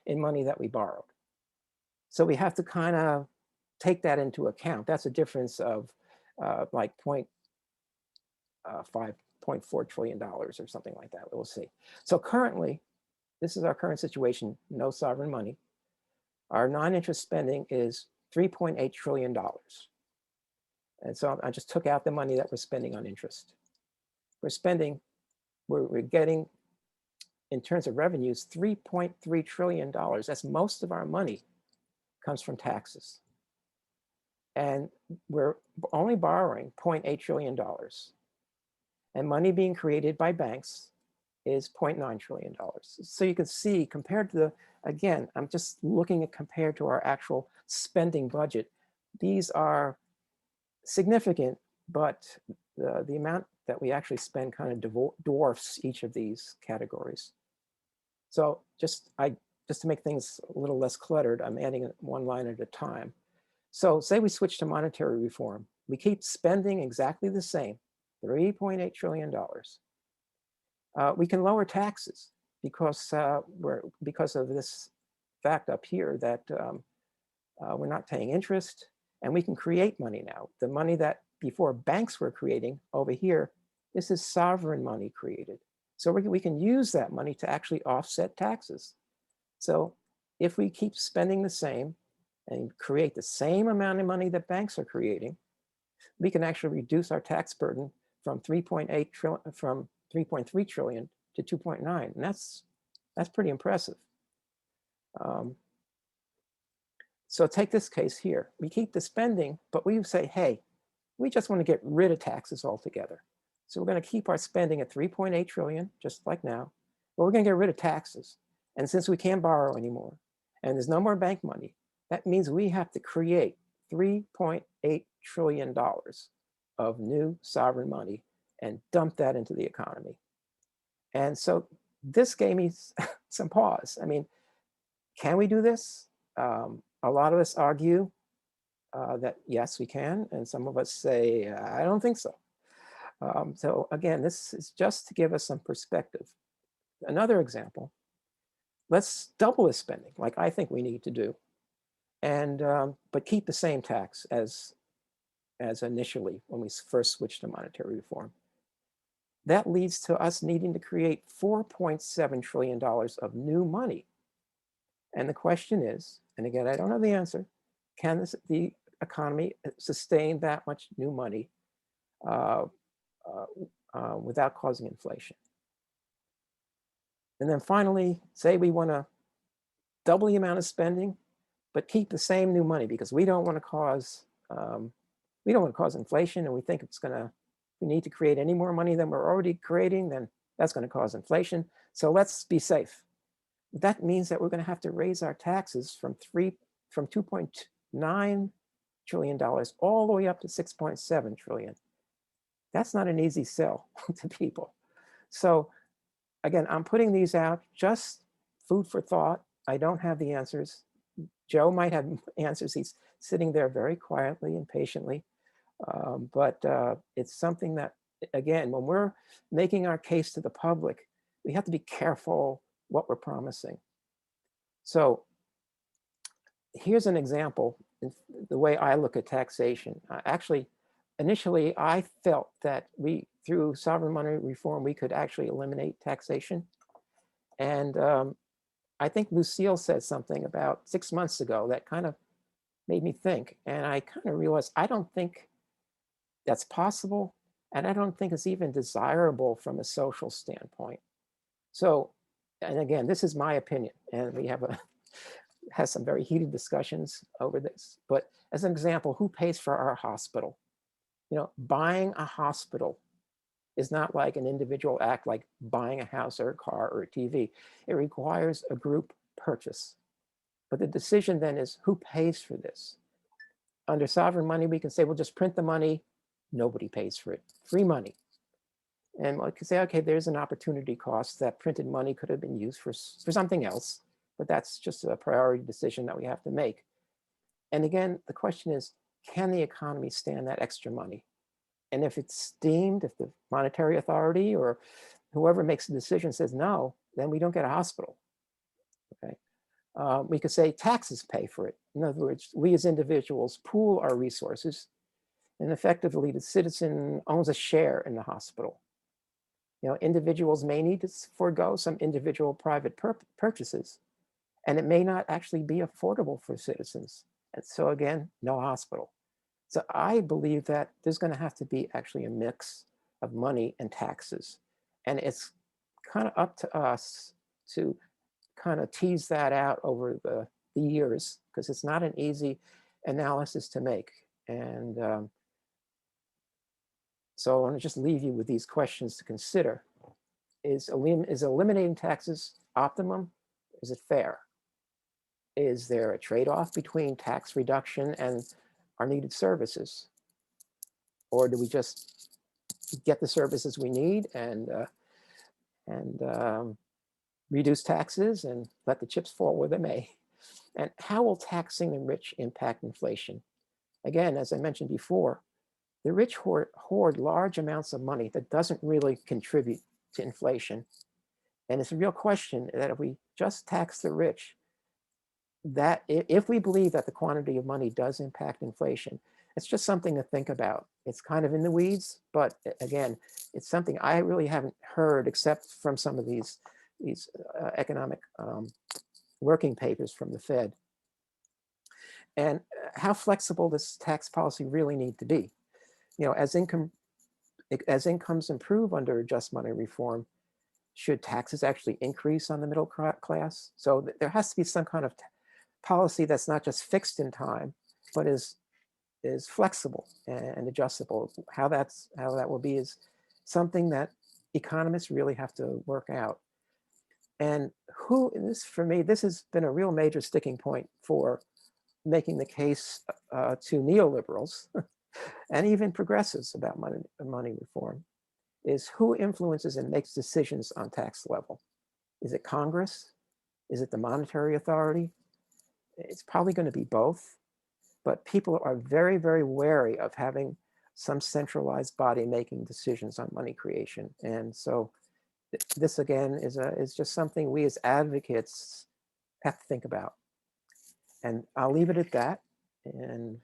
in money that we borrowed. So we have to kind of take that into account. That's a difference of like $0.4 trillion or something like that. We'll see. So currently, this is our current situation, no sovereign money. Our non-interest spending is $3.8 trillion. And so I just took out the money that we're spending on interest. We're getting, in terms of revenues, $3.3 trillion. That's most of our money comes from taxes. And we're only borrowing $0.8 trillion. And money being created by banks is $0.9 trillion. So you can see, compared to the, again, I'm just looking at compared to our actual spending budget, these are significant, but the amount that we actually spend kind of dwarfs each of these categories. So just to make things a little less cluttered, I'm adding one line at a time. So say we switch to monetary reform. We keep spending exactly the same, $3.8 trillion. We can lower taxes because of this fact up here that we're not paying interest, and we can create money now. The money that before banks were creating over here, this is sovereign money created. So we can use that money to actually offset taxes. So if we keep spending the same and create the same amount of money that banks are creating, we can actually reduce our tax burden from 3.3 trillion to 2.9, and that's pretty impressive. So take this case here. We keep the spending, but we say, hey, we just want to get rid of taxes altogether. So we're going to keep our spending at 3.8 trillion, just like now, but we're going to get rid of taxes. And since we can't borrow anymore, and there's no more bank money, that means we have to create $3.8 trillion of new sovereign money and dump that into the economy. And so this gave me some pause. I mean, can we do this? A lot of us argue that yes, we can, and some of us say, I don't think so. So again, this is just to give us some perspective. Another example, let's double the spending, like I think we need to do, and but keep the same tax as initially when we first switched to monetary reform. That leads to us needing to create $4.7 trillion of new money. And the question is, and again, I don't know the answer, can the economy sustain that much new money without causing inflation? And then finally, say we want to double the amount of spending, but keep the same new money because we don't want to cause inflation, and we think we need to create any more money than we're already creating, then that's going to cause inflation. So let's be safe. That means that we're going to have to raise our taxes from $2.9 trillion all the way up to $6.7 trillion. That's not an easy sell to people. So again, I'm putting these out, just food for thought. I don't have the answers. Joe might have answers. He's sitting there very quietly and patiently. But it's something that, again, when we're making our case to the public, we have to be careful what we're promising. So here's an example, the way I look at taxation. Actually, initially, I felt that through sovereign money reform, we could actually eliminate taxation. And I think Lucille said something about 6 months ago that kind of made me think. And I kind of realized I don't think that's possible. And I don't think it's even desirable from a social standpoint. So, and again, this is my opinion. And we have has some very heated discussions over this. But as an example, who pays for our hospital? You know, buying a hospital is not like an individual act like buying a house or a car or a TV. It requires a group purchase. But the decision then is who pays for this? Under sovereign money, we can say, well, just print the money. Nobody pays for it. Free money. And we could say, okay, there's an opportunity cost. That printed money could have been used for something else, but that's just a priority decision that we have to make. And again, the question is, can the economy stand that extra money? And if it's deemed, if the monetary authority or whoever makes the decision says no, then we don't get a hospital. Okay. We could say taxes pay for it. In other words, we as individuals pool our resources, and effectively the citizen owns a share in the hospital. You know, individuals may need to forego some individual private purchases, and it may not actually be affordable for citizens. And so again, no hospital. So I believe that there's going to have to be actually a mix of money and taxes. And it's kind of up to us to kind of tease that out over the years, because it's not an easy analysis to make. And so I want to just leave you with these questions to consider. Is eliminating taxes optimum? Is it fair? Is there a trade-off between tax reduction and our needed services? Or do we just get the services we need and reduce taxes and let the chips fall where they may? And how will taxing the rich impact inflation? Again, as I mentioned before, the rich hoard large amounts of money that doesn't really contribute to inflation. And it's a real question that if we just tax the rich, that if we believe that the quantity of money does impact inflation, it's just something to think about. It's kind of in the weeds, but again, it's something I really haven't heard except from some of these economic working papers from the Fed. And how flexible does tax policy really need to be? You know, as incomes improve under just money reform, should taxes actually increase on the middle class? So there has to be some kind of policy that's not just fixed in time, but is flexible and adjustable. How that will be is something that economists really have to work out. And for me, this has been a real major sticking point for making the case to neoliberals and even progressives about money reform, is who influences and makes decisions on tax level. Is it Congress? Is it the monetary authority? It's probably going to be both, but people are very, very wary of having some centralized body making decisions on money creation. And so this again is just something we as advocates have to think about. And I'll leave it at that and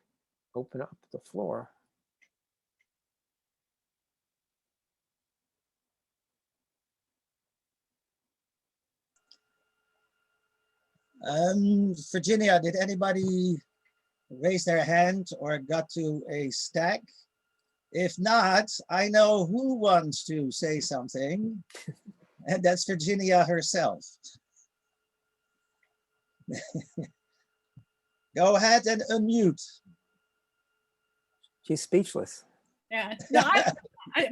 open up the floor. Virginia, did anybody raise their hand or got to a stack? If not, I know who wants to say something, and that's Virginia herself. Go ahead and unmute. She's speechless. Yeah, no,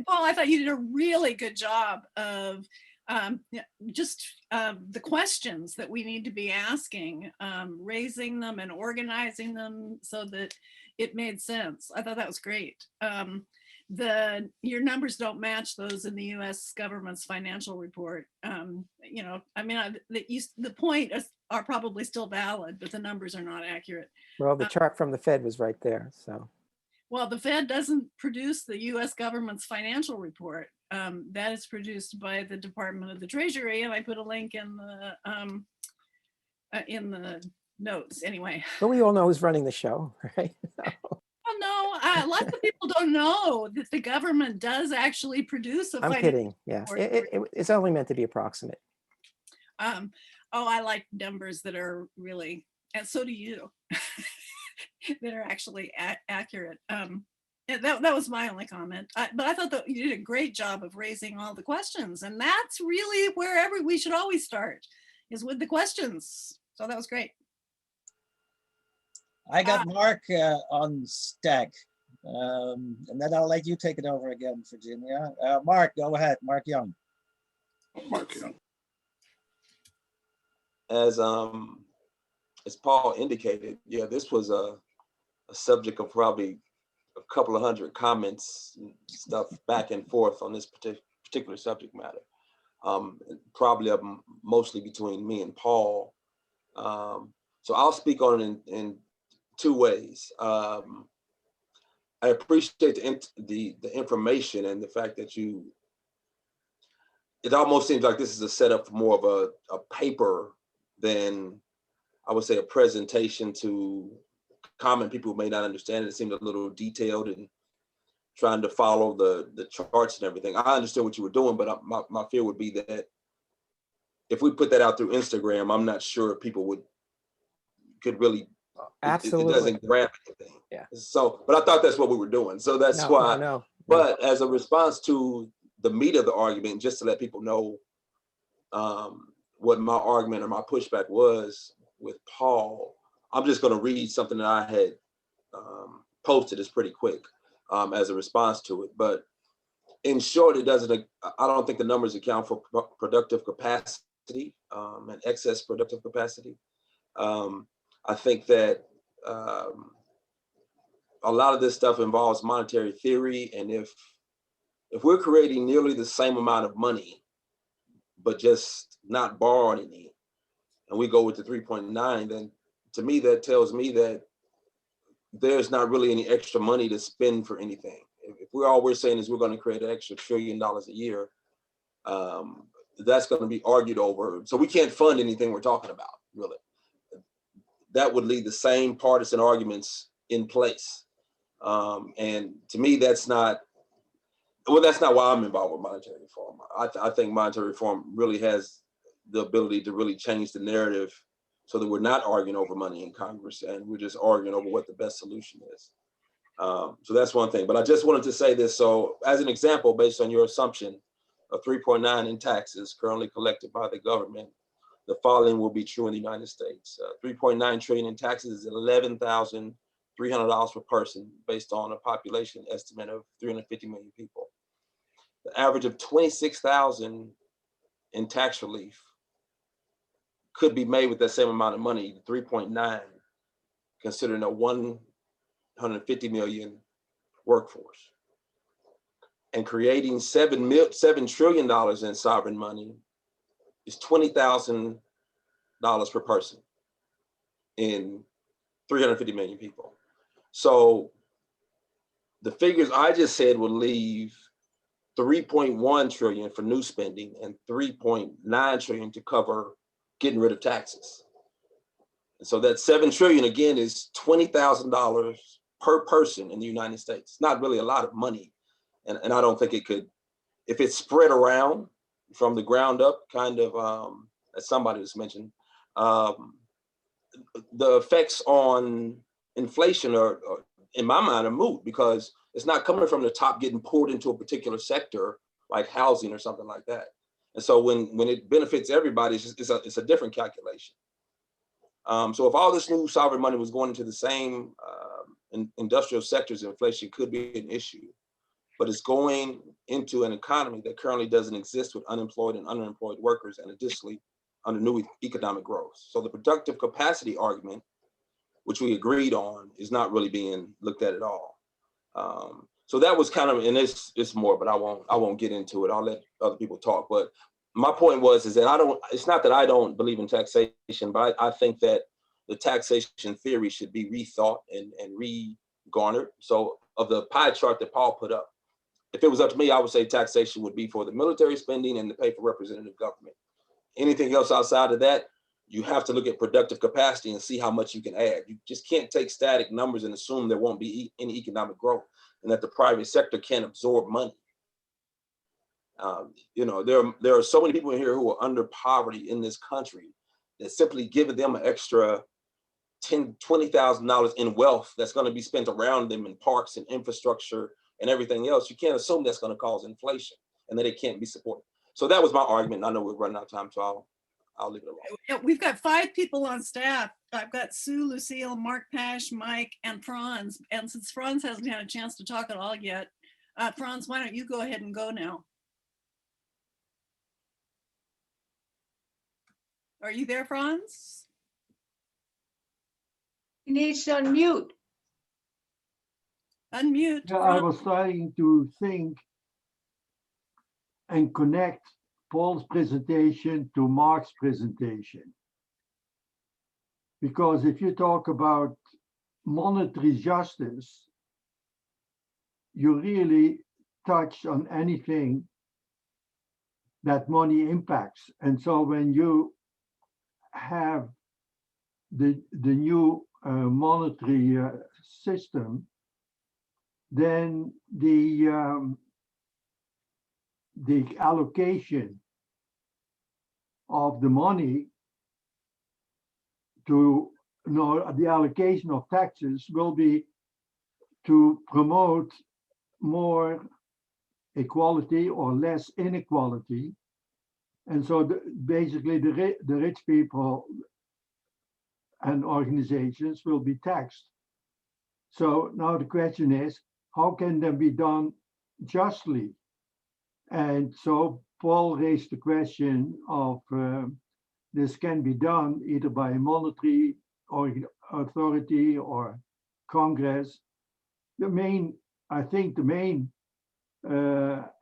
Paul, I thought you did a really good job of the questions that we need to be asking, raising them and organizing them so that it made sense. I thought that was great. Your numbers don't match those in the U.S. government's financial report. You know, I mean, the points are probably still valid, but the numbers are not accurate. Well, the chart from the Fed was right there, so. Well, the Fed doesn't produce the U.S. government's financial report. That is produced by the Department of the Treasury, and I put a link in the notes. Anyway. But we all know who's running the show, right? Well, no, lots of people don't know that the government does actually produce a. I'm kidding. Yeah, it's only meant to be approximate. Oh, I like numbers that are really, and so do you. That are actually accurate. That was my only comment. But I thought that you did a great job of raising all the questions, and that's really wherever we should always start, is with the questions. So that was great. I got Mark on stack, and then I'll let you take it over again, Virginia. Mark, go ahead. Mark Young. Mark Young. As Paul indicated, yeah, this was a subject of probably a couple of hundred comments and stuff back and forth on this particular particular subject matter. Probably mostly between me and Paul. So I'll speak on it in two ways. I appreciate the information and the fact that it almost seems like this is a setup for more of a paper than, I would say, a presentation to common people who may not understand it. It seemed a little detailed and trying to follow the charts and everything. I understood what you were doing, but my fear would be that if we put that out through Instagram, I'm not sure people could really, Absolutely. it doesn't grab anything. Yeah. So, but I thought that's what we were doing. So that's why. No. But as a response to the meat of the argument, just to let people know what my argument or my pushback was with Paul, I'm just going to read something that I had posted. It's pretty quick as a response to it. But in short, it doesn't, I don't think the numbers account for productive capacity and excess productive capacity. I think that a lot of this stuff involves monetary theory. And if we're creating nearly the same amount of money, but just not borrowing any, and we go with the 3.9, then to me, that tells me that there's not really any extra money to spend for anything. If we're saying is we're going to create an extra $1 trillion a year, that's going to be argued over. So we can't fund anything we're talking about, really. That would leave the same partisan arguments in place. And to me, that's not why I'm involved with monetary reform. I think monetary reform really has the ability to really change the narrative so that we're not arguing over money in Congress and we're just arguing over what the best solution is. So that's one thing, but I just wanted to say this. So as an example, based on your assumption of 3.9 in taxes currently collected by the government, the following will be true in the United States. 3.9 trillion in taxes is $11,300 per person based on a population estimate of 350 million people. The average of 26,000 in tax relief could be made with that same amount of money, 3.9, considering a 150 million workforce. And creating $7 trillion in sovereign money is $20,000 per person in 350 million people. So the figures I just said would leave 3.1 trillion for new spending and 3.9 trillion to cover getting rid of taxes. And so that 7 trillion again is $20,000 per person in the United States. It's not really a lot of money. And I don't think it could, if it's spread around from the ground up, kind of, as somebody just mentioned, the effects on inflation are, in my mind, are moot because it's not coming from the top getting poured into a particular sector like housing or something like that. And so when it benefits everybody, it's a different calculation. So if all this new sovereign money was going into the same industrial sectors, inflation could be an issue, but it's going into an economy that currently doesn't exist with unemployed and underemployed workers and additionally under new economic growth. So the productive capacity argument, which we agreed on, is not really being looked at all. So that was kind of, and it's more, but I won't get into it. I'll let other people talk. But my point is that it's not that I don't believe in taxation, but I think that the taxation theory should be rethought and re-garnered. So of the pie chart that Paul put up, if it was up to me, I would say taxation would be for the military spending and to pay for representative government. Anything else outside of that, you have to look at productive capacity and see how much you can add. You just can't take static numbers and assume there won't be any economic growth and that the private sector can't absorb money. There are so many people in here who are under poverty in this country that simply giving them an extra $10,000, $20,000 in wealth that's going to be spent around them in parks and infrastructure and everything else, you can't assume that's going to cause inflation and that it can't be supported. So that was my argument. I know we're running out of time, so I'll leave it alone. We've got 5 people on staff. I've got Sue, Lucille, Mark Pash, Mike, and Franz. And since Franz hasn't had a chance to talk at all yet, Franz, why don't you go ahead and go now? Are you there, Franz? He needs to unmute. Unmute. Yeah, I was starting to think and connect Paul's presentation to Mark's presentation. Because if you talk about monetary justice, you really touch on anything that money impacts. And so when you have the new monetary system, then the allocation of the money to, the allocation of taxes will be to promote more equality or less inequality. And so basically the rich people and organizations will be taxed. So now the question is, how can that be done justly? And so Paul raised the question of this can be done either by a monetary authority or Congress. I think the main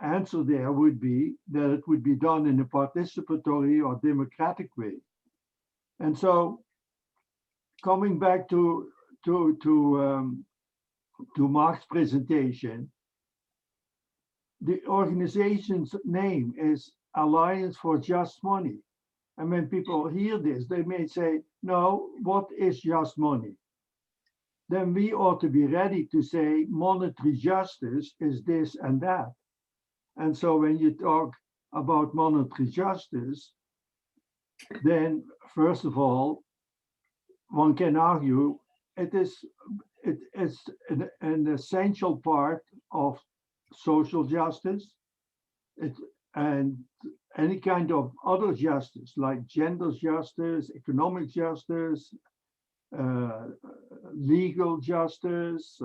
answer there would be that it would be done in a participatory or democratic way. And so coming back to Mark's presentation, the organization's name is Alliance for Just Money. And when people hear this, they may say, no, what is just money? Then we ought to be ready to say monetary justice is this and that. And so when you talk about monetary justice, then first of all, one can argue it is an essential part of social justice. And any kind of other justice, like gender justice, economic justice, legal justice,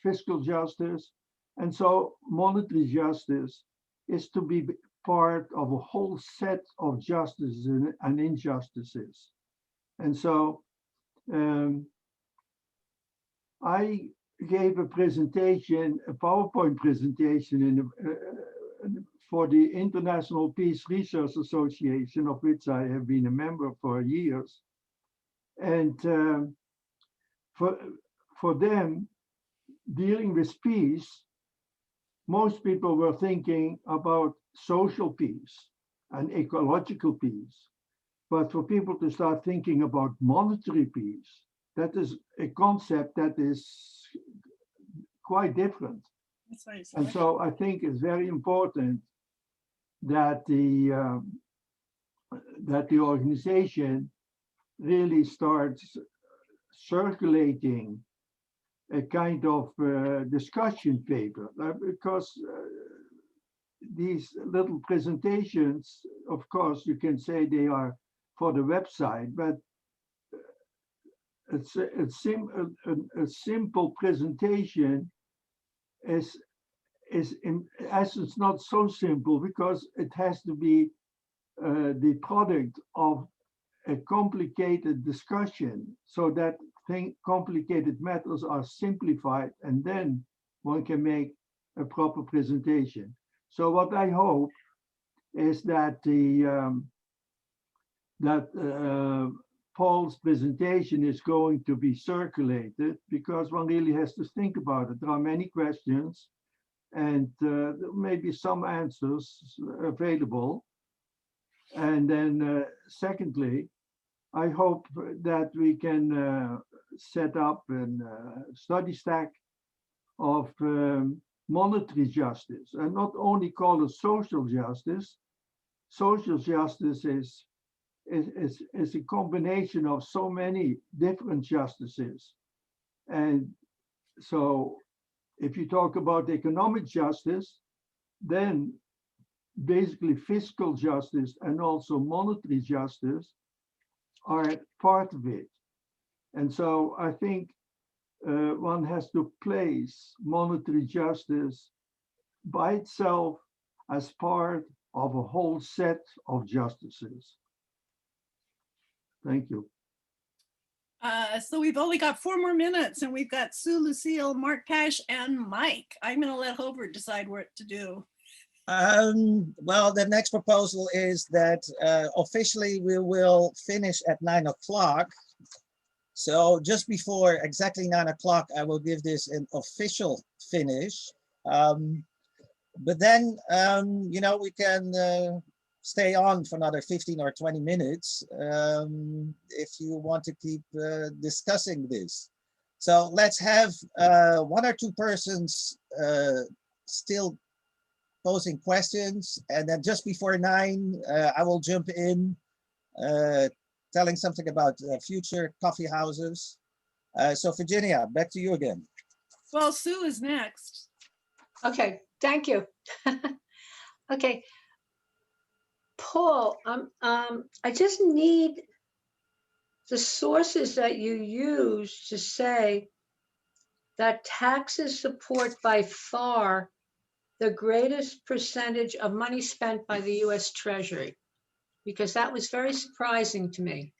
fiscal justice. And so monetary justice is to be part of a whole set of justices and injustices. And so I gave a presentation, a PowerPoint presentation for the International Peace Research Association, of which I have been a member for years. And for them, dealing with peace, most people were thinking about social peace and ecological peace. But for people to start thinking about monetary peace, that is a concept that is quite different. And so I think it's very important that the organization really starts circulating a kind of discussion paper, because these little presentations, of course, you can say they are for the website, but a simple presentation is in essence not so simple, because it has to be the product of a complicated discussion, so that complicated matters are simplified, and then one can make a proper presentation. So what I hope is that Paul's presentation is going to be circulated, because one really has to think about it. There are many questions, and there may be some answers available. And then secondly, I hope that we can set up a study stack of monetary justice, and not only call it social justice. Social justice is a combination of so many different justices. And so if you talk about economic justice, then basically fiscal justice and also monetary justice are part of it. And so I think one has to place monetary justice by itself as part of a whole set of justices. Thank you. So we've only got 4 more minutes, and we've got Sue, Lucille, Mark Cash, and Mike. I'm going to let Hobart decide what to do. Well, the next proposal is that officially we will finish at 9 o'clock. So just before exactly 9 o'clock, I will give this an official finish. But then, you know, we can stay on for another 15 or 20 minutes if you want to keep discussing this. So let's have 1 or 2 persons still posing questions, and then just before 9, I will jump in, telling something about future coffee houses. So Virginia, back to you again. Well, Sue is next. Okay, thank you. Okay, Paul, I just need the sources that you use to say that taxes support by far the greatest percentage of money spent by the US Treasury, because that was very surprising to me.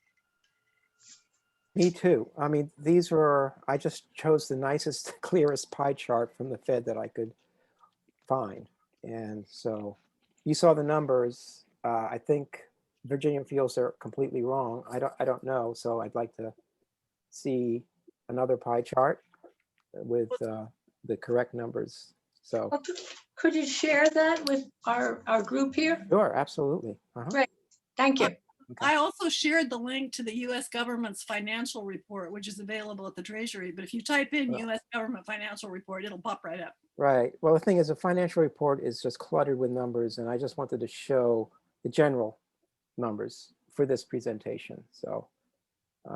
Me too. I mean, these were, I just chose the nicest, clearest pie chart from the Fed that I could find. And so you saw the numbers. I think Virginia feels they're completely wrong. I don't know. So I'd like to see another pie chart with the correct numbers. So Well, could you share that with our group here? sure, absolutely. Great, thank you. I also shared the link to the US government's financial report, which is available at the Treasury. But if you type in US government financial report, it'll pop right up. Right. Well, the thing is, a financial report is just cluttered with numbers, and I just wanted to show the general numbers for this presentation. So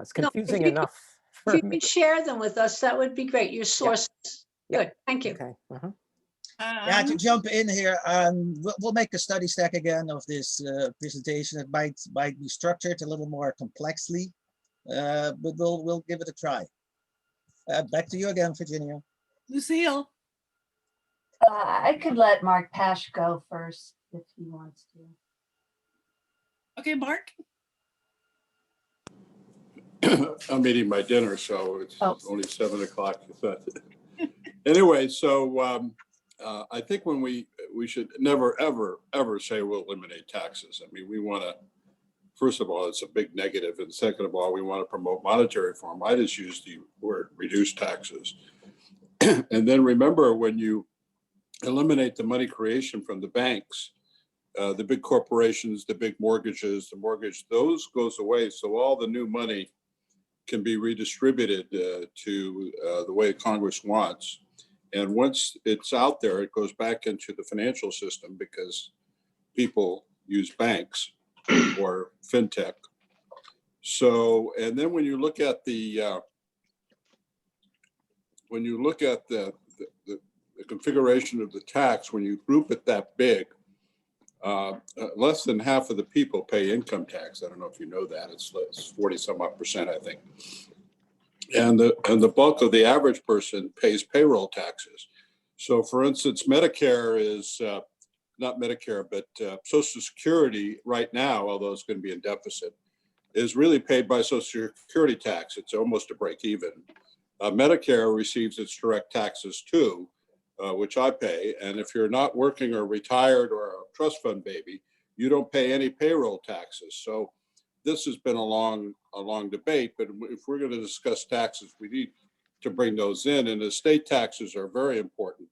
it's confusing enough. If you can share them with us, that would be great. Your sources. Good, thank you. Okay. Yeah, to jump in here, we'll make a study stack again of this presentation. It might be structured a little more complexly, but we'll give it a try. Back to you again, Virginia. Lucille. I could let Mark Pash go first if he wants to. Okay, Mark. I'm eating my dinner, so it's only 7 o'clock. Anyway, so I think when we should never, ever, ever say we'll eliminate taxes. I mean, we want to, first of all, it's a big negative. And second of all, we want to promote monetary reform. I just use the word reduce taxes. And then remember, when you eliminate the money creation from the banks, the big corporations, the big mortgages, the mortgage, those goes away. So all the new money can be redistributed to the way Congress wants. And once it's out there, it goes back into the financial system because people use banks or fintech. So, and then when you look at the configuration of the tax, when you group it that big, less than half of the people pay income tax. I don't know if you know that. It's 40 some odd percent, I think. And the bulk of the average person pays payroll taxes. So for instance, Medicare is not Medicare, but Social Security right now, although it's going to be in deficit, is really paid by Social Security tax. It's almost a break even. Medicare receives its direct taxes too, which I pay. And if you're not working or retired or a trust fund baby, you don't pay any payroll taxes. So this has been a long debate, but if we're going to discuss taxes, we need to bring those in. And estate taxes are very important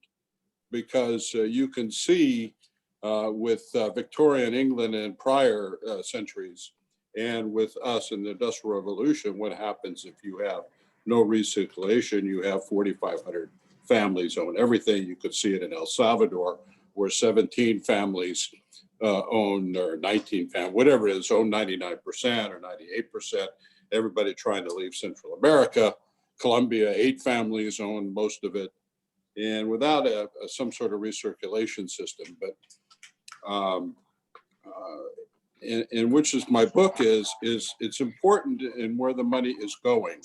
because you can see with Victorian England and prior centuries, and with us in the Industrial Revolution, what happens if you have no recirculation? You have 4,500 families own everything. You could see it in El Salvador, where 17 families own, or 19 families, whatever it is, own 99% or 98%. Everybody trying to leave Central America. Colombia, 8 families own most of it, and without some sort of recirculation system. But and which is my book is it's important in where the money is going,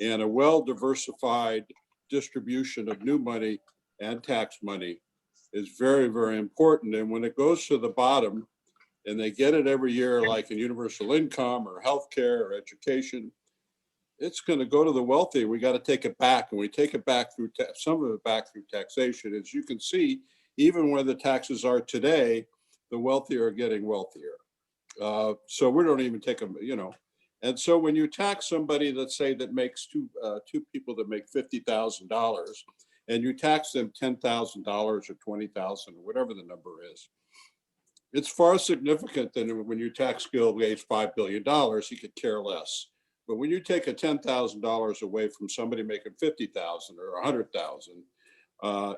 and a well-diversified distribution of new money and tax money is very, very important. And when it goes to the bottom and they get it every year, like in universal income or healthcare or education, it's going to go to the wealthy. We got to take it back, and we take it back through some of it back through taxation. As you can see, even where the taxes are today, the wealthy are getting wealthier. So we don't even take them, you know. And so when you tax somebody, let's say that makes two people that make $50,000, and you tax them $10,000 or $20,000 or whatever the number is, it's far significant than when you tax Bill Gates $5 billion, he could care less. But when you take a $10,000 away from somebody making 50,000 or 100,000,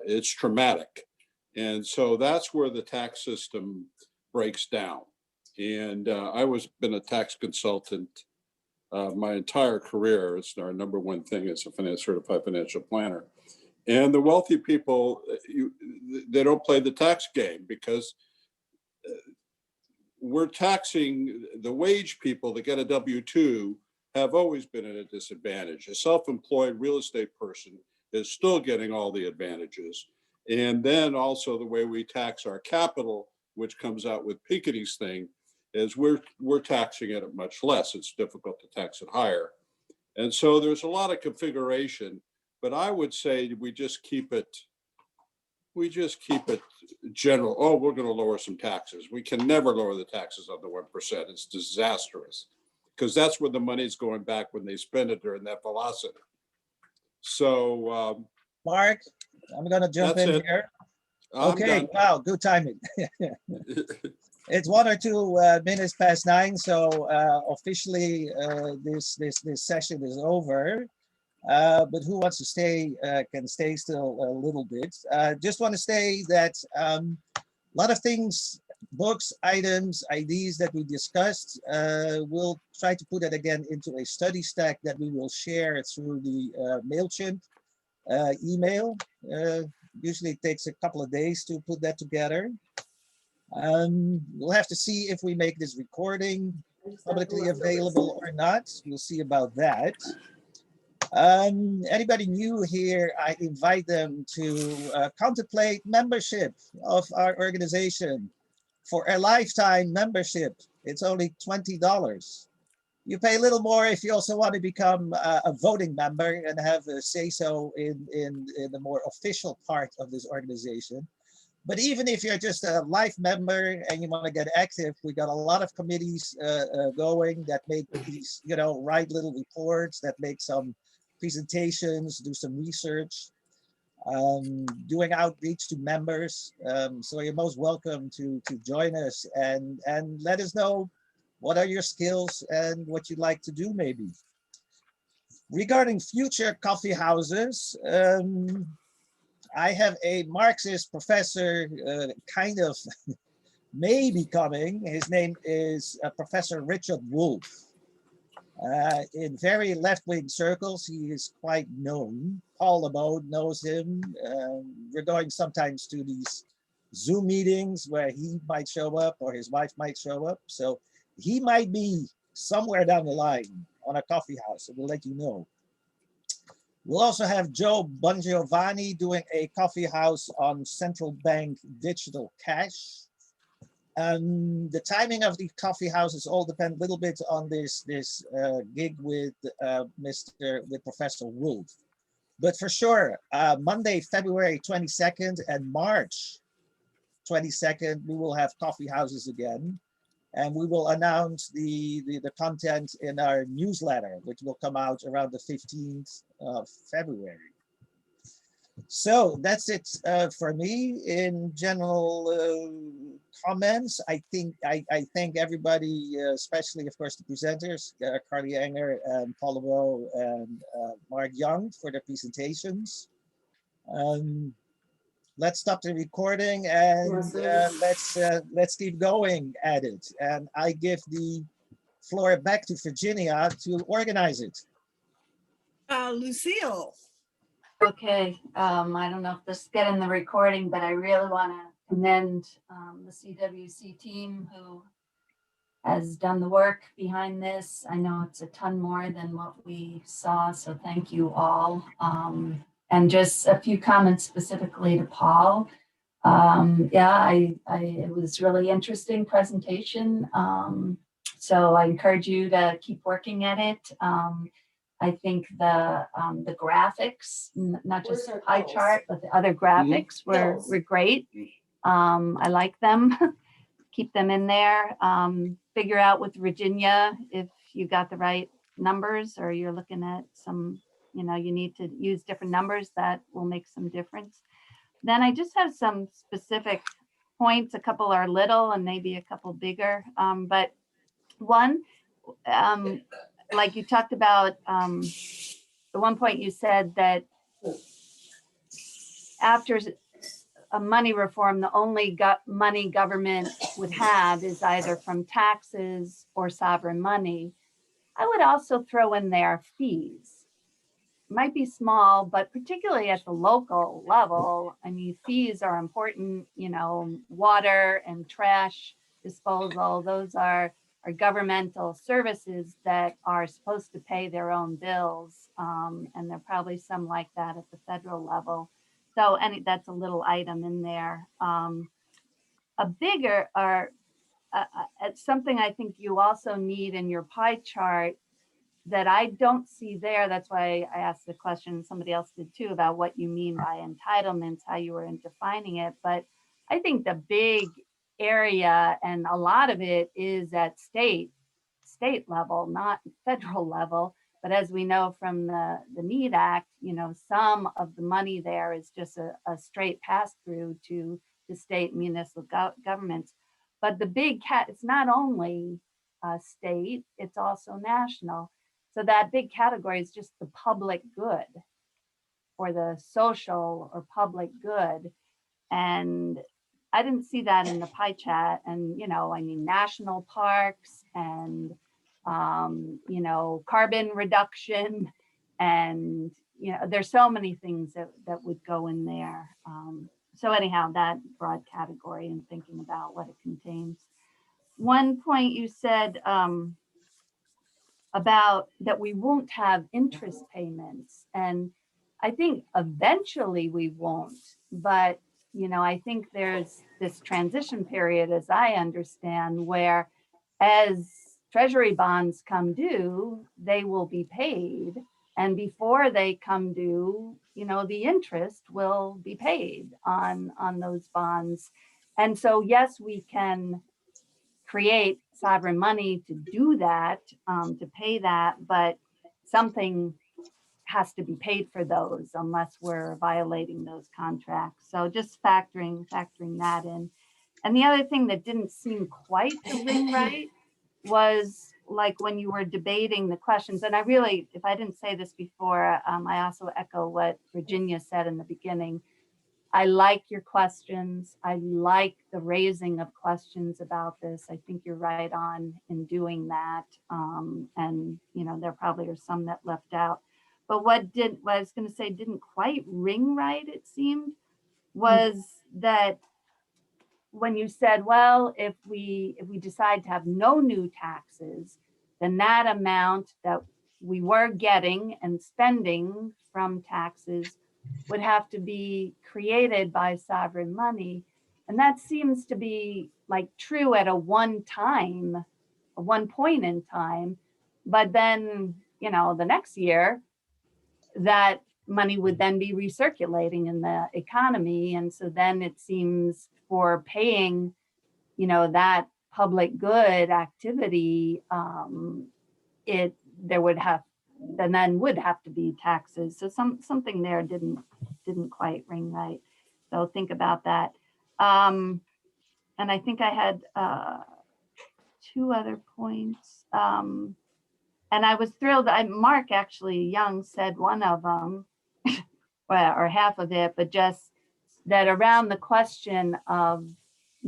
it's traumatic. And so that's where the tax system breaks down. And I was been a tax consultant my entire career. It's our number one thing as a certified financial planner. And the wealthy people, they don't play the tax game because we're taxing the wage people that get a W-2 have always been at a disadvantage. A self-employed real estate person is still getting all the advantages. And then also the way we tax our capital, which comes out with Piketty's thing, is we're taxing it at much less. It's difficult to tax it higher. And so there's a lot of configuration, but I would say we just keep it general. Oh, we're going to lower some taxes. We can never lower the taxes on the 1%. It's disastrous because that's where the money's going back when they spend it during that velocity. So, Mark, I'm going to jump in here. Okay, wow, good timing. It's 1 or 2 minutes past 9, so officially this session is over. But who wants to stay can stay still a little bit. Just want to say that a lot of things, books, items, ideas that we discussed, we'll try to put it again into a study stack that we will share through the MailChimp email. Usually it takes a couple of days to put that together. We'll have to see if we make this recording publicly available or not. We'll see about that. Anybody new here, I invite them to contemplate membership of our organization. For a lifetime membership, it's only $20. You pay a little more if you also want to become a voting member and have a say-so in the more official part of this organization. But even if you're just a life member and you want to get active, we got a lot of committees going that make these, you know, write little reports, that make some presentations, do some research, doing outreach to members. So you're most welcome to join us and let us know what are your skills and what you'd like to do maybe. Regarding future coffee houses, I have a Marxist professor kind of maybe coming. His name is Professor Richard Wolff. In very left-wing circles, he is quite known. Paul Lebeau knows him. We're going sometimes to these Zoom meetings where he might show up or his wife might show up. So he might be somewhere down the line on a coffee house, so we'll let you know. We'll also have Joe Bongiovanni doing a coffee house on central bank digital cash. The timing of the coffee houses all depend a little bit on this gig with Professor Wolff. But for sure, Monday, February 22nd and March 22nd, we will have coffee houses again. And we will announce the content in our newsletter, which will come out around the 15th of February. So that's it for me. In general comments, I think I thank everybody, especially, of course, the presenters, Carly Enger and Paul Lebeau and Mark Young for their presentations. Let's stop the recording and let's keep going at it. And I give the floor back to Virginia to organize it. Lucille. Okay, I don't know if this get in the recording, but I really want to commend the CWC team who has done the work behind this. I know it's a ton more than what we saw, so thank you all. And just a few comments specifically to Paul. Yeah, it was really interesting presentation. So I encourage you to keep working at it. I think the graphics, not just the pie chart, but the other graphics were great. I like them. Keep them in there. Figure out with Virginia if you got the right numbers or you're looking at some, you need to use different numbers that will make some difference. Then I just have some specific points. A couple are little and maybe a couple bigger. But one, like you talked about, at one point you said that after a money reform, the only money government would have is either from taxes or sovereign money. I would also throw in there fees. Might be small, but particularly at the local level, I mean, fees are important, water and trash disposal, those are governmental services that are supposed to pay their own bills. And there are probably some like that at the federal level. So that's a little item in there. A bigger or something I think you also need in your pie chart that I don't see there. That's why I asked the question, somebody else did too, about what you mean by entitlements, how you were defining it. But I think the big area, and a lot of it is at state level, not federal level. But as we know from the NEED Act, some of the money there is just a straight pass through to the state municipal governments. But the big it's not only state, it's also national. So that big category is just the public good or the social or public good. And I didn't see that in the pie chart. And, national parks and, carbon reduction. And, there's so many things that would go in there. So anyhow, that broad category and thinking about what it contains. One point you said, about that we won't have interest payments. And I think eventually we won't, but I think there's this transition period, as I understand, where as treasury bonds come due, they will be paid. And before they come due, the interest will be paid on those bonds. And so, yes, we can create sovereign money to do that, to pay that, but something has to be paid for those unless we're violating those contracts. So just factoring that in. And the other thing that didn't seem quite to ring right was like when you were debating the questions, and I really, if I didn't say this before, I also echo what Virginia said in the beginning. I like your questions. I like the raising of questions about this. I think you're right on in doing that. And there probably are some that left out. But what I was going to say didn't quite ring right, it seemed, was that when you said, well, if we decide to have no new taxes, then that amount that we were getting and spending from taxes would have to be created by sovereign money. And that seems to be like true at one point in time. But then, the next year, that money would then be recirculating in the economy. And so then it seems for paying, that public good activity, there would have to be taxes. So something there didn't quite ring right. So think about that. And I think I had two other points. And I was thrilled. Mark actually Young said one of them, well, or half of it, but just that around the question of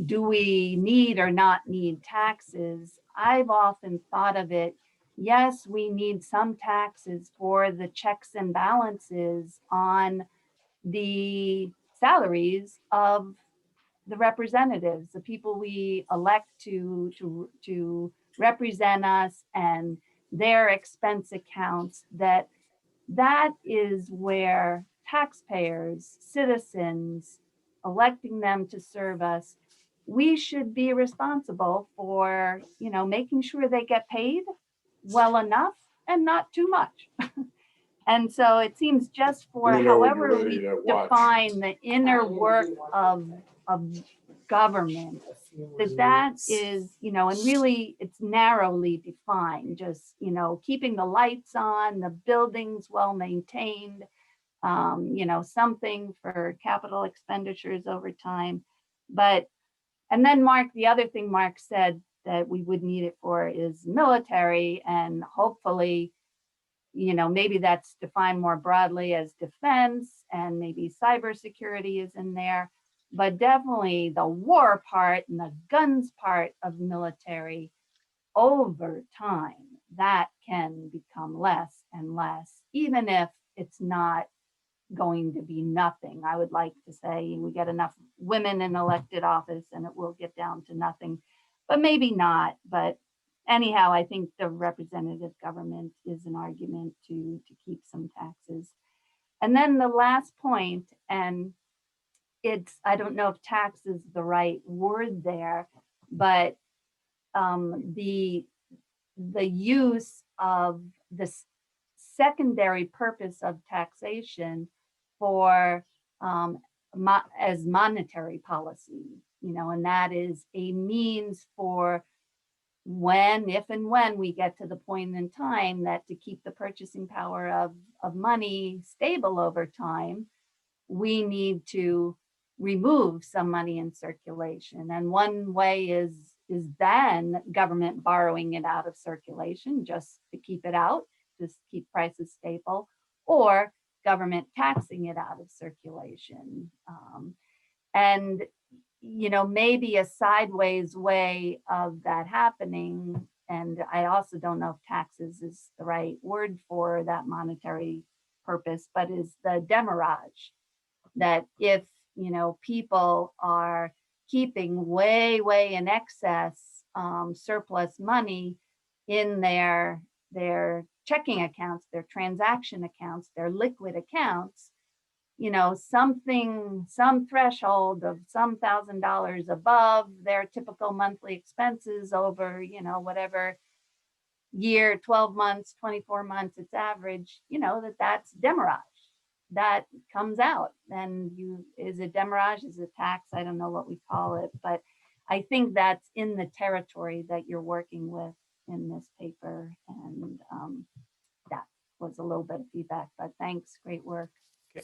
do we need or not need taxes, I've often thought of it, yes, we need some taxes for the checks and balances on the salaries of the representatives, the people we elect to represent us, and their expense accounts, that is where taxpayers, citizens, electing them to serve us, we should be responsible for, making sure they get paid well enough and not too much. And so it seems just for Let me know when you're however ready we to watch. define the inner work of government, that is, you know, and really it's narrowly defined, just, you know, keeping the lights on, the buildings well maintained, you know, something for capital expenditures over time. But, and then Mark, the other thing Mark said that we would need it for is military, and hopefully, you know, maybe that's defined more broadly as defense, and maybe cybersecurity is in there, but definitely the war part and the guns part of military over time, that can become less and less, even if it's not going to be nothing. I would like to say we get enough women in elected office and it will get down to nothing, but maybe not. But anyhow, I think the representative government is an argument to keep some taxes. And then the last point, and it's, I don't know if tax is the right word there, but the use of the secondary purpose of taxation for as monetary policy, you know, and that is a means for when, if and when we get to the point in time that to keep the purchasing power of money stable over time, we need to remove some money in circulation. And one way is then government borrowing it out of circulation just to keep it out, just keep prices stable, or government taxing it out of circulation. And you know, maybe a sideways way of that happening, and I also don't know if taxes is the right word for that monetary purpose, but is the demurrage, that if, you know, people are keeping way in excess surplus money in their checking accounts, their transaction accounts, their liquid accounts, you know, some threshold of some $1,000 above their typical monthly expenses over, you know, whatever year, 12 months, 24 months, it's average, you know, that's demurrage. That comes out. And is it demurrage? Is it tax? I don't know what we call it, but I think that's in the territory that you're working with in this paper. And that was a little bit of feedback, but thanks, great work.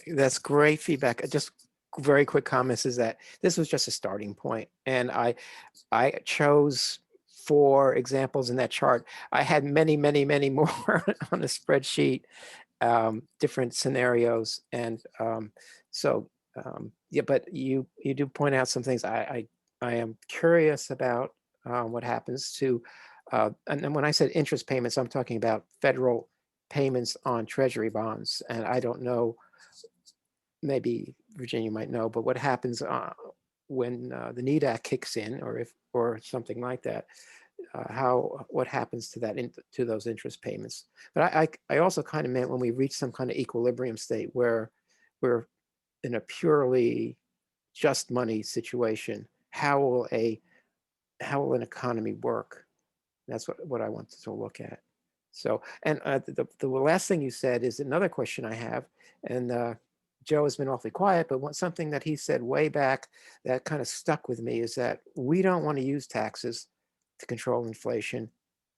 That's great feedback. Just very quick comments is that this was just a starting point, and I chose 4 examples in that chart. I had many more on a spreadsheet, different scenarios, and yeah. But you do point out some things. I am curious about what happens to, and when I said interest payments, I'm talking about federal payments on treasury bonds, and I don't know. Maybe Virginia might know, but what happens when the NEED Act kicks in, or something like that? What happens to that, to those interest payments? But I also kind of meant when we reach some kind of equilibrium state where we're in a purely just money situation, how will an economy work? That's what I wanted to look at. So, and the last thing you said is another question I have, and Joe has been awfully quiet, but something that he said way back that kind of stuck with me is that we don't want to use taxes to control inflation.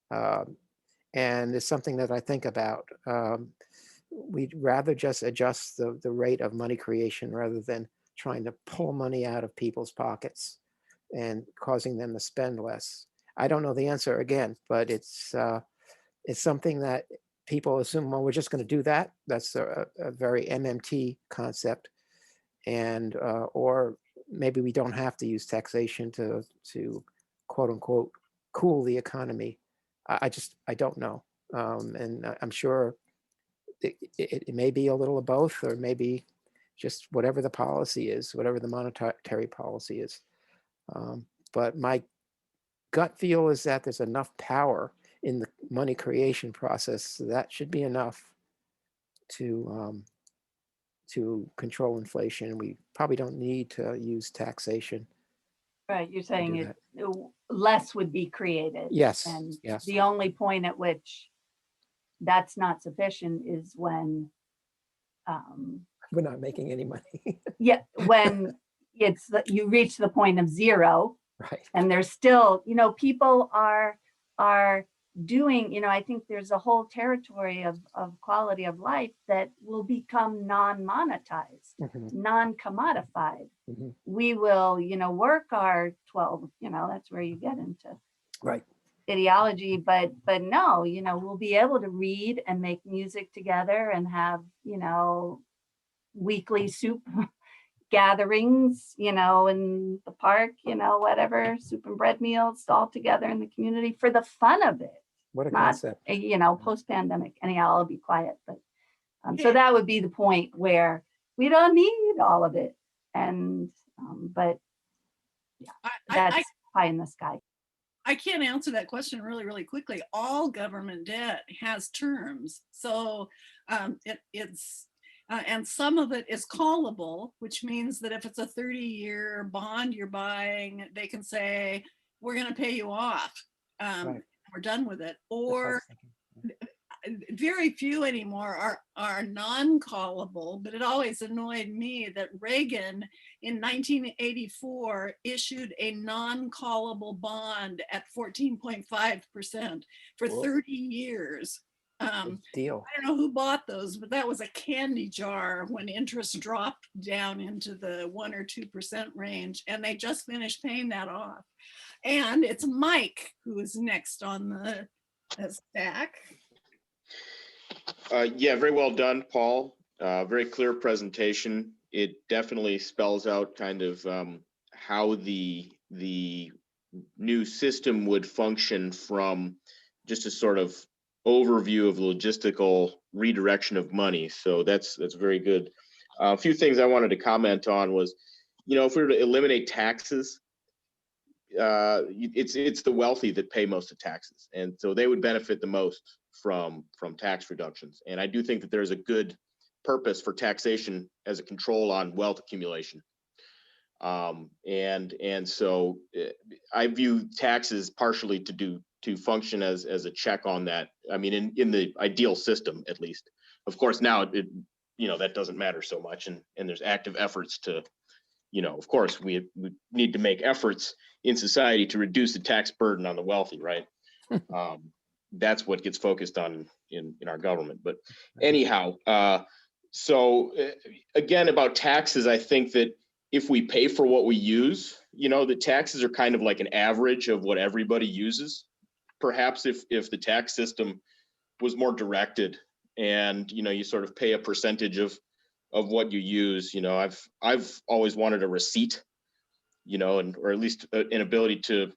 And it's something that I think about. We'd rather just adjust the rate of money creation rather than trying to pull money out of people's pockets and causing them to spend less. I don't know the answer again, but it's something that people assume, well, we're just going to do that. That's a very MMT concept. And, or maybe we don't have to use taxation to quote unquote, cool the economy. I don't know. And I'm sure it may be a little of both, or maybe just whatever the policy is, whatever the monetary policy is. But my gut feel is that there's enough power in the money creation process, so that should be enough to control inflation. We probably don't need to use taxation. Right, you're saying less would be created. Yes. And yes. the only point at which that's not sufficient is when We're not making any money. yeah, when you reach the point of zero, right? And there's still, people are doing, I think there's a whole territory of quality of life that will become non-monetized, non-commodified. We will, work our 12, that's where you get into right ideology, but no, we'll be able to read and make music together and have, weekly soup gatherings, in the park, whatever, soup and bread meals all together in the community for the fun of it. What a Not, concept. Post-pandemic. Anyhow, I'll be quiet, but so that would be the point where we don't need all of it. And, but yeah, that's pie in the sky. I can't answer that question really, really quickly. All government debt has terms. So it's, and some of it is callable, which means that if it's a 30-year bond you're buying, they can say, we're going to pay you off. We're done with it. Or very few anymore are non-callable, but it always annoyed me that Reagan in 1984 issued a non-callable bond at 14.5% for 30 years. Deal. I don't know who bought those, but that was a candy jar when interest dropped down into the 1 or 2% range, and they just finished paying that off. And it's Mike who is next on the stack. Yeah, very well done, Paul. Very clear presentation. It definitely spells out kind of how the new system would function from just a sort of overview of logistical redirection of money. So that's very good. A few things I wanted to comment on was, if we were to eliminate taxes, it's the wealthy that pay most of taxes, and so they would benefit the most from tax reductions. And I do think that there's a good purpose for taxation as a control on wealth accumulation. And so I view taxes partially to function as a check on that. I mean, in the ideal system, at least. Of course, now that doesn't matter so much, and there's active efforts to, of course, we need to make efforts in society to reduce the tax burden on the wealthy, right? That's what gets focused on in our government. But anyhow, so again, about taxes, I think that if we pay for what we use, the taxes are kind of like an average of what everybody uses. Perhaps if the tax system was more directed and, you sort of pay a percentage of what you use, I've always wanted a receipt, or at least an ability to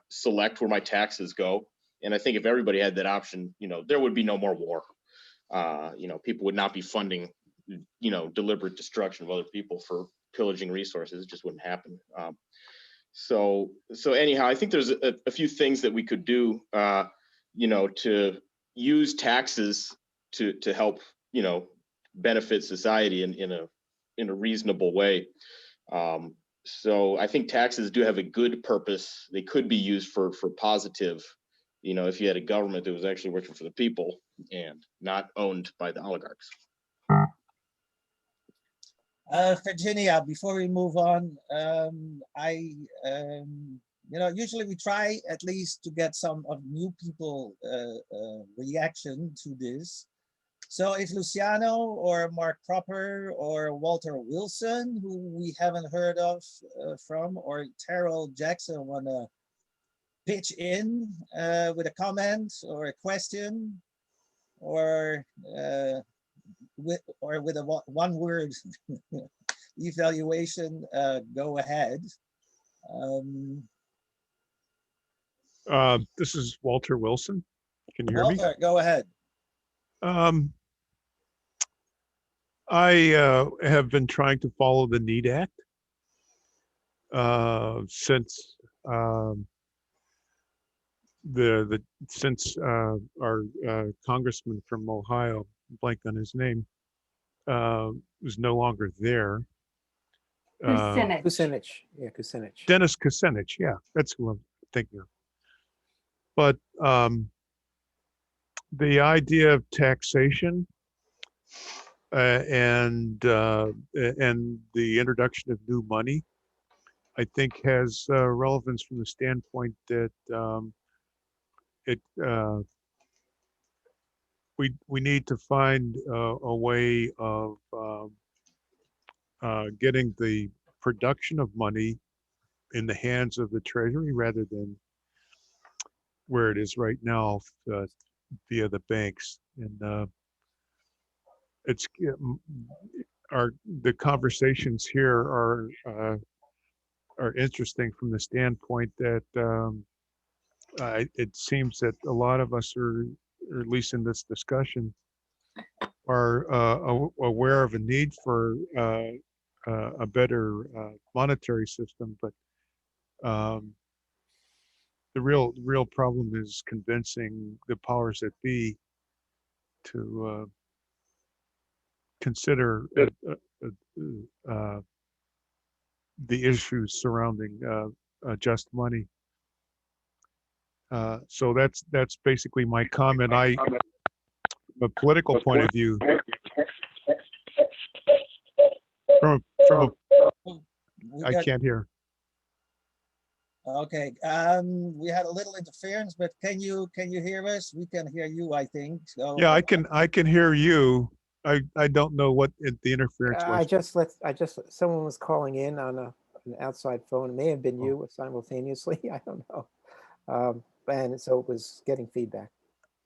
select where my taxes go. And I think if everybody had that option, there would be no more war. People would not be funding, deliberate destruction of other people for pillaging resources. It just wouldn't happen. So anyhow, I think there's a few things that we could do, to use taxes to help, benefit society in a reasonable way. So I think taxes do have a good purpose. They could be used for positive, if you had a government that was actually working for the people and not owned by the oligarchs. Virginia, before we move on, usually we try at least to get some of new people reaction to this. So if Luciano or Mark Proper or Walter Wilson, who we haven't heard of from, or Terrell Jackson want to pitch in with a comment or a question, or with a one-word evaluation, go ahead. This is Walter Wilson. Can you hear me? Walter, go ahead. I have been trying to follow the NEED Act since since our congressman from Ohio, blanked on his name, was no longer there. Kucinich. Yeah, Kucinich. Dennis Kucinich. Yeah, that's who I'm thinking of. But the idea of taxation and the introduction of new money, I think, has relevance from the standpoint that we need to find a way of getting the production of money in the hands of the Treasury rather than where it is right now via the banks. And it's the conversations here are interesting from the standpoint that it seems that a lot of us are, or at least in this discussion, are aware of a need for a better monetary system, but the real problem is convincing the powers that be to consider the issues surrounding just money. So that's basically my comment. From a political point of view, I can't hear. Okay, we had a little interference, but can you hear us? We can hear you, I think. So, Yeah, I can hear you. I don't know what the interference was. Someone was calling in on an outside phone. It may have been you simultaneously. I don't know. And so it was getting feedback.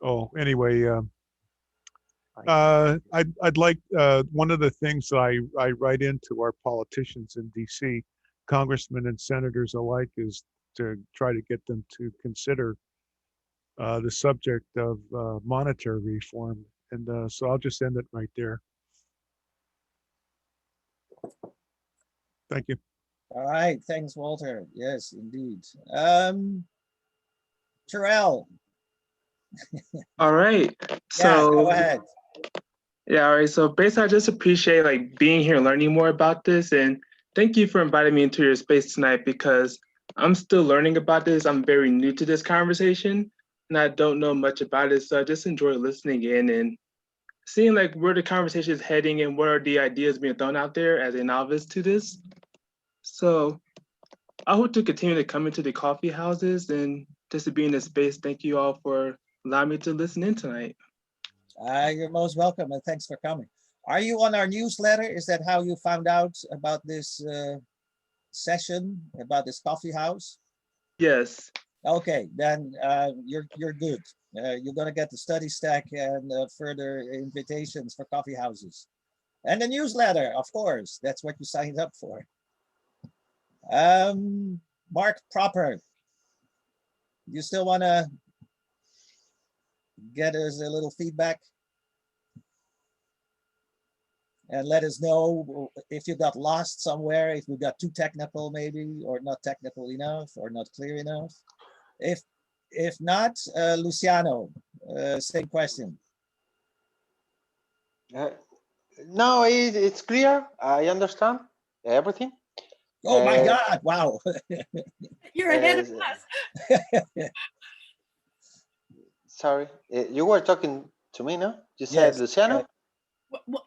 Oh, anyway, I'd like one of the things that I write into our politicians in DC, congressmen and senators alike, is to try to get them to consider the subject of monetary reform. And so I'll just end it right there. Thank you. all right, thanks, Walter. Yes, indeed. Terrell. All right. Yeah, So go ahead. yeah, all right. So basically, I just appreciate like being here, learning more about this, and thank you for inviting me into your space tonight because I'm still learning about this. I'm very new to this conversation, and I don't know much about it. So I just enjoy listening in and seeing like where the conversation is heading and what are the ideas being thrown out there as a novice to this. So I hope to continue to come into the coffee houses and just to be in this space. Thank you all for allowing me to listen in tonight. You're most welcome, and thanks for coming. Are you on our newsletter? Is that how you found out about this session, about this coffee house? Yes. Okay, then you're good. You're gonna get the study stack and further invitations for coffee houses. And the newsletter, of course, that's what you signed up for. Mark Proper, you still wanna get us a little feedback? And let us know if you got lost somewhere, if we got too technical maybe, or not technical enough, or not clear enough. If not, Luciano, same question. No, it's clear. I understand everything. Oh my God, wow. You're ahead of us. Sorry, you were talking to me, no? You said Yes. Luciano?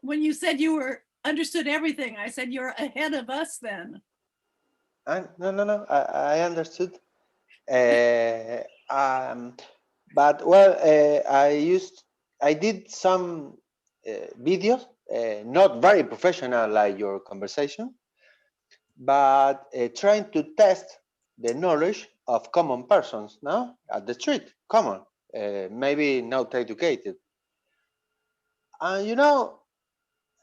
When you said you were understood everything, I said you're ahead of us then. No, I understood. But well, I did some videos, not very professional like your conversation, but trying to test the knowledge of common persons, no? At the street, common, maybe not educated. And you know,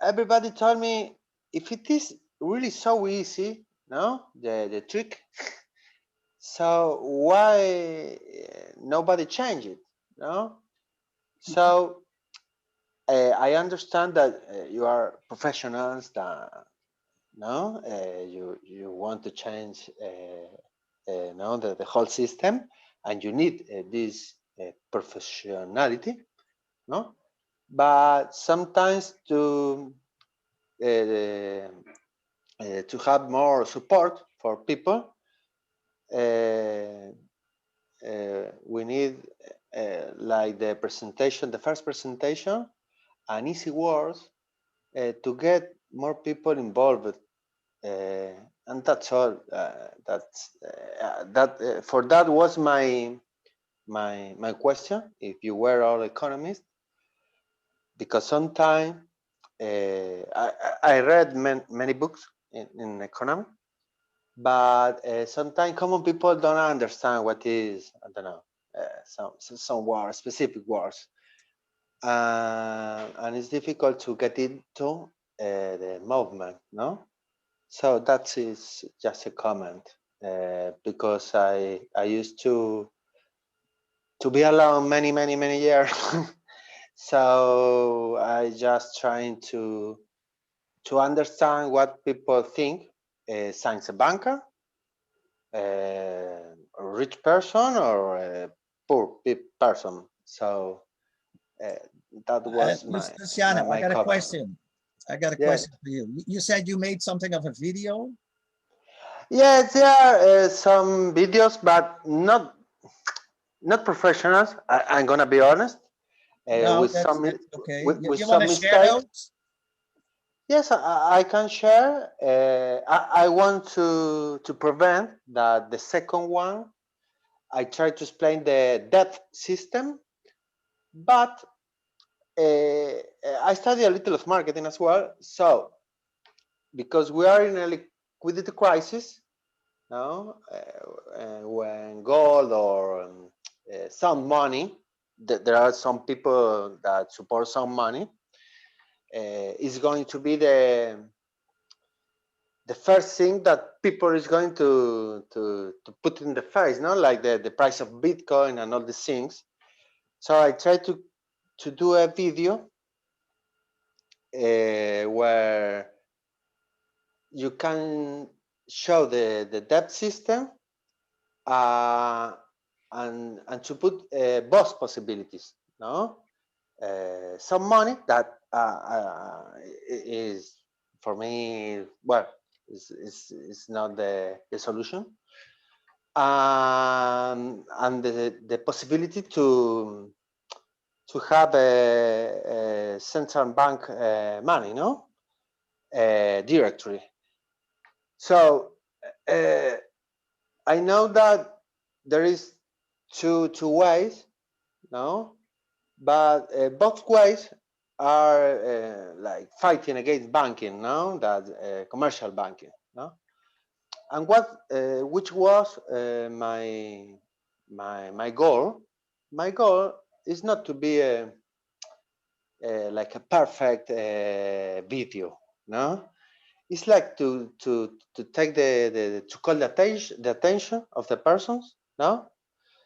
everybody told me if it is really so easy, no, the trick, so why nobody change it, no? So I understand that you are professionals that no, you want to change no, the whole system, and you need this professionality, no? But sometimes to have more support for people, we need like the presentation, the first presentation, and easy words to get more people involved. And that's all. For that was my question. If you were all economists, because sometimes I read many books in economy, but sometimes common people don't understand what is, I don't know, some words, specific words, and it's difficult to get into the movement, no? So that is just a comment, because I used to be alone many years. So I just trying to understand what people think. Science a banker, a rich person, or a poor person. So that was Luciano, I got a comment. question. I got a question for you. You said you made something of a video? Yes, there are some videos, but not professionals. I'm gonna be honest. No, With that's some okay. with You some want to share mistakes. those? Yes, I can share. I want to prevent that the second one. I try to explain the debt system, but I study a little of marketing as well. So because we are in a liquidity crisis, no, when gold or some money, there are some people that support some money, is going to be the first thing that people is going to put in the face, no, like the price of Bitcoin and all these things. So I try to do a video where you can show the debt system, and to put both possibilities, no? Some money that is, for me, well, is not the solution, and the possibility to have a central bank money, no, directory. So I know that there is two ways, no, but both ways are like fighting against banking, no, that commercial banking, no. And which was my goal. My goal is not to be like a perfect video, no. It's like to take to call the attention of the persons, no.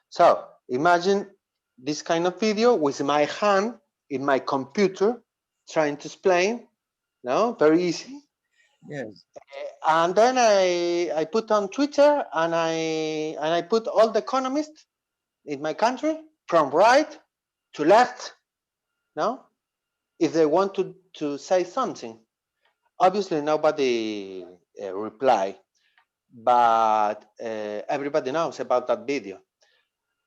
So imagine this kind of video with my hand in my computer trying to explain, no, very easy. Yes. And then I put on Twitter, and I put all the economists in my country from right to left, no, if they want to say something. Obviously nobody reply, but everybody knows about that video.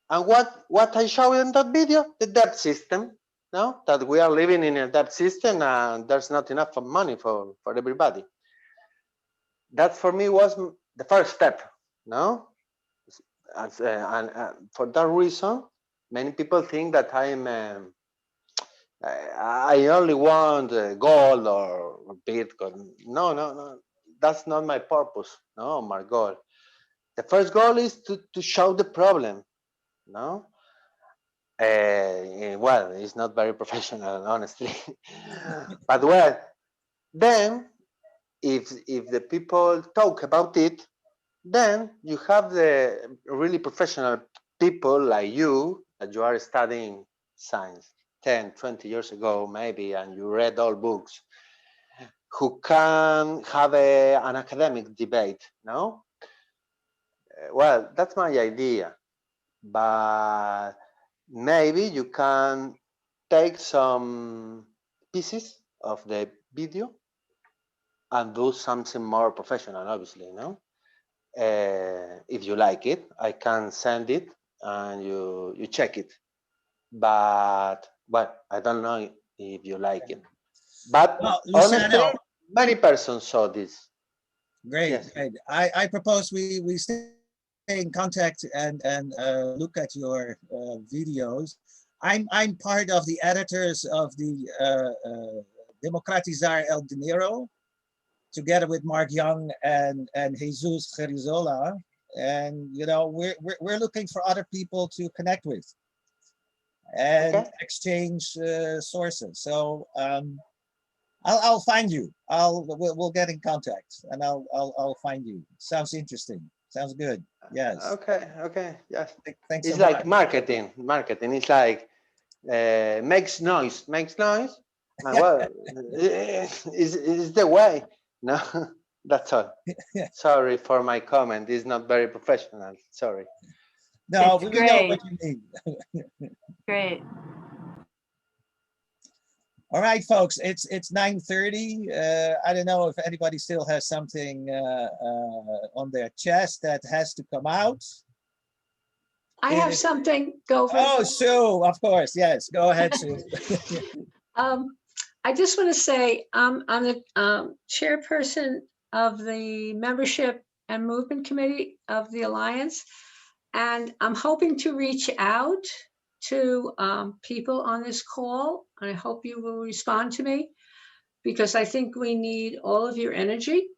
And what I show in that video, the debt system, no, that we are living in a debt system and there's not enough money for everybody. That for me was the first step, no? And for that reason, many people think that I only want gold or Bitcoin. No, that's not my purpose. No, my goal. The first goal is to show the problem. No, well, it's not very professional, honestly. But well, then if the people talk about it, then you have the really professional people like you, that you are studying science 10, 20 years ago, maybe, and you read all books, who can have an academic debate, no? Well, that's my idea. But maybe you can take some pieces of the video and do something more professional, obviously, no? If you like it, I can send it and you check it. but well, I don't know if you like it. But Well, honestly, Luciano, many persons saw this. great, Yes. great. I propose we stay in contact and look at your videos. I'm part of the editors of the Democratizar el Dinero, together with Mark Young and Jesus Gerizola, and you know we're looking for other people to connect with and exchange sources. So I'll find you. We'll get in contact, and I'll find you. Sounds interesting. Sounds good. Yes. Okay. Yes. Thanks. It's so like much. marketing. It's like makes noise, and well, is the way. No, that's all. Sorry for my comment. It's not very professional. Sorry. No, It's we know great. what you mean. Great. All right, folks, it's 9:30. I don't know if anybody still has something on their chest that has to come out. I have something, Gover. Oh, Sue, of course, yes. Go ahead, Sue. I just want to say I'm the chairperson of the membership and movement committee of the Alliance, and I'm hoping to reach out to people on this call. I hope you will respond to me, because I think we need all of your energy,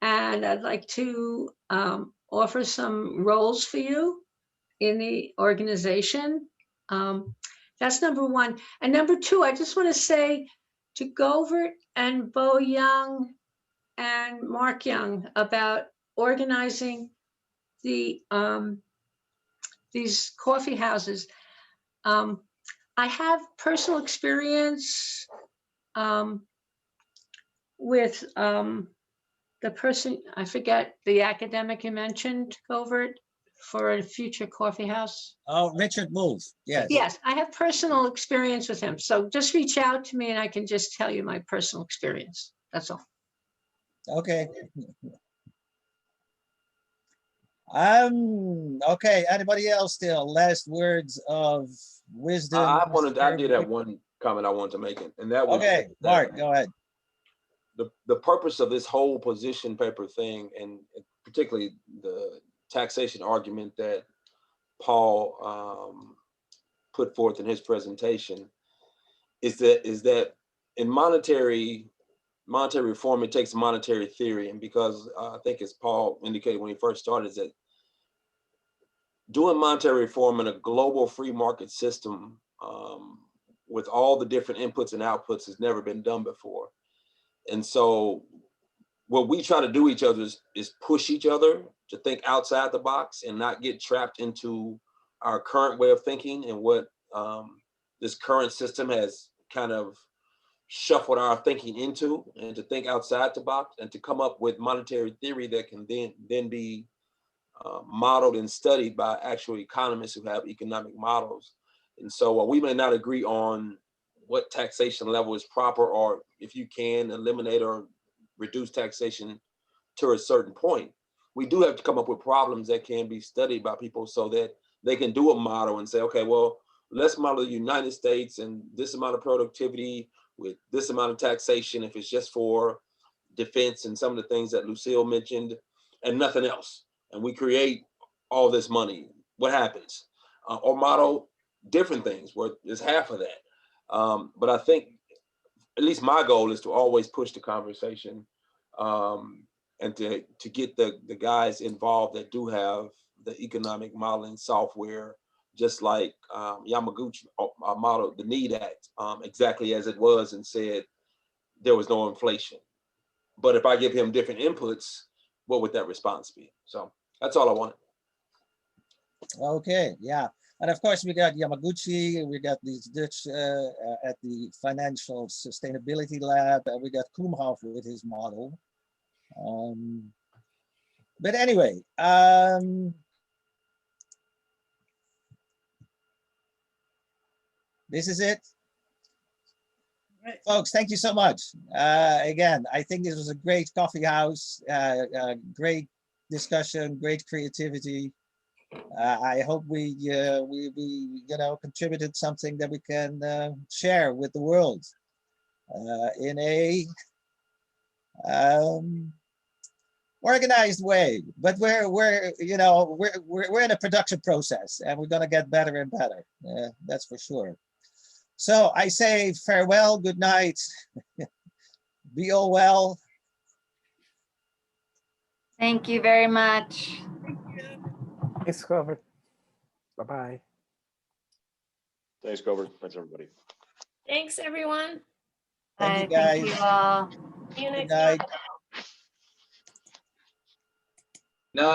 and I'd like to offer some roles for you in the organization. That's number one. And number two, I just want to say to Govert and Bo Young and Mark Young about organizing the these coffee houses. I have personal experience with the person, I forget the academic you mentioned, Govert, for a future coffee house. Oh, Richard Wolf. Yes. Yes, I have personal experience with him. So just reach out to me and I can just tell you my personal experience. That's all. Okay. Okay, anybody else still? Last words of wisdom? I did have one comment I wanted to make, and that was okay, Mark, go ahead. The purpose of this whole position paper thing, and particularly the taxation argument that Paul put forth in his presentation, is that in monetary reform, it takes monetary theory, and because I think as Paul indicated when he first started, is that doing monetary reform in a global free market system with all the different inputs and outputs has never been done before. And so what we try to do each other is push each other to think outside the box and not get trapped into our current way of thinking and what this current system has kind of shuffled our thinking into, and to think outside the box and to come up with monetary theory that can then be modeled and studied by actual economists who have economic models. And so while we may not agree on what taxation level is proper, or if you can eliminate or reduce taxation to a certain point, we do have to come up with problems that can be studied by people so that they can do a model and say, okay, well, let's model the United States and this amount of productivity with this amount of taxation if it's just for defense and some of the things that Lucille mentioned and nothing else. And we create all this money. What happens? Or model different things where there's half of that. But I think at least my goal is to always push the conversation and to get the guys involved that do have the economic modeling software, just like Yamaguchi modeled the NEED Act exactly as it was and said there was no inflation. But if I give him different inputs, what would that response be? So that's all I wanted. Okay, yeah. And of course, we got Yamaguchi, we got these Dutch at the Financial Sustainability Lab, and we got Koomhoff with his model. But anyway, this is it. Folks, thank you so much. Again, I think this was a great coffee house, great discussion, great creativity. I hope we contributed something that we can share with the world in a organized way. But we're in a production process, and we're gonna get better and better. That's for sure. So I say farewell, good night, be all well. Thank you very much. Thanks, Clover. Bye-bye. Thanks, Grover. Thanks, everybody. Thanks, everyone. Thank you, Thank you guys. all. See you Good next night. time. No.